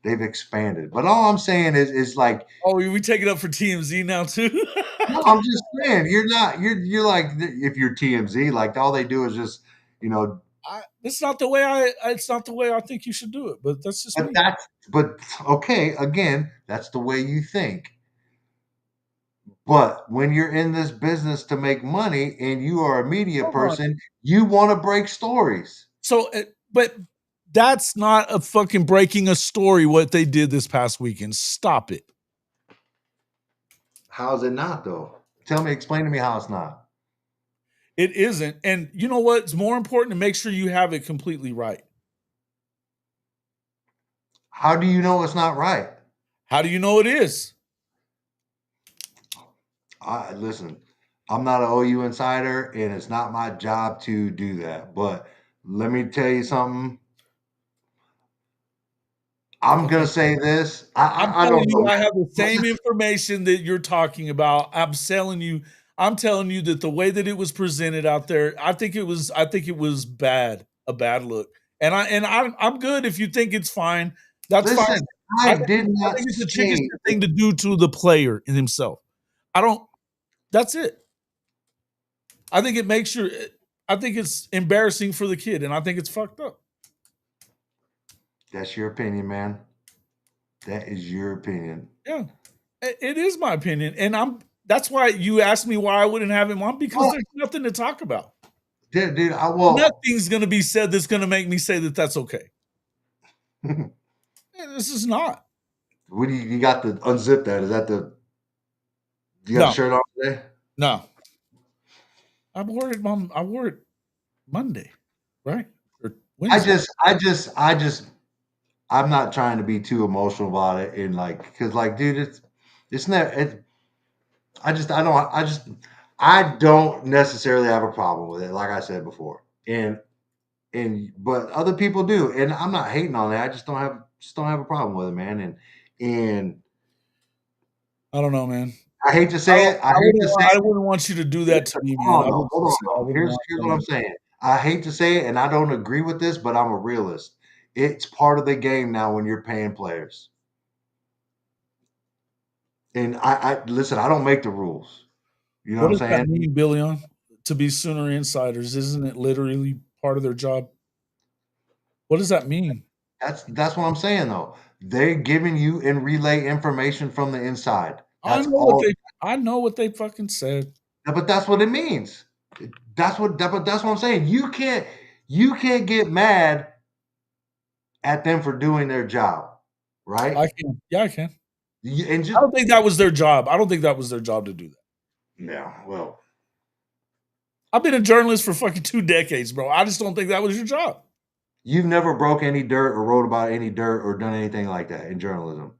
they've expanded. But all I'm saying is like, oh, we take it up for TMZ now too. No, I'm just saying you're like, if you're TMZ, like all they do is just, you know, it's not the way I think you should do it, but that's just me. But okay, again, that's the way you think. But when you're in this business to make money and you are a media person, you want to break stories. So, but that's not a fucking breaking a story what they did this past weekend. Stop it. How is it not though? Explain to me how it's not. It isn't. And you know what? It's more important to make sure you have it completely right. How do you know it's not right? How do you know it is? Listen, I'm not an OU insider, and it's not my job to do that. But let me tell you something. I'm gonna say this. I don't know. I have the same information that you're talking about. I'm telling you that the way that it was presented out there, I think it was bad, a bad look. And I'm good if you think it's fine. That's fine. I think it's a chickish thing to do to the player in himself. That's it. I think it's embarrassing for the kid, and I think it's fucked up. That's your opinion, man. That is your opinion. Yeah, it is my opinion, and that's why you asked me why I wouldn't have him on, because there's nothing to talk about. Dude, nothing's going to be said that's going to make me say that that's okay. This is not. What do you got to unzip that? Is that you got a shirt on today? No. I wore it Monday, right? Or Wednesday. I'm not trying to be too emotional about it, and like, because like, dude, I don't necessarily have a problem with it, like I said before. And But other people do, and I'm not hating on that. I just don't have a problem with it, man. And I don't know, man. I hate to say it. I wouldn't want you to do that to me, man. Hold on, hold on. Here's what I'm saying. I hate to say it, and I don't agree with this, but I'm a realist. It's part of the game now when you're paying players. And I listen. I don't make the rules. You know What what does I'm that saying? mean, Billion? To be Sooner insiders, isn't it literally part of their job? What does that mean? That's what I'm saying though. They're giving you and relay information from the inside. I That's know what all. they fucking said. But that's what it means. But that's what I'm saying. You can't get mad at them for doing their job, right? I can. Yeah, I can. And I just don't think that was their job. I don't think that was their job to do that. yeah, well, I've been a journalist for fucking 2 decades, bro. I just don't think that was your job. you've never broke any dirt or wrote about any dirt or done anything like that in journalism.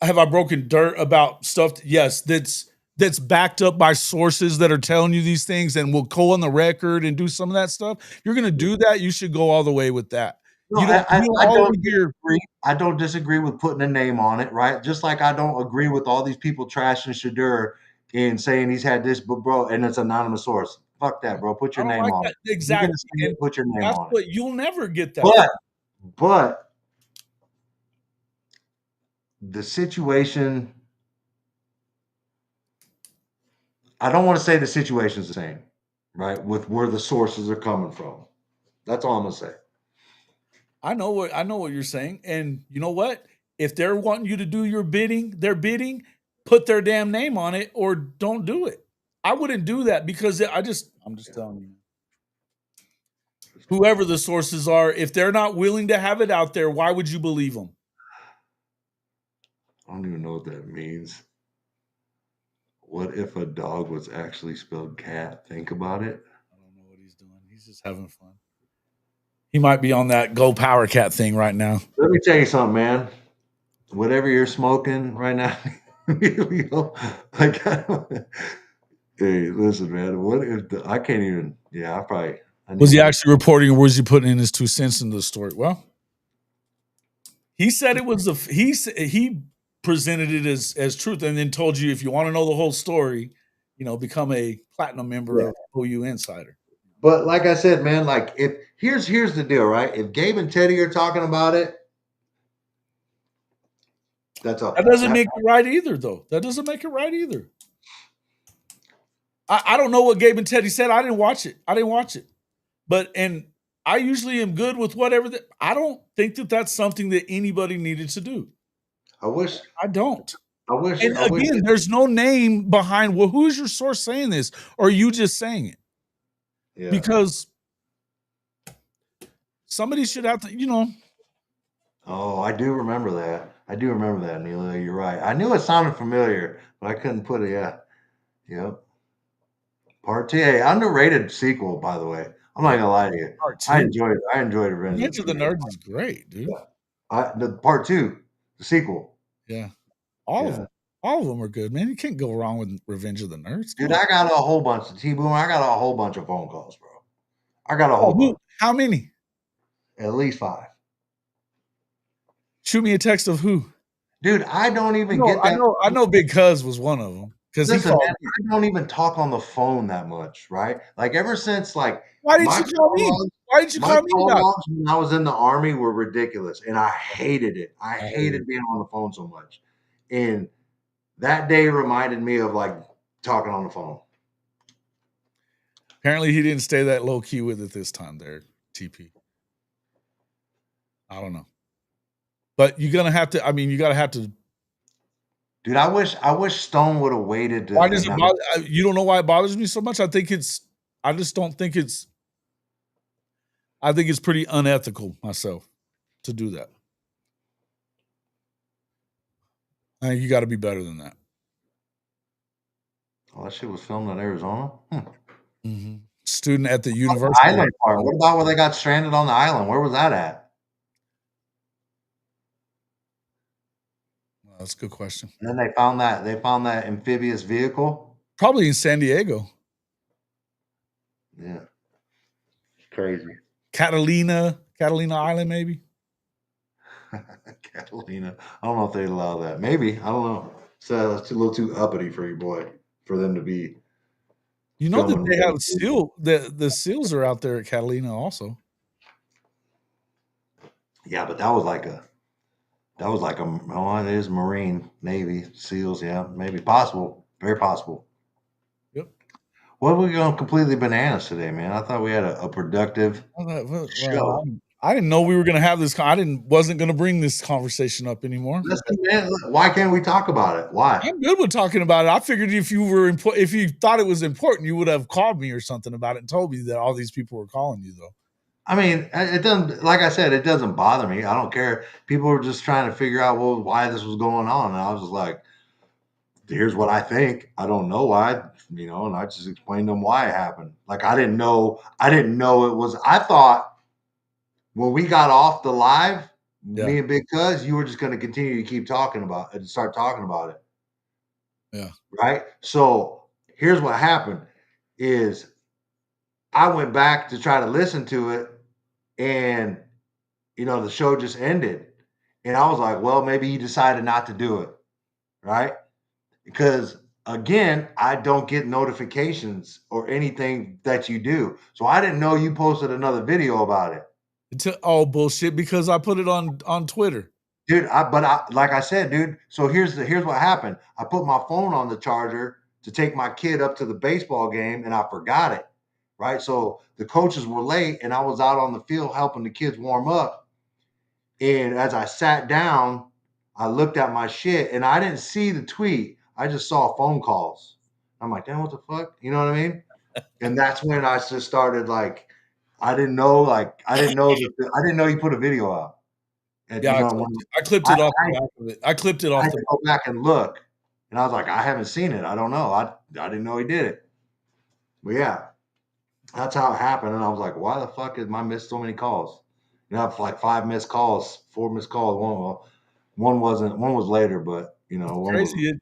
Have I broken dirt about stuff? Yes, that's backed up by sources that are telling you these things and will go on the record and do some of that stuff. If you're gonna do that, you should go all the way with that. No, You don't I all don't over here. disagree. I don't disagree with putting a name on it, right? Just like I don't agree with all these people trashing Shedeur and saying he's had this, but bro, and it's anonymous source. Fuck that, bro. Put I your don't name like on that. it. If you're gonna Exactly. say And it, put your name that's on it. what you'll never get that. But the situation, I don't want to say the situation's the same, right? With where the sources are coming from. That's all I'm gonna say. I know what you're saying. And you know what? If they're wanting you to do their bidding, put their damn name on it or don't do it. I wouldn't do that because I'm just telling you. Whoever the sources are, if they're not willing to have it out there, why would you believe them? I don't even know what that means. What if a dog was actually spelled cat? Think about it. I don't know what he's doing. He's just having fun. He might be on that Go Power Cat thing right now. Let me tell you something, man. Whatever you're smoking right now, you know, like, hey, listen, man. What if I can't even? Yeah, I Was need he to. actually reporting or was he putting in his 2 cents into the story? Well, he said it was he presented it as truth and then told you if you want to know the whole story, become a platinum member Yeah. of OU Insider. But like I said, man, like if here's the deal, right? If Gabe and Teddy are talking about it, that's a That doesn't make it right either, though. That doesn't make it right either. I don't know what Gabe and Teddy said. I didn't watch it. And I usually am good with whatever. I don't think that that's something that anybody needed to do. I wish I don't. I wish And I wish again, there's no name behind. Well, who's your source saying this? Or are you just saying it? yeah. Because somebody should have to. Oh, I do remember that, Neil. You're right. I knew it sounded familiar, but I couldn't put it. Yeah. Yep. Part two, hey, underrated sequel, by the way. I'm not gonna lie to you. Part I two. enjoyed I enjoyed Revenge Revenge of of the the Nerds. Nerds is great, dude. The part two, the sequel. Yeah. All of Yeah. them. All of them are good, man. You can't go wrong with Revenge of the Nerds. Come Dude, on. I got a whole bunch of T-Boom. I got a whole bunch of phone calls, bro. I got a Oh, whole bunch. how many? At least 5. Shoot me a text of who. Dude, I don't even No, get that. I know Big Cuz was one of them. Because he Listen, called man, me. I don't even talk on the phone that much, right? Like ever since like Why didn't my you call me? call Why didn't you my call me call about it? logs when I was in the army were ridiculous, and I hated it. I Oh. hated being on the phone so much. And that day reminded me of like talking on the phone. Apparently he didn't stay that low key with it this time there, TP. I don't know. But you're gonna have to, you gotta have to. Dude, I wish Stone would have waited to Why does it announce. bother you? Don't know why it bothers me so much? I just don't think I think it's pretty unethical myself to do that. I think you got to be better than that. Oh, that shit was filmed in Arizona. Mm-hmm. Student at the The university. island part. What about where they got stranded on the island? Where was that at? Well, that's a good question. And then they found that amphibious vehicle. Probably in San Diego. Yeah. crazy. Catalina Island, maybe. Catalina. I don't know if they'd allow that. Maybe. I don't know. So it's a little too uppity for you, boy, for them to be. You know that Filming they have videos. the seals are out there at Catalina also. Yeah, but that was like a oh, it is Marine, Navy, SEALs. Yeah, maybe possible. Very possible. Yep. What are we going completely bananas today, man? I thought we had a productive show. I didn't know we were going to have this. Wasn't going to bring this conversation up anymore. Listen, man, look, why can't we talk about it? Why? I'm good with talking about it. I figured if you thought it was important, you would have called me or something about it and told me that all these people were calling you, though. I mean, it doesn't. Like I said, it doesn't bother me. I don't care. People were just trying to figure out why this was going on, and I was just like, "Here's what I think. I don't know why, and I just explained to them why it happened. Like I didn't know. It was. I thought when we got off the live, me and Big Cuz, you were just going to continue to keep talking about it and start talking about it. Yeah. Right. So here's what happened: is I went back to try to listen to it, and the show just ended. And I was like, well, maybe he decided not to do it, right? Because again, I don't get notifications or anything that you do. So I didn't know you posted another video about it. Oh, bullshit, because I put it on Twitter. Dude, like I said, dude, so here's what happened. I put my phone on the charger to take my kid up to the baseball game, and I forgot it, right? So the coaches were late, and I was out on the field helping the kids warm up. And as I sat down, I looked at my shit, and I didn't see the tweet. I just saw phone calls. I'm like, damn, what the fuck? You know what I mean? And that's when I just started like, I didn't know you put a video out. And, Yeah, I clipped it off the back of it. I clipped it off I had to go back and look, and I was like, I haven't seen it. I don't know. I didn't know he did it. But yeah, that's how it happened. And I was like, why the fuck did I miss so many calls? I have like 5 missed calls, 4 missed calls. One was later, but one crazy.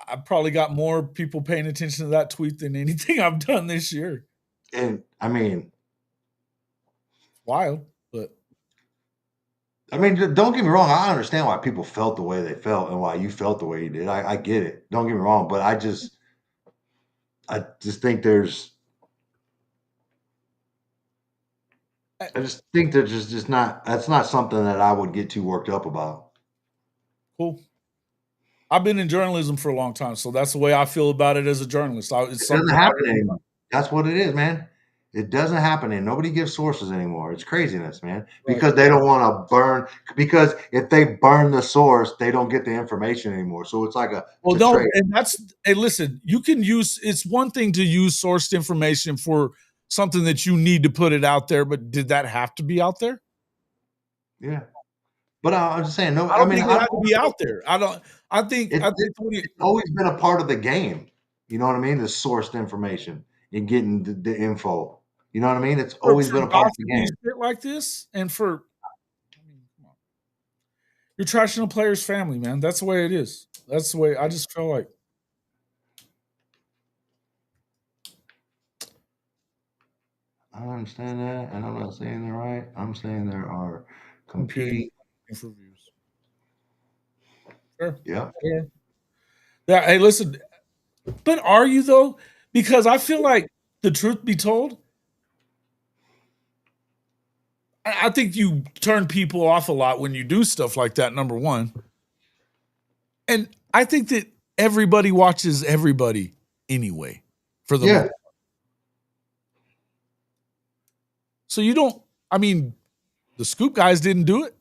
I probably got more people paying attention to that tweet than anything I've done this year. And I mean, wild, but I mean, don't get me wrong. I understand why people felt the way they felt and why you felt the way you did. I get it. Don't get me wrong, but I just think there's. I just think there's just not. That's not something that I would get too worked up about. Cool. I've been in journalism for a long time, so that's the way I feel about it as a journalist. It doesn't happen anymore. That's what it is, man. It doesn't happen, and nobody gives sources anymore. It's craziness, man. Because they don't want to burn. Because if they burn the source, they don't get the information anymore. So it's like and listen. You can use. It's one thing to use sourced information for something that you need to put it out there, but did that have to be out there? Yeah. But I'm just saying, no. I don't think it had to be out there. I think it's always been a part of the game. You know what I mean? The sourced information and getting the info. You know what I mean? It's always been a part of the game. Shit like this, and come on. You're trashing a player's family, man. That's the way it is. That's the way I just feel like. I understand that, and I'm not saying they're right. I'm saying there are competing for views. Sure. Yeah. Yeah. Hey, listen, but are you though? Because I feel like the truth be told, I think you turn people off a lot when you do stuff like that, number one. And I think that everybody watches everybody anyway, for the most part. So the Scoop guys didn't do it.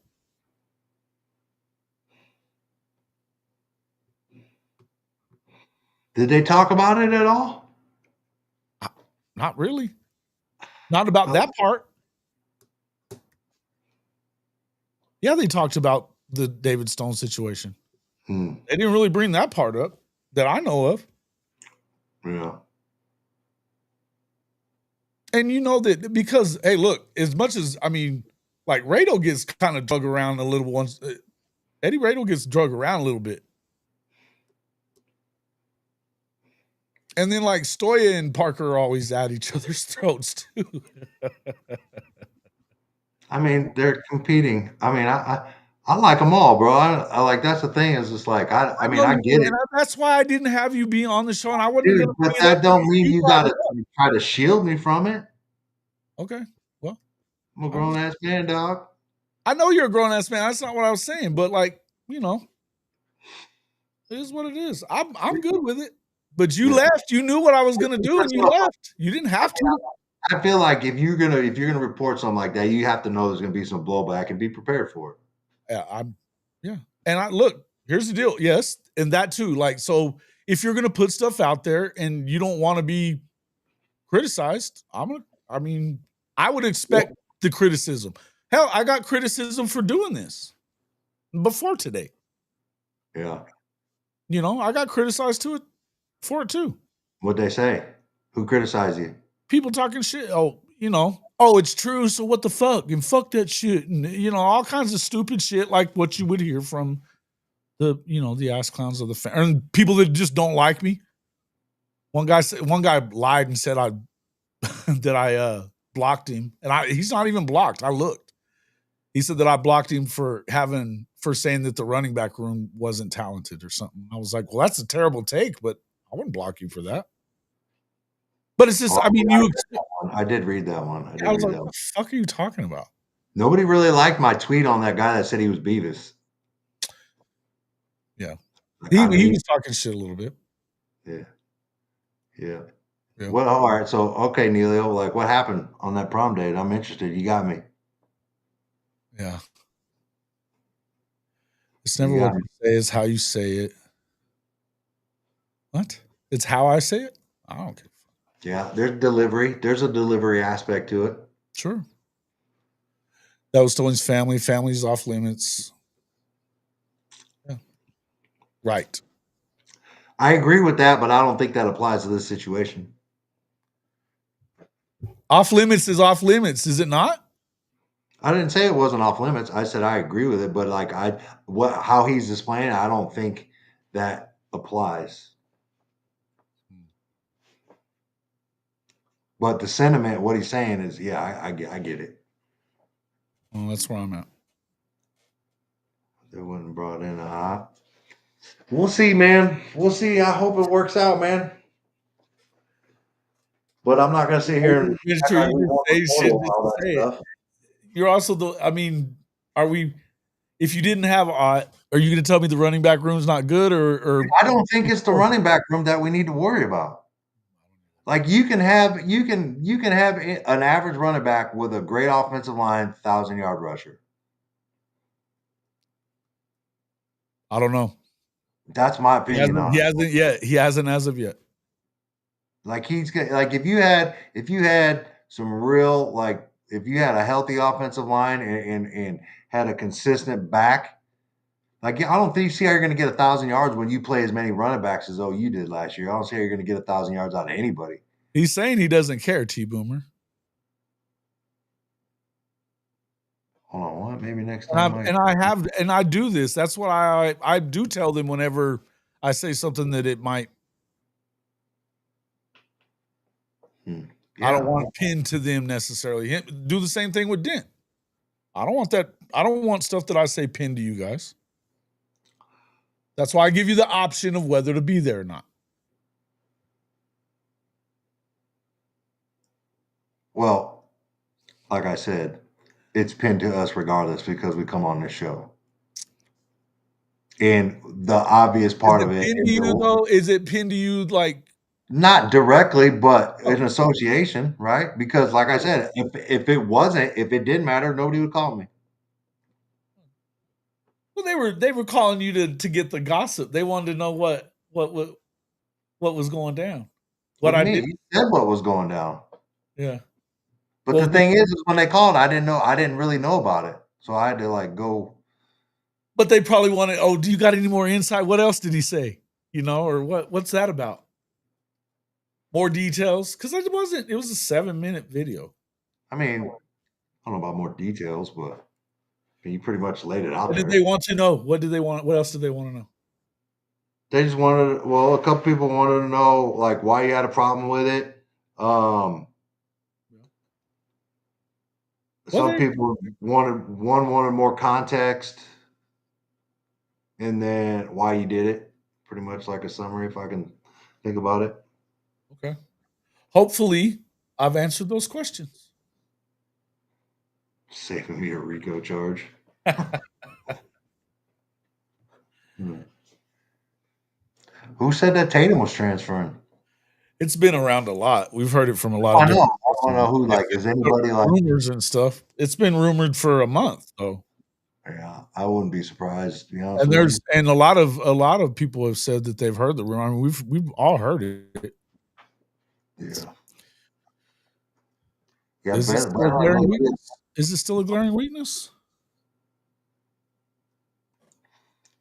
Did they talk about it at all? Not really. Not about that part. Yeah, they talked about the David Stone situation. They didn't really bring that part up that I know of. Yeah. And you know that because, hey, look, as much as, like Rado gets kind of drug around a little once. Eddie Rado gets drug around a little bit. And then like Stoya and Parker are always at each other's throats too. I mean, they're competing. I mean, I like them all, bro. I like that's the thing is just like I mean know I you get do, it, and that's why I didn't have you be on the show, and I wasn't dude. gonna But bring it up. that don't mean You you brought gotta it up. try to shield me from it. Okay. Well, I'm a grown ass man, dog. I know you're a grown ass man. That's not what I was saying, but like, you know, it is what it is. I'm good with it. But you Yeah. left. You knew what I was gonna do, and you left. You didn't have to. I feel like if you're gonna report something like that, you have to know there's gonna be some blowback and be prepared for it. Yeah, yeah. And I look, here's the deal. Yes, and that too. Like, so if you're gonna put stuff out there and you don't want to be criticized, I mean, I would expect the criticism. Hell, I got criticism for doing this before today. Yeah. You know, I got criticized for it too. What'd they say? Who criticized you? People talking shit. Oh, you know, oh, it's true. So what the fuck? And fuck that shit. And you know, all kinds of stupid shit like what you would hear from the ass clowns of the fan and people that just don't like me. One guy lied and said I that I blocked him, and he's not even blocked. I looked. He said that I blocked him for saying that the running back room wasn't talented or something. I was like, well, that's a terrible take, but I wouldn't block you for that. But it's just, Oh, I mean, I did read that one. I was like, what the fuck are you talking about? Nobody really liked my tweet on that guy that said he was Beavis. Yeah. He was talking shit a little bit. Yeah. Well, all right. So, okay, Neilio, like what happened on that prom date? I'm interested. You got me. Yeah. It's never what you say, it's how you say it. What? It's how I say it? I don't care. Yeah, there's delivery. There's a delivery aspect to it. Sure. That was Tony's family. Family's off limits. Yeah. Right. I agree with that, but I don't think that applies to this situation. Off limits is off limits, is it not? I didn't say it wasn't off limits. I said I agree with it, but like how he's displaying it, I don't think that applies. But the sentiment, what he's saying is, yeah, I get it. Well, that's where I'm at. They wasn't brought in We'll see, man. We'll see. I hope it works out, man. But I'm not gonna sit here and You're also I mean, are we? If you didn't have are you going to tell me the running back room's not good or I don't think it's the running back room that we need to worry about. Like you can have an average running back with a great offensive line, 1,000-yard rusher. I don't know. That's my opinion. He hasn't yet. He hasn't as of yet. Like if you had some real like if you had a healthy offensive line and had a consistent back, like I don't think you see how you're going to get 1,000 yards when you play as many running backs as OU did last year. I don't see how you're going to get 1,000 yards out of anybody. He's saying he doesn't care, T-Boomer. Hold on, what? Maybe next time. And I do this. That's what I do tell them whenever I say something that it might. Yeah. I don't want to pin to them necessarily. Do the same thing with Dent. I don't want that. I don't want stuff that I say pinned to you guys. That's why I give you the option of whether to be there or not. Well, like I said, it's pinned to us regardless because we come on this show. And the obvious part of it is it pinned to you like not directly, but in association, right? Because like I said, if it didn't matter, nobody would call me. Well, they were calling you to get the gossip. They wanted to know what was going down. What I did. You said what was going down. Yeah. But the thing is when they called, I didn't really know about it. So I had to like go. But they probably wanted, oh, do you got any more insight? What else did he say? You know, or what's that about? More details? Because it was a 7-minute video. I mean, I don't know about more details, but you pretty much laid it out What there. did they want to know? What else did they want to know? They just wanted. Well, a couple people wanted to know like why you had a problem with it. Some people wanted more context, and then why you did it. Pretty much like a summary, if I can think about it. Okay. Hopefully, I've answered those questions. Saving me a RICO charge. Who said that Tatum was transferring? It's been around a lot. We've heard it from a lot of I know. different I don't know who. Like, is anybody like? rumors and stuff. It's been rumored for a month, though. Yeah, I wouldn't be surprised. To be honest And with there's you. and a lot of people have said that they've heard the rumor. I mean, we've all heard it. Yeah. Yeah, Is it better, still a glaring weakness? Is it still a glaring weakness?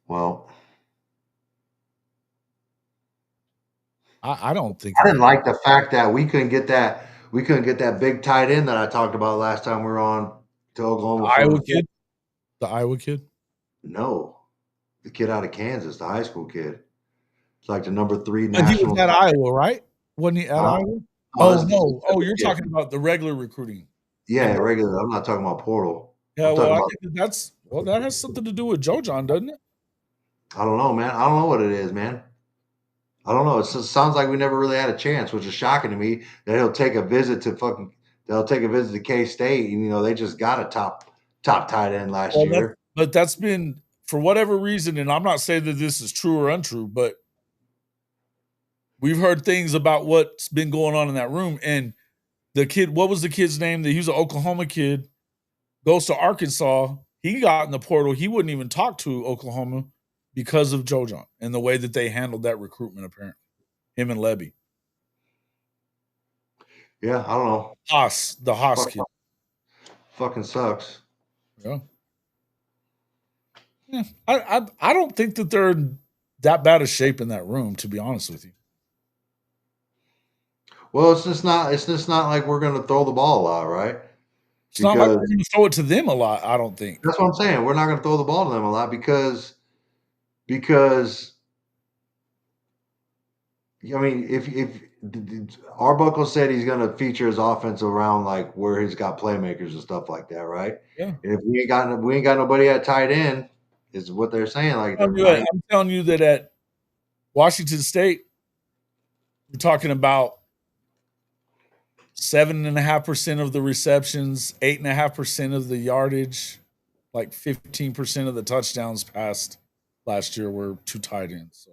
Well, I don't think I it didn't is. like the fact that we couldn't get that. We couldn't get that big tight end that I talked about last time we were on to Oklahoma The Iowa for kid. The Iowa kid. no, the kid out of Kansas, the high school kid. It's like the number 3 But he was national. at Iowa, right? Wasn't he at Iowa? Oh, Oh no! Oh, you're talking about the regular recruiting. Yeah, regular. I'm not talking about portal. Yeah, I'm well, talking I about. think that has something to do with Joe John, doesn't it? I don't know, man. I don't know what it is, man. I don't know. It sounds like we never really had a chance, which is shocking to me that he'll take a visit to fucking. They'll take a visit to K State, and they just got a top tight end last Well, year. that's been for whatever reason, and I'm not saying that this is true or untrue, but we've heard things about what's been going on in that room. And the kid, what was the kid's name? He was an Oklahoma kid, goes to Arkansas. He got in the portal. He wouldn't even talk to Oklahoma because of Joe John and the way that they handled that recruitment, apparently. Him and Levy. Yeah, I don't know. The Haas kid. Fucking sucks. Yeah. Yeah. I don't think that they're in that bad a shape in that room, to be honest with you. Well, it's just not. It's just not like we're going to throw the ball a lot, right? It's not like we're going to throw it to them a lot, I don't think. That's what I'm saying. We're not going to throw the ball to them a lot because I mean, if Arbuckle said he's going to feature his offense around like where he's got playmakers and stuff like that, right? Yeah. And if we ain't got nobody at tight end, is what they're saying. Like I'm telling you that at Washington State, we're talking about 7.5% of the receptions, 8.5% of the yardage, like 15% of the touchdowns passed last year were to tight ends. So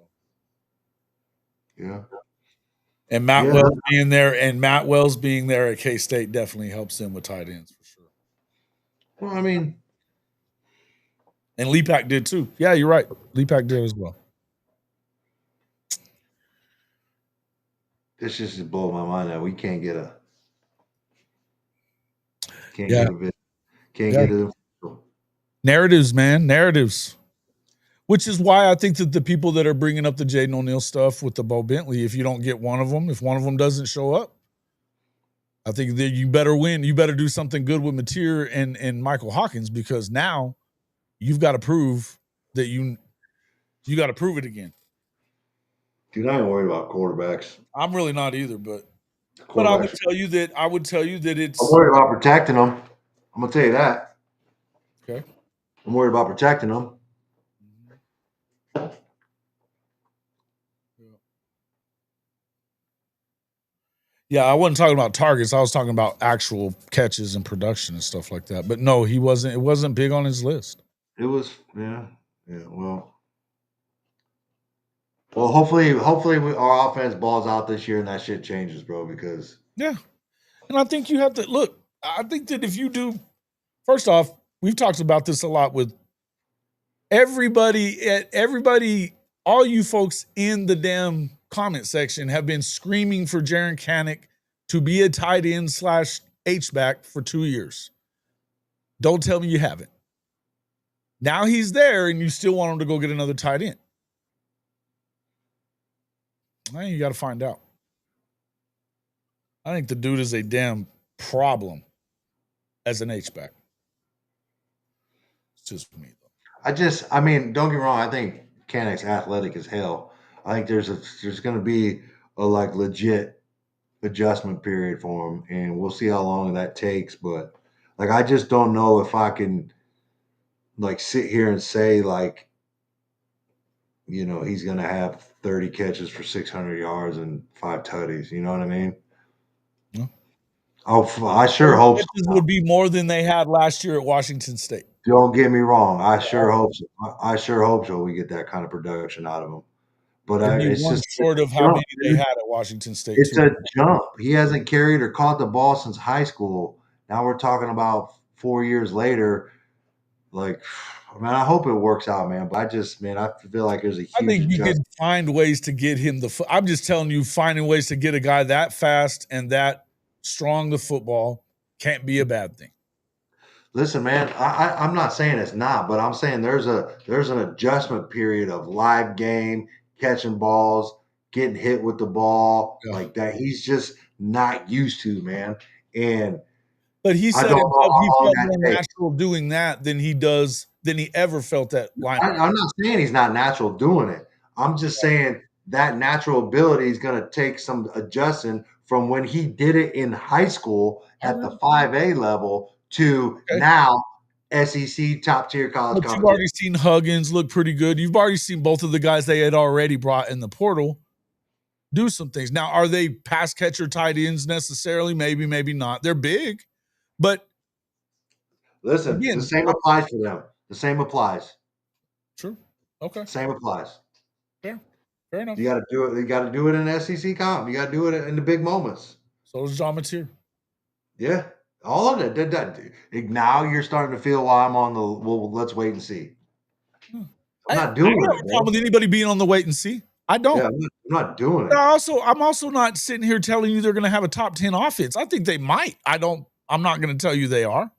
yeah. And Matt Wells being there at K State definitely helps them with tight ends for sure. Well, I mean, and Leapak did too. Yeah, you're right. Leapak did as well. This just blows my mind that we can't get a get a narratives, man, narratives. Which is why I think that the people that are bringing up the Jaden O'Neal stuff with the Bo Bentley, if you don't get one of them, if one of them doesn't show up, I think that you better win. You better do something good with Mateer and Michael Hawkins, because now you've got to prove that you got to prove it again. Dude, I ain't worried about quarterbacks. I'm really not either, but I would tell you that it's. I'm worried about protecting them. I'm gonna tell you that. Okay. I'm worried about protecting them. Yeah, I wasn't talking about targets. I was talking about actual catches and production and stuff like that. But no, he wasn't. It wasn't big on his list. It was, yeah. Well, hopefully, our offense balls out this year and that shit changes, bro. Because yeah, and I think you have to look. I think that if you do, first off, we've talked about this a lot with everybody, all you folks in the damn comment section have been screaming for Jaren Kanak to be a tight end / H-back for 2 years. Don't tell me you haven't. Now he's there and you still want him to go get another tight end. I think you got to find out. I think the dude is a damn problem as an H-back. It's just me, though. I mean, don't get me wrong. I think Kanak's athletic as hell. I think there's going to be a like legit adjustment period for him, and we'll see how long that takes. But like, I just don't know if I can like sit here and say like, he's going to have 30 catches for 600 yards and 5 tutties. You know what I mean? Yeah. Oh, I sure 30 hope catches so. would be more than they had last year at Washington State. Don't get me wrong. I sure hope so. I sure hope so. We get that kind of production out of him. But It'd be it's one just short of how jump, many they dude. had at Washington State, It's too. a jump. He hasn't carried or caught the ball since high school. Now we're talking about 4 years later. Like, man, I hope it works out, man. But I feel like there's a I huge think you adjustment. could find ways to get him I'm just telling you, finding ways to get a guy that fast and that strong to football can't be a bad thing. Listen, man, I'm not saying it's not, but I'm saying there's an adjustment period of live game, catching balls, getting hit with the ball, Yeah. like that. He's just not used to, man. And But he I said don't know himself he how long felt that more takes. natural doing that than he ever felt at linebacker. I'm not saying he's not natural doing it. I'm just saying that natural ability is going to take some adjusting from when he did it in high school at the 5A level to Okay. now SEC top tier college But you've competition. already seen Huggins look pretty good. You've already seen both of the guys they had already brought in the portal do some things. Now, are they pass catcher tight ends necessarily? Maybe, maybe not. They're big, but Listen, the again, same applies for them. The same applies. true. Okay, Same applies. fair enough. You got to do it. You got to do it in SEC comp. You got to do it in the big moments. So is John Mateer. Yeah, all of it. Now you're starting to feel why I'm on the. Well, let's wait and see. I'm not I doing don't have it, a bro. problem with anybody being on the wait and see. I don't. Yeah, I'm not doing But it. I'm also not sitting here telling you they're going to have a top 10 offense. I think they might. I'm not going to tell you they are.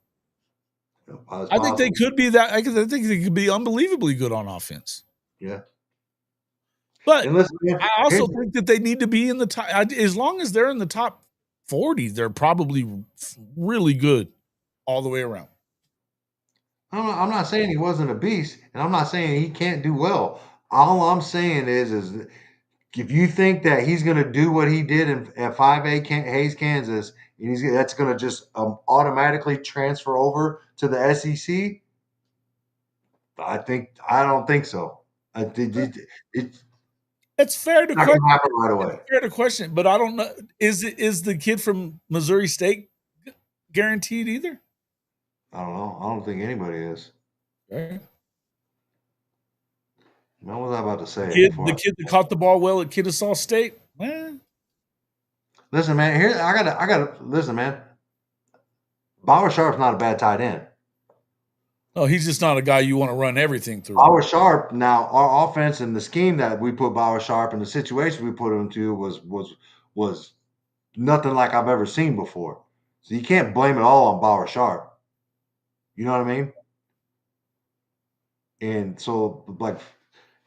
I think they could be that. I think they could be unbelievably good on offense. Yeah. But And listen, man, I also think that they need to be in the top. As long as they're in the top 40, they're probably really good all the way around. I'm not saying he wasn't a beast, and I'm not saying he can't do well. All I'm saying is if you think that he's going to do what he did at 5A Hayes, Kansas, and that's going to just automatically transfer over to the SEC, I don't think so. I think It's fair to not going to happen right away. Fair to question, but I don't know. Is the kid from Missouri State guaranteed either? I don't know. I don't think anybody is. Okay. What was I about to say? The kid that caught the ball well at Kennesaw State. Listen, man. Here I gotta listen, man. Bauer Sharp's not a bad tight end. No, he's just not a guy you want to run everything through. Bauer Sharp. Now, our offense and the scheme that we put Bauer Sharp and the situation we put him to was nothing like I've ever seen before. So you can't blame it all on Bauer Sharp. You know what I mean? And so, like,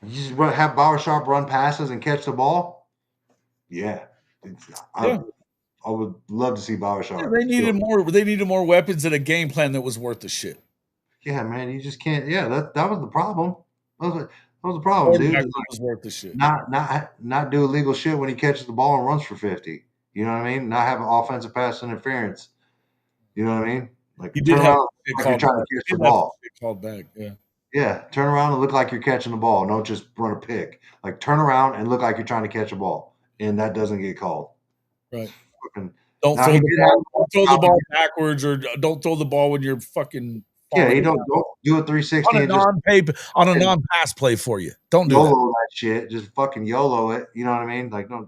you just have Bauer Sharp run passes and catch the ball. Yeah, I would love to see Bauer Sharp. They needed more. They needed more weapons and a game plan that was worth the shit. Yeah, man, you just can't. Yeah, that was the problem. That was the problem, dude. Was worth the shit. Not do illegal shit when he catches the ball and runs for 50. You know what I mean? Not have offensive pass interference. You know what I mean? Like you turn did around like you're trying to catch the ball. Called back, yeah. Yeah, turn around and look like you're catching the ball. Don't just run a pick. Like turn around and look like you're trying to catch a ball, and that doesn't get called. Right. Fucking, don't throw the ball backwards, or don't throw the ball when you're fucking. Yeah, you don't do a 360 on a non-pass play for you. Don't do YOLO that shit. Just fucking YOLO it. You know what I mean? Like, don't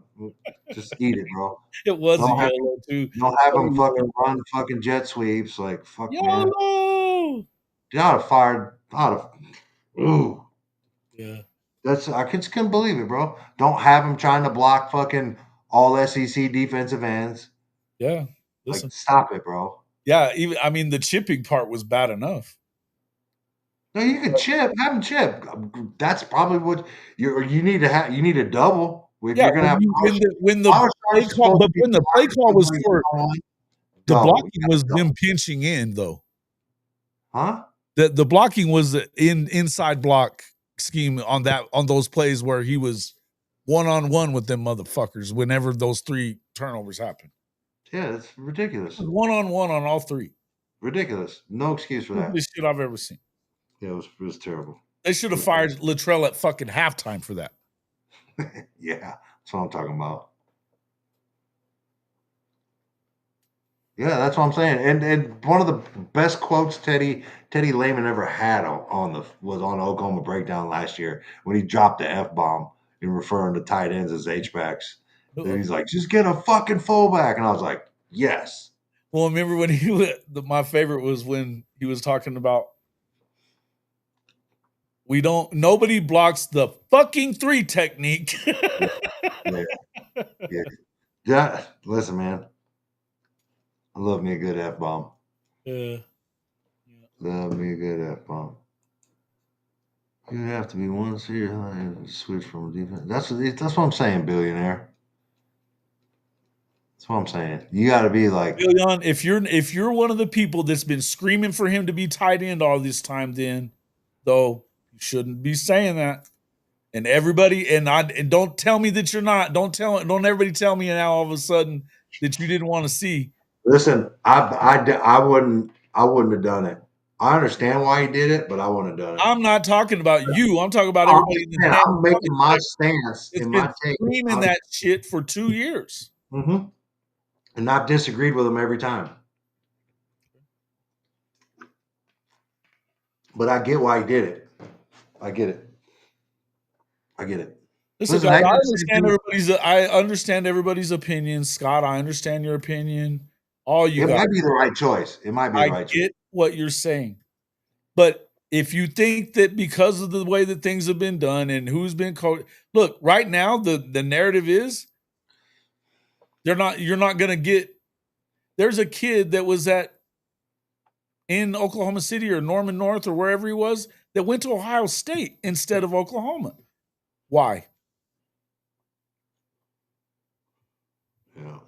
just eat it, bro. It was a YOLO too. Don't have them fucking run fucking jet sweeps. Like, fuck, YOLO. Man. Dude, I'd have fired. Ooh. Yeah. I just couldn't believe it, bro. Don't have him trying to block fucking all SEC defensive ends. Yeah. Listen. Like, stop it, bro. Yeah, the chipping part was bad enough. No, you can chip. Have him chip. That's probably what you need to have. You need a double. You're gonna have when the play call was for the blocking was them pinching in though. Huh? The blocking was inside block scheme on those plays where he was one-on-one with them motherfuckers whenever those 3 turnovers happen. Yeah, it's ridiculous. One-on-one on all 3. Ridiculous. No excuse for that. Stupidest shit I've ever seen. Yeah, it was terrible. They should have fired Latrell at fucking halftime for that. Yeah, that's what I'm talking about. Yeah, that's what I'm saying. And one of the best quotes Teddy Lehman ever had was on Oklahoma Breakdown last year when he dropped the F-bomb in referring to tight ends as H-backs. He's like, just get a fucking fullback. And I was like, yes. Well, remember when my favorite was when he was talking about nobody blocks the fucking 3 technique. Yeah. Listen, man. I love me a good F-bomb. Yeah. Love me a good F-bomb. You have to be one here. Switch from defense. That's what I'm saying, billionaire. That's what I'm saying. You got to be like, Billion, if you're one of the people that's been screaming for him to be tight end all this time, then though you shouldn't be saying that. And everybody, and don't tell me that you're not. Don't everybody tell me now all of a sudden that you didn't want to see. Listen, I wouldn't have done it. I understand why he did it, but I wouldn't have done it. I'm not talking about you. I'm talking about everybody in the I'm making my stance in my take. Screaming that shit for 2 years. Mm-hmm. And I've disagreed with him every time. But I get why he did it. I get it. Listen, guys, I understand everybody's opinion. Scott, I understand your opinion. It might be the right choice. It might be the right choice. I get what you're saying. But if you think that because of the way that things have been done and who's been coached, look, right now the narrative is you're not going to get. There's a kid that was in Oklahoma City or Norman North or wherever he was that went to Ohio State instead of Oklahoma. Why? Yeah.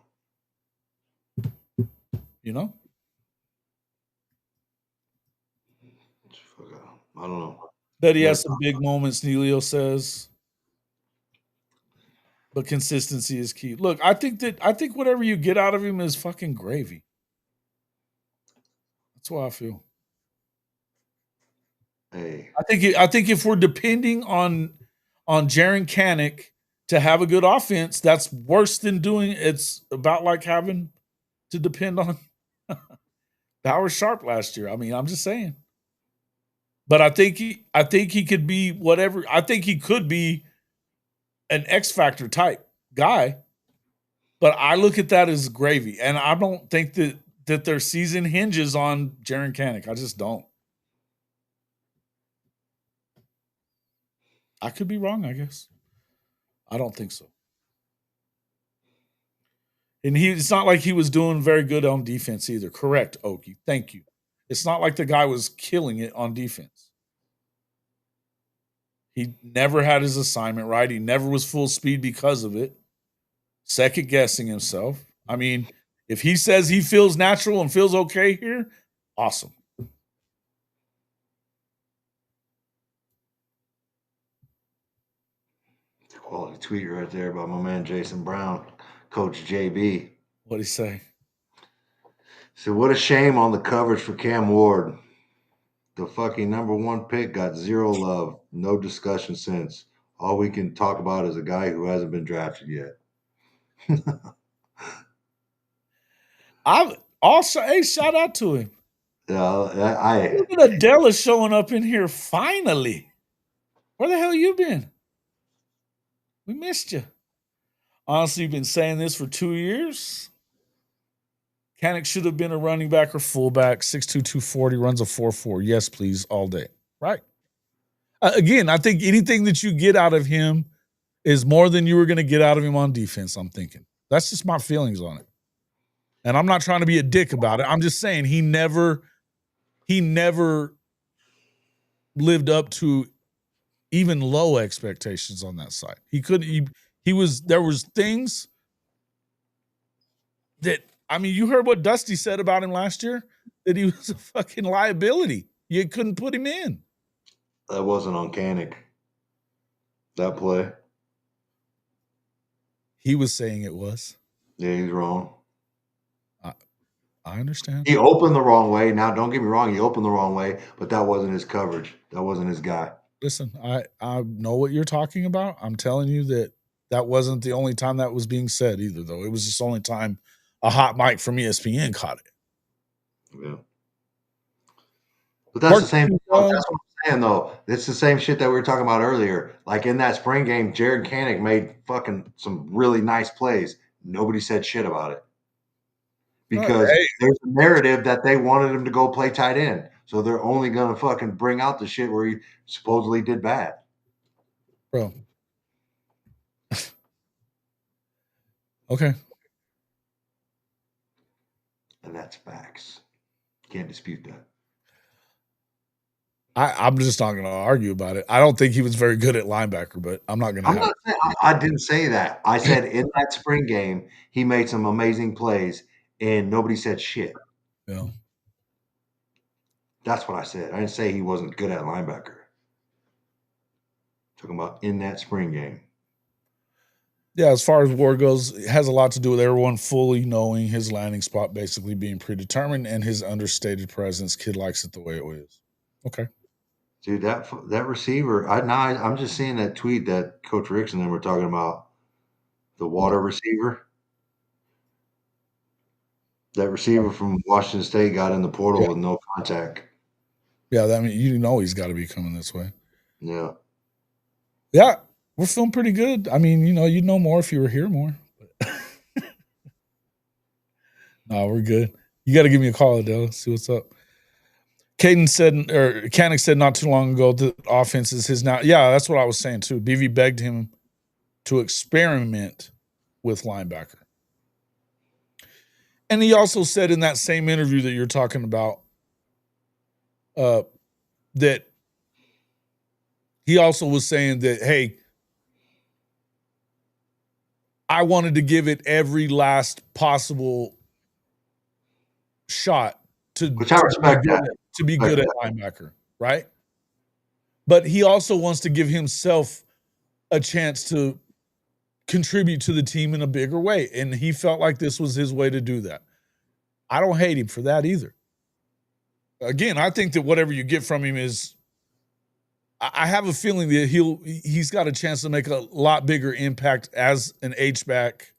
You know? I don't know. That he has some big moments, Neilio says. But consistency is key. Look, I think whatever you get out of him is fucking gravy. That's what I feel. Hey. I think if we're depending on Jaren Kanak to have a good offense, that's worse than it's about like having to depend on Bauer Sharp last year. I mean, I'm just saying. But I think he could be whatever. I think he could be an X Factor type guy. But I look at that as gravy. And I don't think that their season hinges on Jaren Kanak. I just don't. I could be wrong, I guess. I don't think so. And it's not like he was doing very good on defense either. Correct, Okie. Thank you. It's not like the guy was killing it on defense. He never had his assignment right. He never was full speed because of it. Second guessing himself. I mean, if he says he feels natural and feels okay here, awesome. Quality tweet right there by my man Jason Brown, Coach JB. What'd he say? So what a shame on the coverage for Cam Ward. The fucking number 1 pick got 0 love. No discussion since. All we can talk about is a guy who hasn't been drafted yet. Hey, shout out to him. Look at Adela showing up in here finally. Where the hell you been? We missed you. Honestly, you've been saying this for 2 years. Kanak should have been a running back or fullback. 6'2", 240, runs a 4.4. Yes, please, all day. Right. Again, I think anything that you get out of him is more than you were going to get out of him on defense, I'm thinking. That's just my feelings on it. And I'm not trying to be a dick about it. I'm just saying he never lived up to even low expectations on that side. There was things that, I mean, you heard what Dusty said about him last year, that he was a fucking liability. You couldn't put him in. That wasn't on Kanak. That play. He was saying it was. Yeah, he's wrong. I understand. He opened the wrong way. Now, don't get me wrong. He opened the wrong way, but that wasn't his coverage. That wasn't his guy. Listen, I know what you're talking about. I'm telling you that wasn't the only time that was being said either, though. It was just the only time a hot mic from ESPN caught it. Yeah. But that's the same. That's what I'm saying, though. It's the same shit that we were talking about earlier. Like in that spring game, Jared Kanek made fucking some really nice plays. Nobody said shit about it because there's a narrative that they wanted him to go play tight end. So they're only going to fucking bring out the shit where he supposedly did bad. Bro. Okay. And that's facts. Can't dispute that. I'm just not going to argue about it. I don't think he was very good at linebacker, but I'm not going to. I didn't say that. I said in that spring game, he made some amazing plays, and nobody said shit. Yeah. That's what I said. I didn't say he wasn't good at linebacker. Talking about in that spring game. Yeah, as far as war goes, it has a lot to do with everyone fully knowing his landing spot basically being predetermined and his understated presence. Kid likes it the way it is. Okay. Dude, that receiver, I'm just seeing that tweet that Coach Ricks and them were talking about the water receiver. That receiver from Washington State got in the portal with no contact. Yeah, I mean, you know he's got to be coming this way. Yeah. Yeah, we're feeling pretty good. I mean, you'd know more if you were here more. No, we're good. You got to give me a call, Adele. See what's up. Kanek said not too long ago that offense is his now. Yeah, that's what I was saying too. BV begged him to experiment with linebacker. And he also said in that same interview that you're talking about that he also was saying that, hey, I wanted to give it every last possible shot to be good at linebacker, right? But he also wants to give himself a chance to contribute to the team in a bigger way. And he felt like this was his way to do that. I don't hate him for that either. Again, I think that whatever you get from him is, I have a feeling that he's got a chance to make a lot bigger impact as an H-back,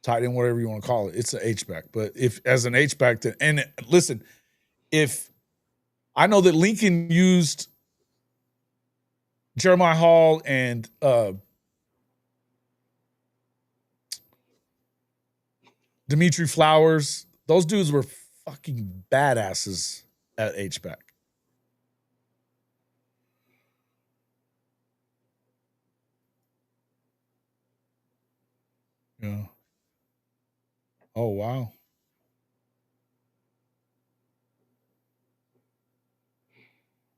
tight end, whatever you want to call it. It's an H-back. But if as an H-back, and listen, if I know that Lincoln used Jeremiah Hall and Dimitri Flowers, those dudes were fucking badasses at H-back. Yeah. Oh, wow.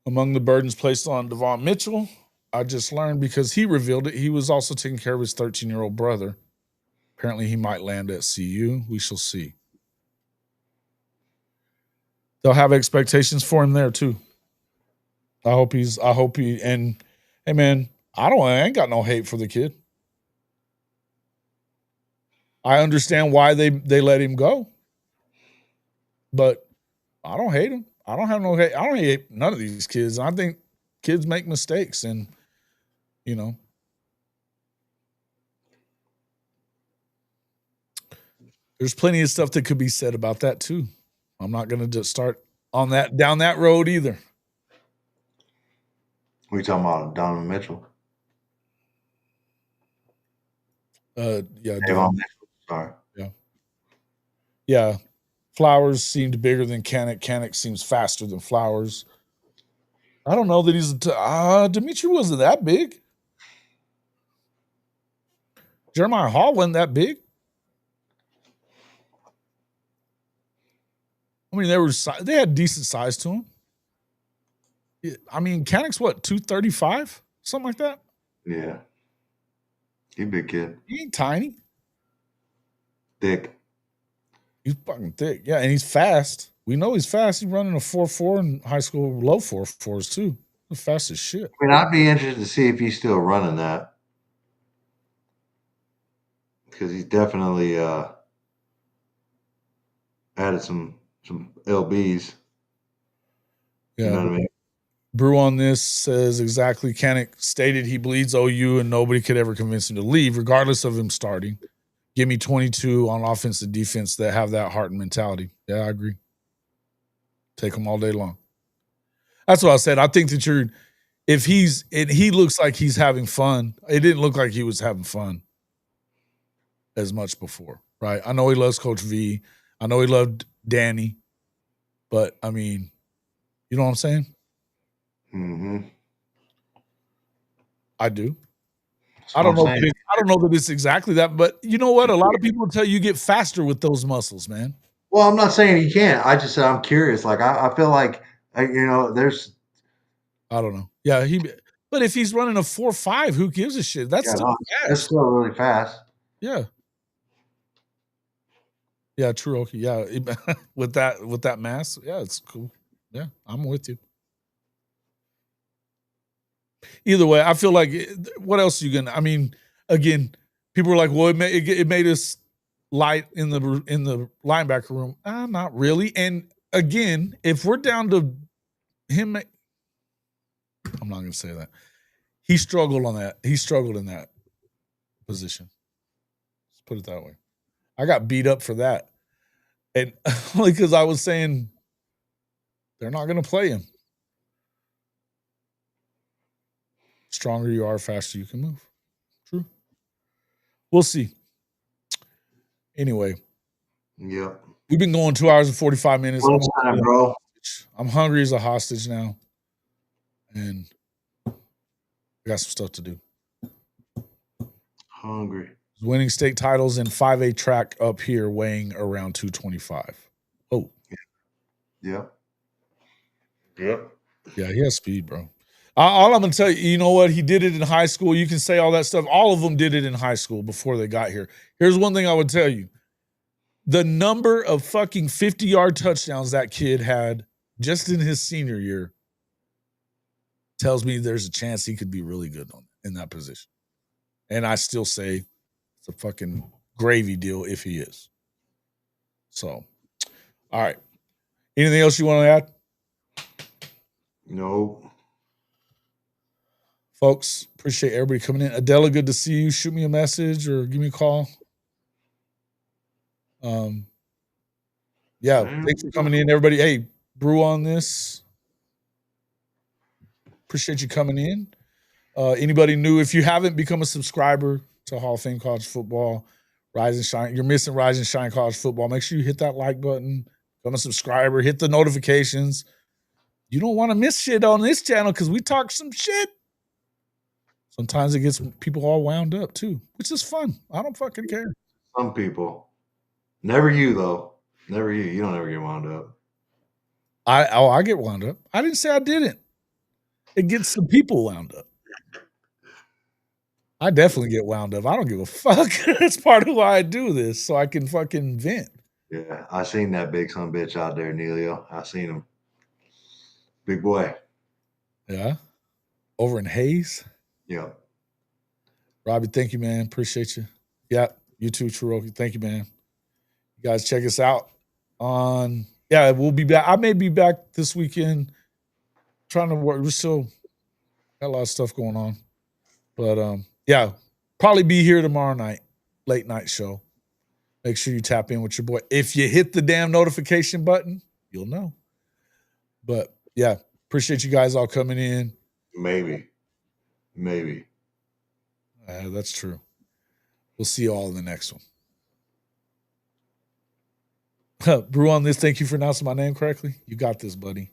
Among the burdens placed on Devon Mitchell, I just learned because he revealed it, he was also taking care of his 13-year-old brother. Apparently, he might land at CU. We shall see. They'll have expectations for him there too. I hope and hey man, I ain't got no hate for the kid. I understand why they let him go. But I don't hate him. I don't have no hate. I don't hate none of these kids. I think kids make mistakes and there's plenty of stuff that could be said about that too. I'm not going to just start down that road either. What are you talking about, Donovan Mitchell? Yeah, Devon Mitchell. Sorry. Yeah. Flowers seemed bigger than Kanek. Kanek seems faster than Flowers. I don't know that he's Dimitri wasn't that big. Jeremiah Hall wasn't that big. I mean, they had decent size to him. I mean, Kanek's what, 235? Something like that? Yeah. He's a big kid. He ain't tiny. Thick. He's fucking thick. Yeah, and he's fast. We know he's fast. He's running a 4.4 in high school, low 4.4s too. He's fast as shit. I mean, I'd be interested to see if he's still running that. because he's definitely added some lbs. Yeah. You know what I mean? Brew on this says exactly. Kanik stated he bleeds OU and nobody could ever convince him to leave, regardless of him starting. Give me 22 on offense and defense that have that heart and mentality. Yeah, I agree. Take them all day long. That's what I said. I think that he looks like he's having fun. It didn't look like he was having fun as much before, right? I know he loves Coach V. I know he loved Danny, but I mean, you know what I'm saying? Mm-hmm. I do. I don't know that it's exactly that, but you know what? A lot of people will tell you get faster with those muscles, man. Well, I'm not saying he can't. I just said I'm curious. Like I feel like there's. I don't know. Yeah, but if he's running a 4.5, who gives a shit? That's still fast. That's still really fast. Yeah. Yeah, true. Okay. Yeah. with that mass. Yeah, it's cool. Yeah, I'm with you. Either way, I feel like what else are you gonna? I mean, again, people are like, well, it made us light in the linebacker room. Not really. And again, if we're down to him, I'm not gonna say that. He struggled on that. He struggled in that position. Let's put it that way. I got beat up for that. And only because I was saying they're not gonna play him. Stronger you are, faster you can move. True. We'll see. Anyway. Yep. We've been going 2 hours and 45 minutes. Time, bro. I'm hungry as a hostage now. And I got some stuff to do. Hungry. Winning state titles in 5A track up here weighing around 225. Oh. Yep. Yeah, he has speed, bro. All I'm going to tell you, you know what? He did it in high school. You can say all that stuff. All of them did it in high school before they got here. Here's one thing I would tell you. The number of fucking 50-yard touchdowns that kid had just in his senior year tells me there's a chance he could be really good in that position. And I still say it's a fucking gravy deal if he is. So, all right. Anything else you want to add? No. Folks, appreciate everybody coming in. Adela, good to see you. Shoot me a message or give me a call. Yeah, thanks for coming in, everybody. Hey, brew on this. Appreciate you coming in. Anybody new, if you haven't become a subscriber to Hall of Fame College Football, Rise and Shine, you're missing Rise and Shine College Football. Make sure you hit that like button, become a subscriber, hit the notifications. You don't want to miss shit on this channel because we talk some shit. Sometimes it gets people all wound up too, which is fun. I don't fucking care. Some people. Never you, though. Never you. You don't ever get wound up. I get wound up. I didn't say I didn't. It gets some people wound up. I definitely get wound up. I don't give a fuck. That's part of why I do this, so I can fucking vent. Yeah, I seen that big son bitch out there, Neilio. I seen him. Big boy. Yeah. Over in Hayes. Yeah. Robbie, thank you, man. Appreciate you. Yeah, you too, Cherokee. Thank you, man. You guys check us out on, we'll be back. I may be back this weekend trying to work. We're still got a lot of stuff going on. But probably be here tomorrow night, late night show. Make sure you tap in with your boy. If you hit the damn notification button, you'll know. But yeah, appreciate you guys all coming in. Maybe. That's true. We'll see you all in the next one. Brew on this. Thank you for announcing my name correctly. You got this, buddy.